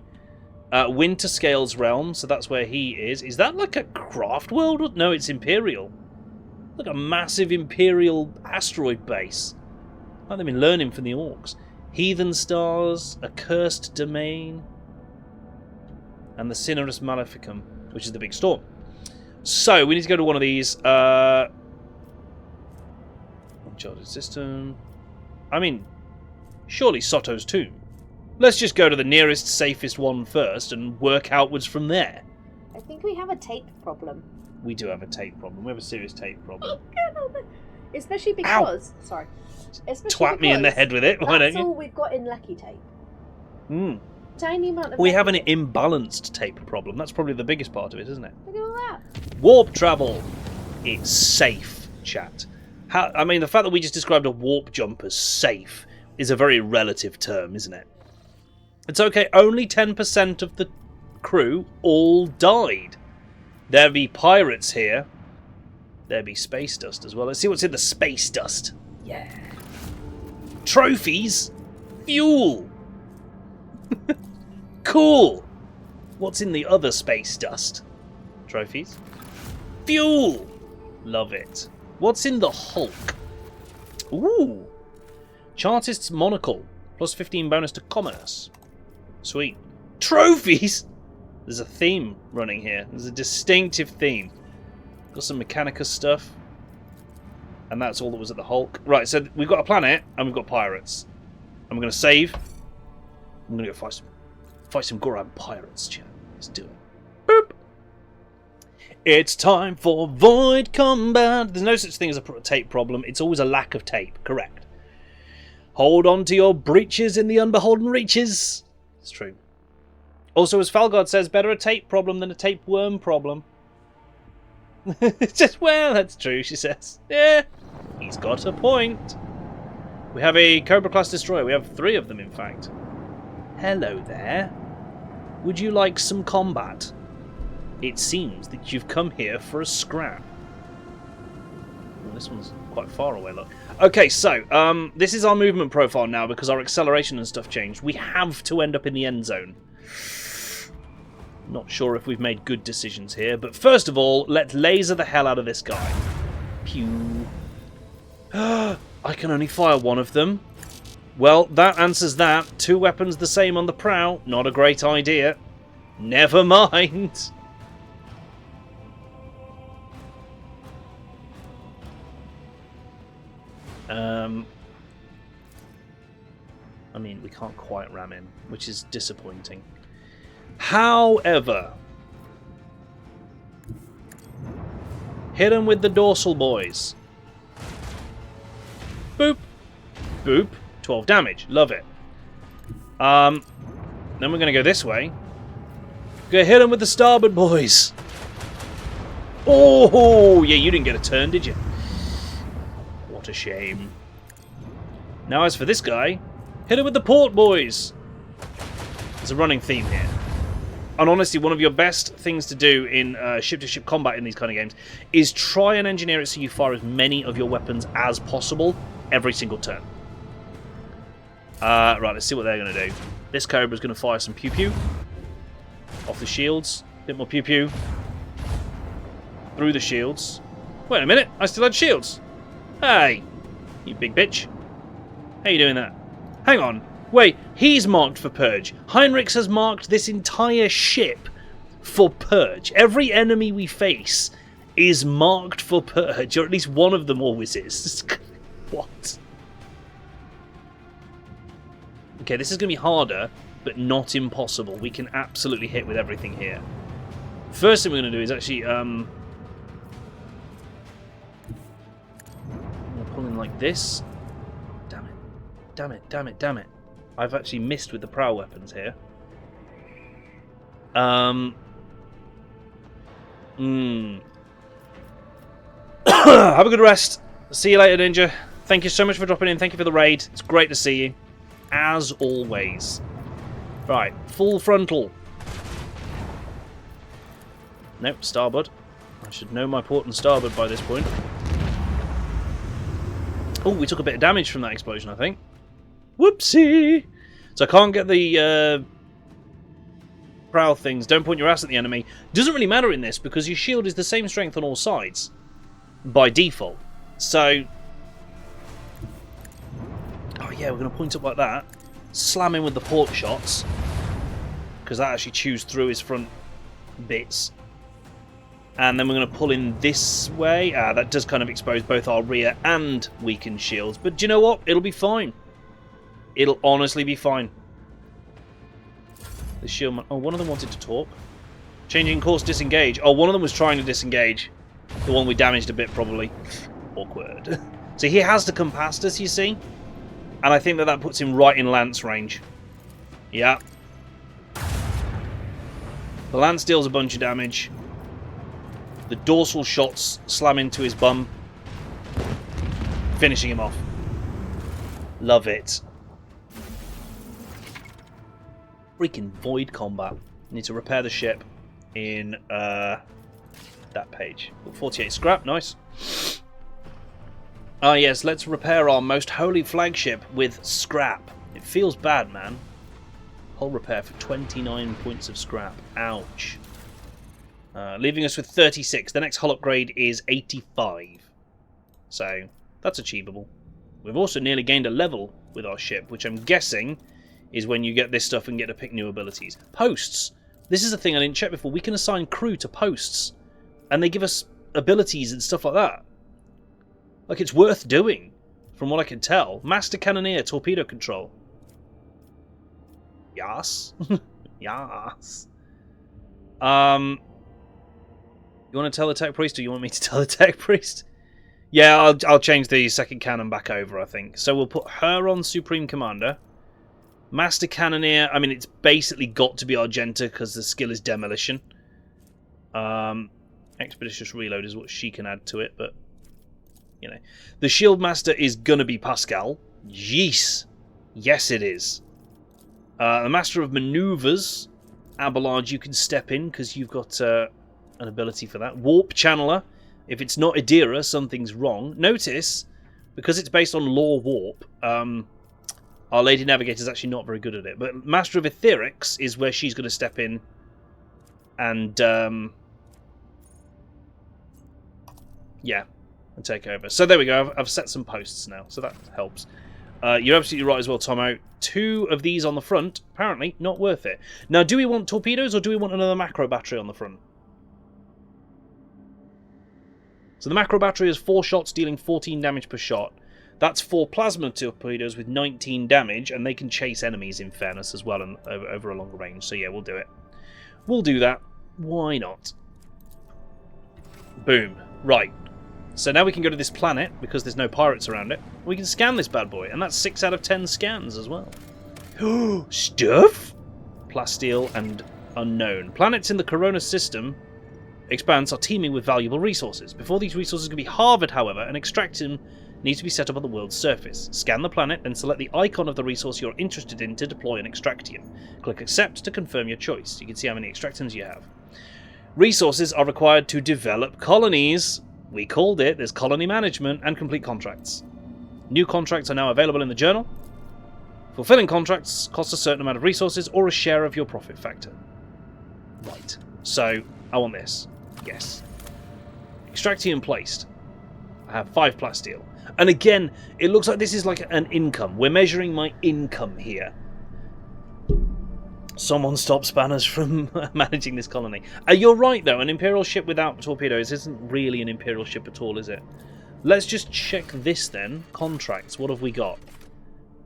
Winter Scales Realm. So that's where he is. Is that like a craft world? No, it's Imperial. Like a massive Imperial asteroid base. Like they've been learning from the orcs. Heathen Stars, a Cursed Domain, and the Cinerus Maleficum, which is the big storm. So, we need to go to one of these. Uncharted System. I mean, surely Soto's Tomb. Let's just go to the nearest, safest one first and work outwards from there. I think we have a tape problem. We do have a tape problem. We have a serious tape problem. Especially because... Ow. Sorry. Especially Twat me in the head with it, why don't you? That's all we've got in Lecky tape. Tiny amount of... We have an tape. imbalanced tape problem. That's probably the biggest part of it, isn't it? Look at all that. Warp travel. It's safe, chat. I mean, the fact that we just described a warp jump as safe is a very relative term, isn't it? It's okay, only 10% of the crew all died. There be pirates here. There be space dust as well. Let's see what's in the space dust. Yeah. Trophies? Fuel! Cool! What's in the other space dust? Trophies? Fuel! Love it. What's in the Hulk? Ooh! Chartist's Monocle. Plus 15 bonus to commerce. Sweet. Trophies? There's a theme running here. There's a distinctive theme. Got some Mechanicus stuff. And that's all that was at the Hulk. Right, so we've got a planet and we've got pirates. And we're going to save. I'm going to go fight some Goran pirates, chat. Let's do it. Boop! It's time for Void Combat. There's no such thing as a tape problem. It's always a lack of tape. Correct. Hold on to your breeches in the unbeholden reaches. It's true. Also, as Falgard says, better a tape problem than a tapeworm problem. It's just, well, that's true, she says. Yeah, he's got a point. We have a Cobra-class destroyer. We have 3 of them, in fact. Hello there. Would you like some combat? It seems that you've come here for a scrap. Well, this one's quite far away, look. Okay, so, this is our movement profile now because our acceleration and stuff changed. We have to end up in the end zone. Not sure if we've made good decisions here, but first of all, let's laser the hell out of this guy. Pew. I can only fire one of them. Well, that answers that. 2 weapons the same on the prow. Not a great idea. Never mind. I mean, we can't quite ram him, which is disappointing. However, hit him with the dorsal boys. Boop. Boop. 12 damage. Love it. Then we're going to go this way. Go hit him with the starboard boys. Oh, yeah, you didn't get a turn, did you? What a shame. Now as for this guy, hit him with the port boys. There's a running theme here. And honestly, one of your best things to do in ship-to-ship combat in these kind of games is try and engineer it so you fire as many of your weapons as possible every single turn. Right, let's see what they're going to do. This Cobra's going to fire some pew-pew off the shields. Bit more pew-pew. Through the shields. Wait a minute, I still had shields. Hey, you big bitch. How you doing that? Hang on. Wait, he's marked for Purge. Heinrichs has marked this entire ship for Purge. Every enemy we face is marked for Purge, or at least one of them always is. What? Okay, this is going to be harder, but not impossible. We can absolutely hit with everything here. First thing we're going to do is actually... I'm going to pull in like this. Damn it. Damn it, damn it, damn it. I've actually missed with the prow weapons here. Have a good rest. See you later, Ninja. Thank you so much for dropping in. Thank you for the raid. It's great to see you. As always. Right, full frontal. Nope, starboard. I should know my port and starboard by this point. Oh, we took a bit of damage from that explosion, I think. Whoopsie! So I can't get the prow things. Don't point your ass at the enemy. Doesn't really matter in this because your shield is the same strength on all sides by default. So, oh yeah, we're going to point up like that. Slam him with the port shots because that actually chews through his front bits. And then we're going to pull in this way. That does kind of expose both our rear and weakened shields. But do you know what? It'll be fine. It'll honestly be fine. The shieldman... Oh, one of them wanted to talk. Changing course, disengage. Oh, one of them was trying to disengage. The one we damaged a bit, probably. Awkward. So he has to come past us, you see? And I think that puts him right in lance range. Yeah. The lance deals a bunch of damage. The dorsal shots slam into his bum. Finishing him off. Love it. Freaking void combat. Need to repair the ship in that page. 48 scrap, nice. Ah yes, let's repair our most holy flagship with scrap. It feels bad, man. Hull repair for 29 points of scrap. Ouch. Leaving us with 36. The next hull upgrade is 85. So, that's achievable. We've also nearly gained a level with our ship, which I'm guessing is when you get this stuff and get to pick new abilities. Posts. This is a thing I didn't check before. We can assign crew to posts, and they give us abilities and stuff like that. Like, it's worth doing, from what I can tell. Master Cannoneer, torpedo control. Yas. Yas. You want to tell the tech priest, or you want me to tell the tech priest? Yeah, I'll change the second cannon back over, I think. So we'll put her on Supreme Commander. Master Cannoneer, I mean, it's basically got to be Argenta because the skill is Demolition. Expeditious Reload is what she can add to it, but, you know. The Shield Master is going to be Pascal. Yees. Yes, it is. The Master of Maneuvers, Abelard, you can step in because you've got an ability for that. Warp Channeler. If it's not Adira, something's wrong. Notice, because it's based on Law Warp, Our Lady Navigator is actually not very good at it. But Master of Etherics is where she's going to step in and, yeah, and take over. So there we go. I've set some posts now, so that helps. You're absolutely right as well, Tomo. 2 of these on the front, apparently not worth it. Now, do we want torpedoes or do we want another macro battery on the front? So the macro battery has 4 shots, dealing 14 damage per shot. That's 4 plasma torpedoes with 19 damage, and they can chase enemies in fairness as well and over a longer range. So yeah, we'll do it. We'll do that. Why not? Boom. Right. So now we can go to this planet, because there's no pirates around it. We can scan this bad boy, and that's 6 out of 10 scans as well. Stuff? Plasteel and unknown. Planets in the Corona system expanse are teeming with valuable resources. Before these resources can be harvested, however, an extraction needs to be set up on the world's surface. Scan the planet, then select the icon of the resource you're interested in to deploy an extraction. Click Accept to confirm your choice. You can see how many extractions you have. Resources are required to develop colonies. We called it. There's colony management and complete contracts. New contracts are now available in the journal. Fulfilling contracts costs a certain amount of resources or a share of your profit factor. Right. So, I want this. Yes. Extraction placed. I have 5 plasteel. And again, it looks like this is like an income. We're measuring my income here. Someone stop spanners from managing this colony. You're right, though. An Imperial ship without torpedoes isn't really an Imperial ship at all, is it? Let's just check this, then. Contracts. What have we got?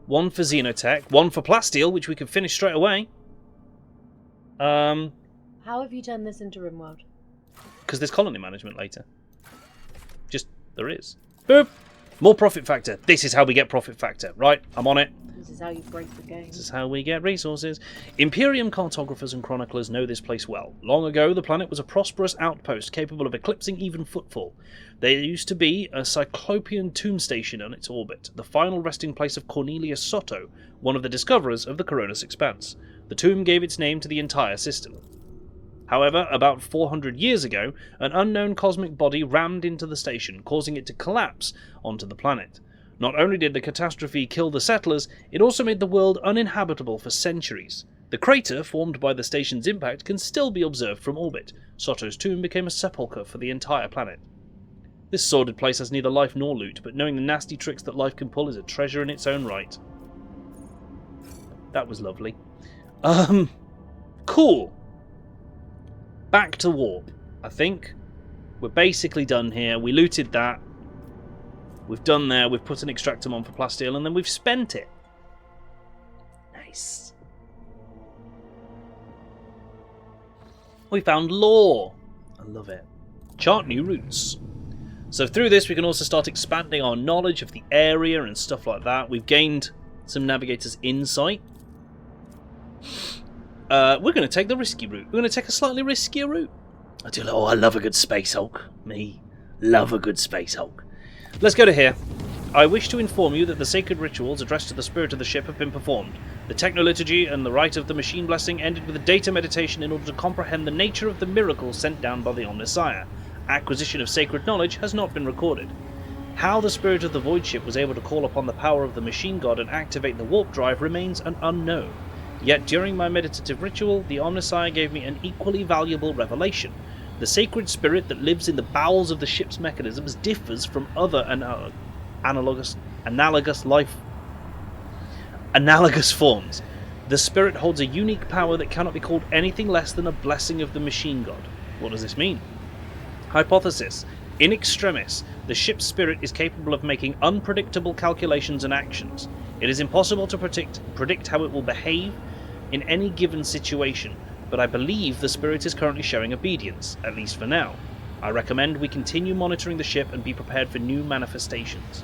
1 for Xenotech. 1 for Plasteel, which we can finish straight away. How have you turned this into RimWorld? Because there's colony management later. Just, there is. Boop! More profit factor. This is how we get profit factor. Right, I'm on it. This is how you break the game. This is how we get resources. Imperium cartographers and chroniclers know this place well. Long ago, the planet was a prosperous outpost capable of eclipsing even Footfall. There used to be a Cyclopean tomb station on its orbit, the final resting place of Cornelius Soto, one of the discoverers of the Coronis Expanse. The tomb gave its name to the entire system. However, about 400 years ago, an unknown cosmic body rammed into the station, causing it to collapse onto the planet. Not only did the catastrophe kill the settlers, it also made the world uninhabitable for centuries. The crater formed by the station's impact can still be observed from orbit. Soto's tomb became a sepulchre for the entire planet. This sordid place has neither life nor loot, but knowing the nasty tricks that life can pull is a treasure in its own right. That was lovely. Cool. Back to warp, I think. We're basically done here. We looted that. We've done there. We've put an extractum on for plasteel, and then we've spent it. Nice. We found lore. I love it. Chart new routes. So through this, we can also start expanding our knowledge of the area and stuff like that. We've gained some navigator's insight. We're going to take the risky route. We're going to take a slightly riskier route. I love a good Space Hulk. Me. Love a good Space Hulk. Let's go to here. I wish to inform you that the sacred rituals addressed to the spirit of the ship have been performed. The technoliturgy and the rite of the machine blessing ended with a data meditation in order to comprehend the nature of the miracle sent down by the Omnissiah. Acquisition of sacred knowledge has not been recorded. How the spirit of the void ship was able to call upon the power of the machine god and activate the warp drive remains an unknown. Yet during my meditative ritual, the Omnissiah gave me an equally valuable revelation. The sacred spirit that lives in the bowels of the ship's mechanisms differs from other analogous forms. The spirit holds a unique power that cannot be called anything less than a blessing of the machine god. What does this mean? Hypothesis. In extremis, the ship's spirit is capable of making unpredictable calculations and actions. It is impossible to predict how it will behave in any given situation, but I believe the spirit is currently showing obedience, at least for now. I recommend we continue monitoring the ship and be prepared for new manifestations.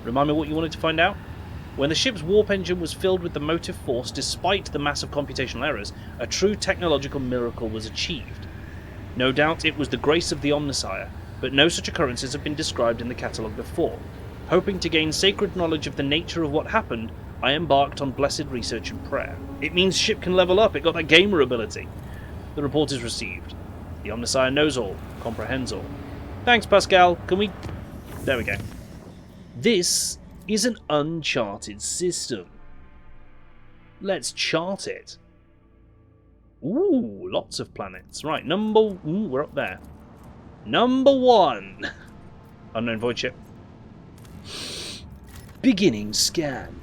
Remind me what you wanted to find out? When the ship's warp engine was filled with the motive force despite the massive computational errors, a true technological miracle was achieved. No doubt it was the grace of the Omnissiah, but no such occurrences have been described in the catalogue before. Hoping to gain sacred knowledge of the nature of what happened, I embarked on blessed research and prayer. It means ship can level up, it got that gamer ability. The report is received. The Omnissiah knows all, comprehends all. Thanks, Pascal. Can we... There we go. This is an uncharted system. Let's chart it. Ooh, lots of planets. Right, we're up there. Number 1. Unknown void ship. Beginning scan.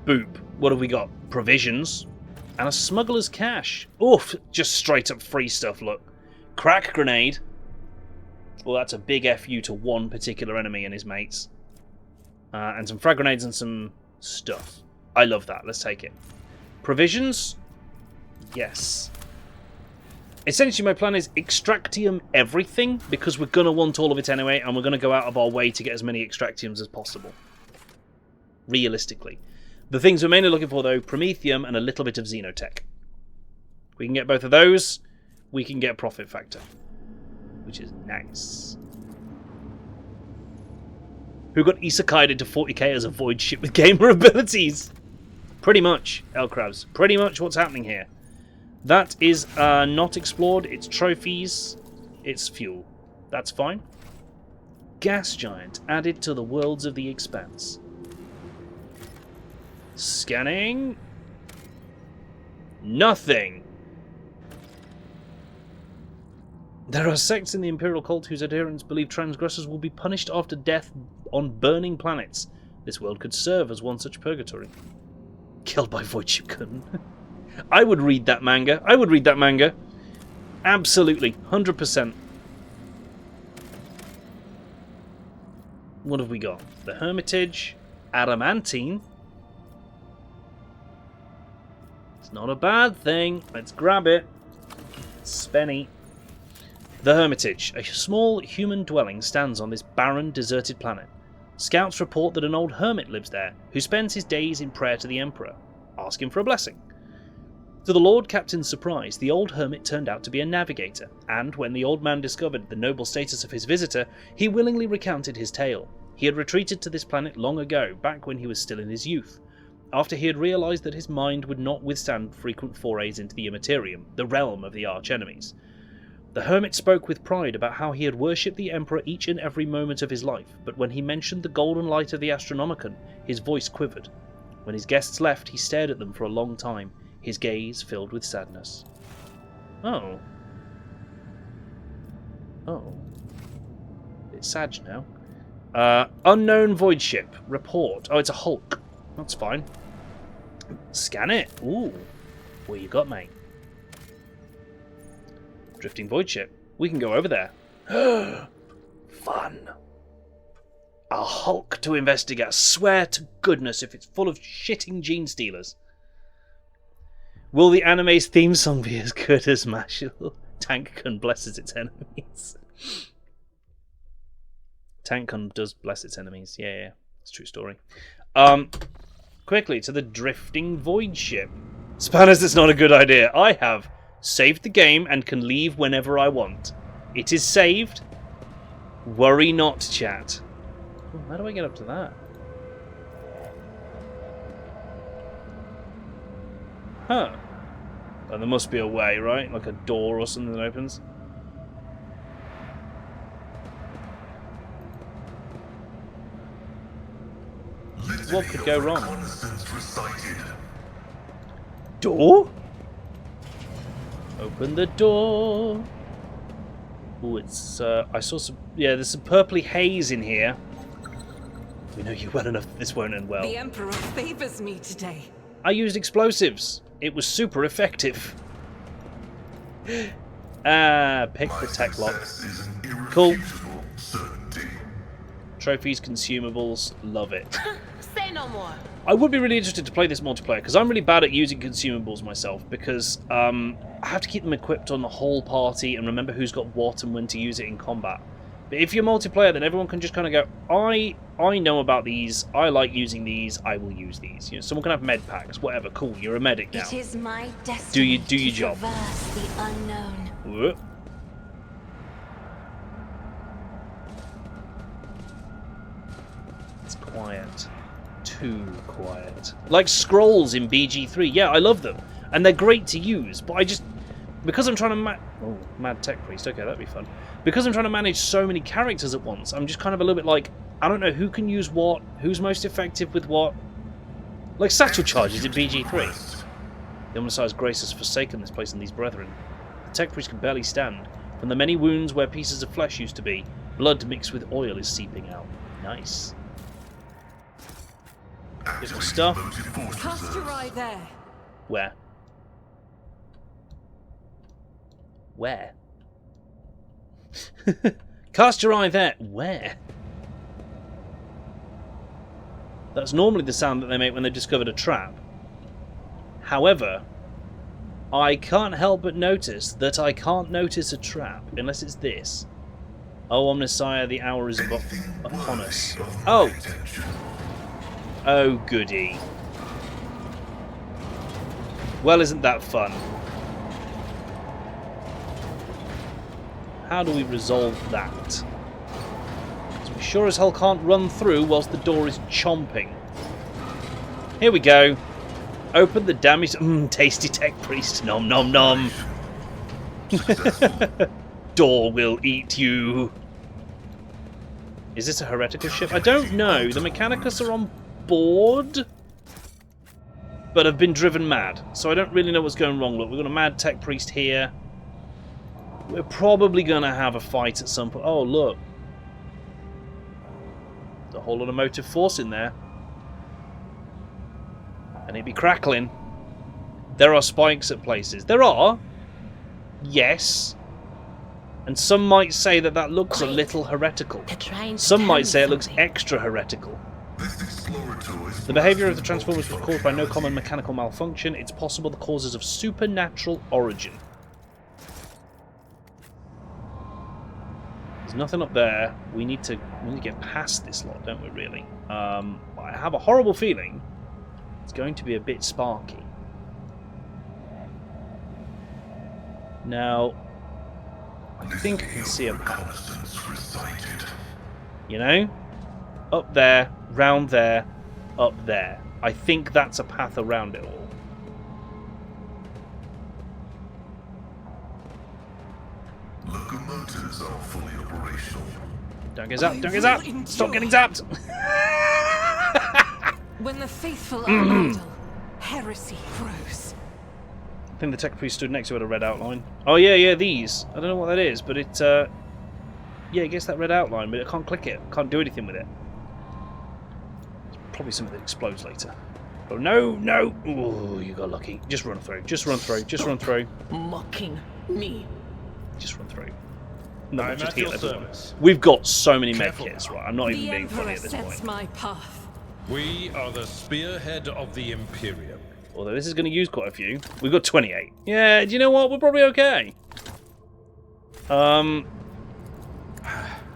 Boop. What have we got? Provisions. And a smuggler's cache. Oof, just straight up free stuff, look. Crack grenade. Well, that's a big FU to one particular enemy and his mates. And some frag grenades and some stuff. I love that. Let's take it. Provisions? Yes. Essentially, my plan is extractium everything, because we're going to want all of it anyway, and we're going to go out of our way to get as many extractiums as possible. Realistically. The things we're mainly looking for, though, promethium and a little bit of xenotech. If we can get both of those, we can get profit factor. Which is nice. Who got isekai'd into 40k as a void ship with gamer abilities? Pretty much, Elkrabs. Pretty much what's happening here. That is not explored. It's trophies. It's fuel. That's fine. Gas giant added to the worlds of the expanse. Scanning. Nothing. There are sects in the Imperial cult whose adherents believe transgressors will be punished after death on burning planets. This world could serve as one such purgatory. Killed by void ship gun. I would read that manga. I would read that manga. Absolutely. 100%. What have we got? The Hermitage. Adamantine. It's not a bad thing. Let's grab it. Spenny. The Hermitage. A small human dwelling stands on this barren, deserted planet. Scouts report that an old hermit lives there, who spends his days in prayer to the Emperor. Ask him for a blessing. To the Lord Captain's surprise, the old hermit turned out to be a navigator, and when the old man discovered the noble status of his visitor, he willingly recounted his tale. He had retreated to this planet long ago, back when he was still in his youth, after he had realised that his mind would not withstand frequent forays into the Immaterium, the realm of the arch-enemies. The hermit spoke with pride about how he had worshipped the Emperor each and every moment of his life, but when he mentioned the golden light of the Astronomicon, his voice quivered. When his guests left, he stared at them for a long time, his gaze filled with sadness. Oh. Oh. It's sad now. Unknown void ship. Report. Oh, it's a Hulk. That's fine. Scan it. Ooh. What you got, mate? Drifting void ship. We can go over there. Fun. A Hulk to investigate. I swear to goodness if it's full of shitting gene stealers. Will the anime's theme song be as good as Mashal? Tankcon blesses its enemies. Tankcon does bless its enemies. Yeah. It's a true story. Quickly to the drifting void ship. Spanners, that's not a good idea. I have saved the game and can leave whenever I want. It is saved. Worry not, chat. Oh, how do I get up to that? Huh. Oh, there must be a way, right? Like a door or something that opens. What could go wrong? Door? Open the door. Oh, it's I saw some. Yeah, there's some purpley haze in here. We know you well enough that this won't end well. The Emperor favors me today. I used explosives. It was super effective. Pick the tech lock. Cool. Trophies, consumables, love it. Say no more. I would be really interested to play this multiplayer, because I'm really bad at using consumables myself, because I have to keep them equipped on the whole party and remember who's got what and when to use it in combat. But if you're multiplayer, then everyone can just kind of go, I know about these, I like using these, I will use these. You know, someone can have med packs, whatever, cool, you're a medic now. It is my destiny do your job. Traverse the unknown. Whoop. It's quiet. Too quiet. Like scrolls in BG3. Yeah, I love them. And they're great to use, but I just... Because I'm trying to oh, Mad Tech Priest. Okay, that'd be fun. Because I'm trying to manage so many characters at once, I'm just kind of a little bit like, I don't know who can use what, who's most effective with what. Like satchel charges in BG3. The undersized grace has forsaken this place and these brethren. The Tech Priest can barely stand. From the many wounds where pieces of flesh used to be, blood mixed with oil is seeping out. Nice. Little stuff. Cast your eye there. Where? Where? Cast your eye there. Where? That's normally the sound that they make when they've discovered a trap. However, I can't help but notice that I can't notice a trap unless it's this. Oh, Omnissiah, the hour is upon us. Oh! Oh, goody. Well, isn't that fun? How do we resolve that? We sure as hell can't run through whilst the door is chomping. Here we go. Open the damaged... tasty tech priest. Nom nom nom. Door will eat you. Is this a heretical ship? I don't know. The Mechanicus are on board, but have been driven mad. So I don't really know what's going wrong. Look, we've got a mad tech priest here. We're probably going to have a fight at some point. Oh, look. There's a whole lot of motive force in there. And it'd be crackling. There are spikes at places. There are. Yes. And some might say that that looks a little heretical. Some might say it looks extra heretical. The behaviour of the Transformers was caused by no common mechanical malfunction. It's possible the causes of supernatural origin. There's nothing up there. We need to get past this lot, don't we, really? I have a horrible feeling it's going to be a bit sparky. Now, I think I can see a path. You know? Up there, round there, up there. I think that's a path around it all. Locomotives are fully operational. Don't get zapped, don't get zapped! Stop getting zapped! When the faithful are idle, heresy grows. I think the tech priest stood next to it a red outline. Oh yeah, these. I don't know what that is, but it yeah, it gets that red outline, but I can't click it. Can't do anything with it. It's probably something that explodes later. Oh no, no! Oh, you got lucky. Just run through. Just run through. Just run through. Mocking me. Just run through. No, I'm just at heal your everyone. service. We've got so many Careful medkits, now. right? I'm not even The being funny Emperor at this sets point. my path. We are the spearhead of the Imperium. Although this is going to use quite a few. We've got 28. Yeah, do you know what? We're probably okay.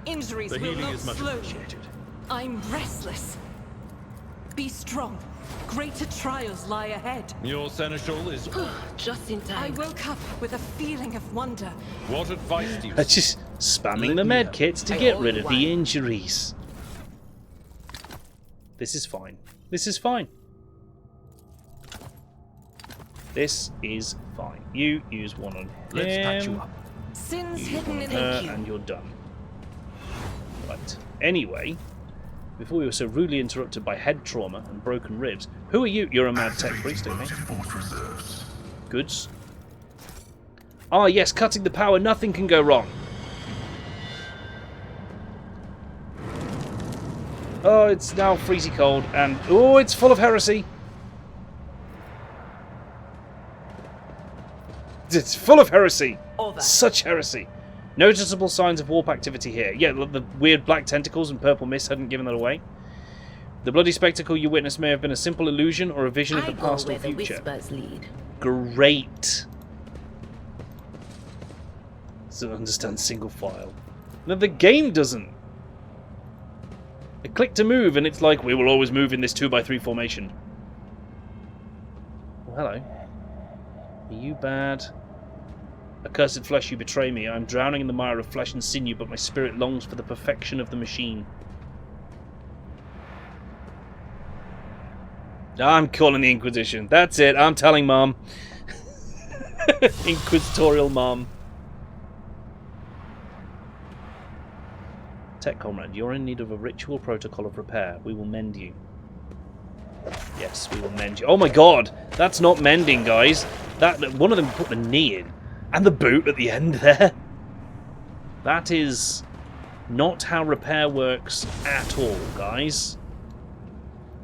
Injuries The will healing not is much slow me. appreciated. I'm restless. Be strong. Greater trials lie ahead. Your seneschal is... Just in I time. woke up with a feeling of wonder. What advice do you... That's just spamming the Let me med know. kits to I get owe rid you of one. the injuries. This is fine. This is fine. This is fine. You use one on Let's patch you him, up. Sins use hidden one in on her, the and you're done. Right. Anyway, before we were so rudely interrupted by head trauma and broken ribs, who are you? You're a mad tech priest, aren't you? Goods. Ah, yes, cutting the power. Nothing can go wrong. Oh, it's now freezy cold, and oh, it's full of heresy. It's full of heresy. Over. Such heresy. Noticeable signs of warp activity here. Yeah, the weird black tentacles and purple mist hadn't given that away. The bloody spectacle you witnessed may have been a simple illusion or a vision of I the go past or where the future. whispers lead. Great. Doesn't understand single file. No, the game doesn't. I click to move, and it's like, we will always move in this 2x3 formation. Oh, hello. Are you bad? Accursed flesh, you betray me. I am drowning in the mire of flesh and sinew, but my spirit longs for the perfection of the machine. I'm calling the Inquisition. That's it. I'm telling Mom. Inquisitorial Mom. Tech comrade, you're in need of a ritual protocol of repair. We will mend you. Yes, we will mend you. Oh my god! That's not mending, guys. That one of them put the knee in. And the boot at the end there. That is not how repair works at all, guys.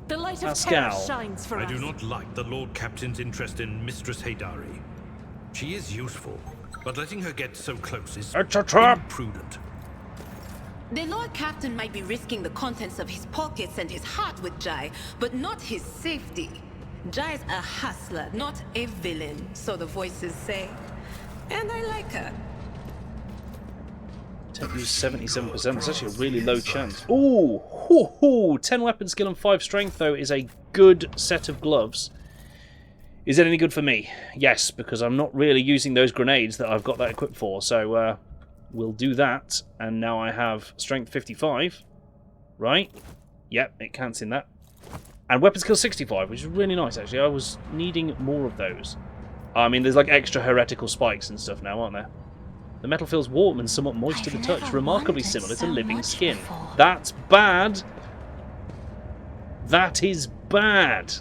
The light of Pascal. terror shines for I us. do not like the Lord Captain's interest in Mistress Haydari. She is useful, but letting her get so close is It's a trap! imprudent. The Lord Captain might be risking the contents of his pockets and his heart with Jai, but not his safety. Jai's a hustler, not a villain, so the voices say. And I like her. Take use 77%. That's actually a really low chance. Ooh! Hoo, hoo. 10 weapon skill and 5 strength, though, is a good set of gloves. Is it any good for me? Yes, because I'm not really using those grenades that I've got that equipped for. So we'll do that. And now I have strength 55. Right? Yep, it counts in that. And weapon skill 65, which is really nice, actually. I was needing more of those. I mean, there's like extra heretical spikes and stuff now, aren't there? The metal feels warm and somewhat moist to the touch, remarkably similar to living skin. That's bad. That is bad.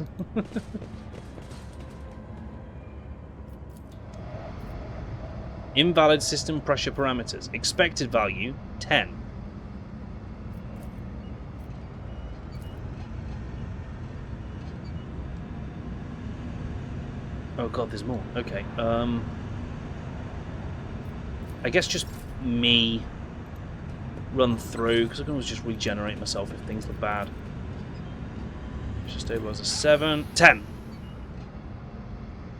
Invalid system pressure parameters. Expected value 10. Oh god, there's more. Okay. I guess just me run through, because I can always just regenerate myself if things look bad. Just stabilize a 7. 10!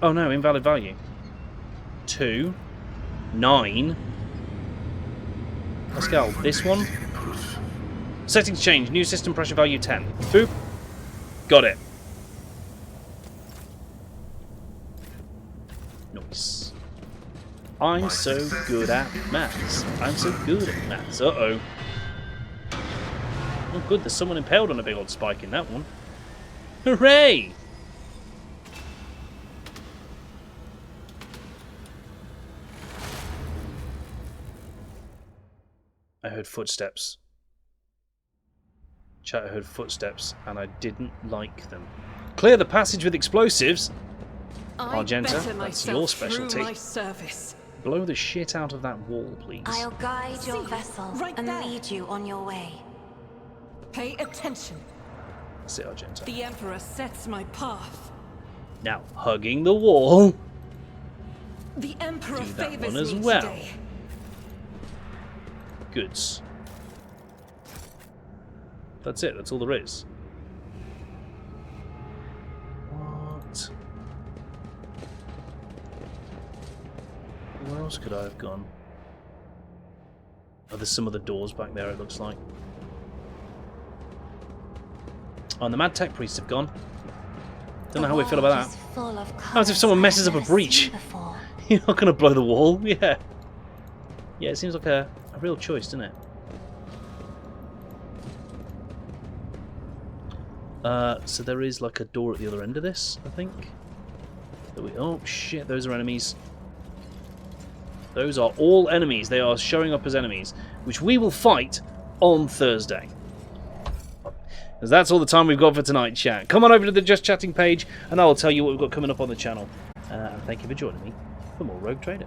Oh no, invalid value. 2. 9. Pascal, this one. Settings change. New system pressure value 10. Boop. Got it. Nice. I'm so good at maths. I'm so good at maths. Uh-oh. Oh good, there's someone impaled on a big old spike in that one. Hooray! I heard footsteps. Chat, I heard footsteps, and I didn't like them. Clear the passage with explosives. Argenta, that's your specialty. Blow the shit out of that wall, please. I'll guide your vessel and lead you on your way. Pay attention. That's it, Argenta. The Emperor sets my path. Now, hugging the wall. The Emperor Do that favors one as me well. today. Goods. That's it, that's all there is. What? Where else could I have gone? Oh, there's some of the doors back there, it looks like. Oh, and the Mad Tech Priests have gone. Don't know how we feel about that. As if someone messes up a breach. You're not going to blow the wall? Yeah. Yeah, it seems like a real choice, doesn't it? So there is like a door at the other end of this, I think. Oh shit, those are enemies. Those are all enemies. They are showing up as enemies, which we will fight on Thursday. Because that's all the time we've got for tonight, chat. Come on over to the Just Chatting page, and I will tell you what we've got coming up on the channel. And thank you for joining me for more Rogue Trader.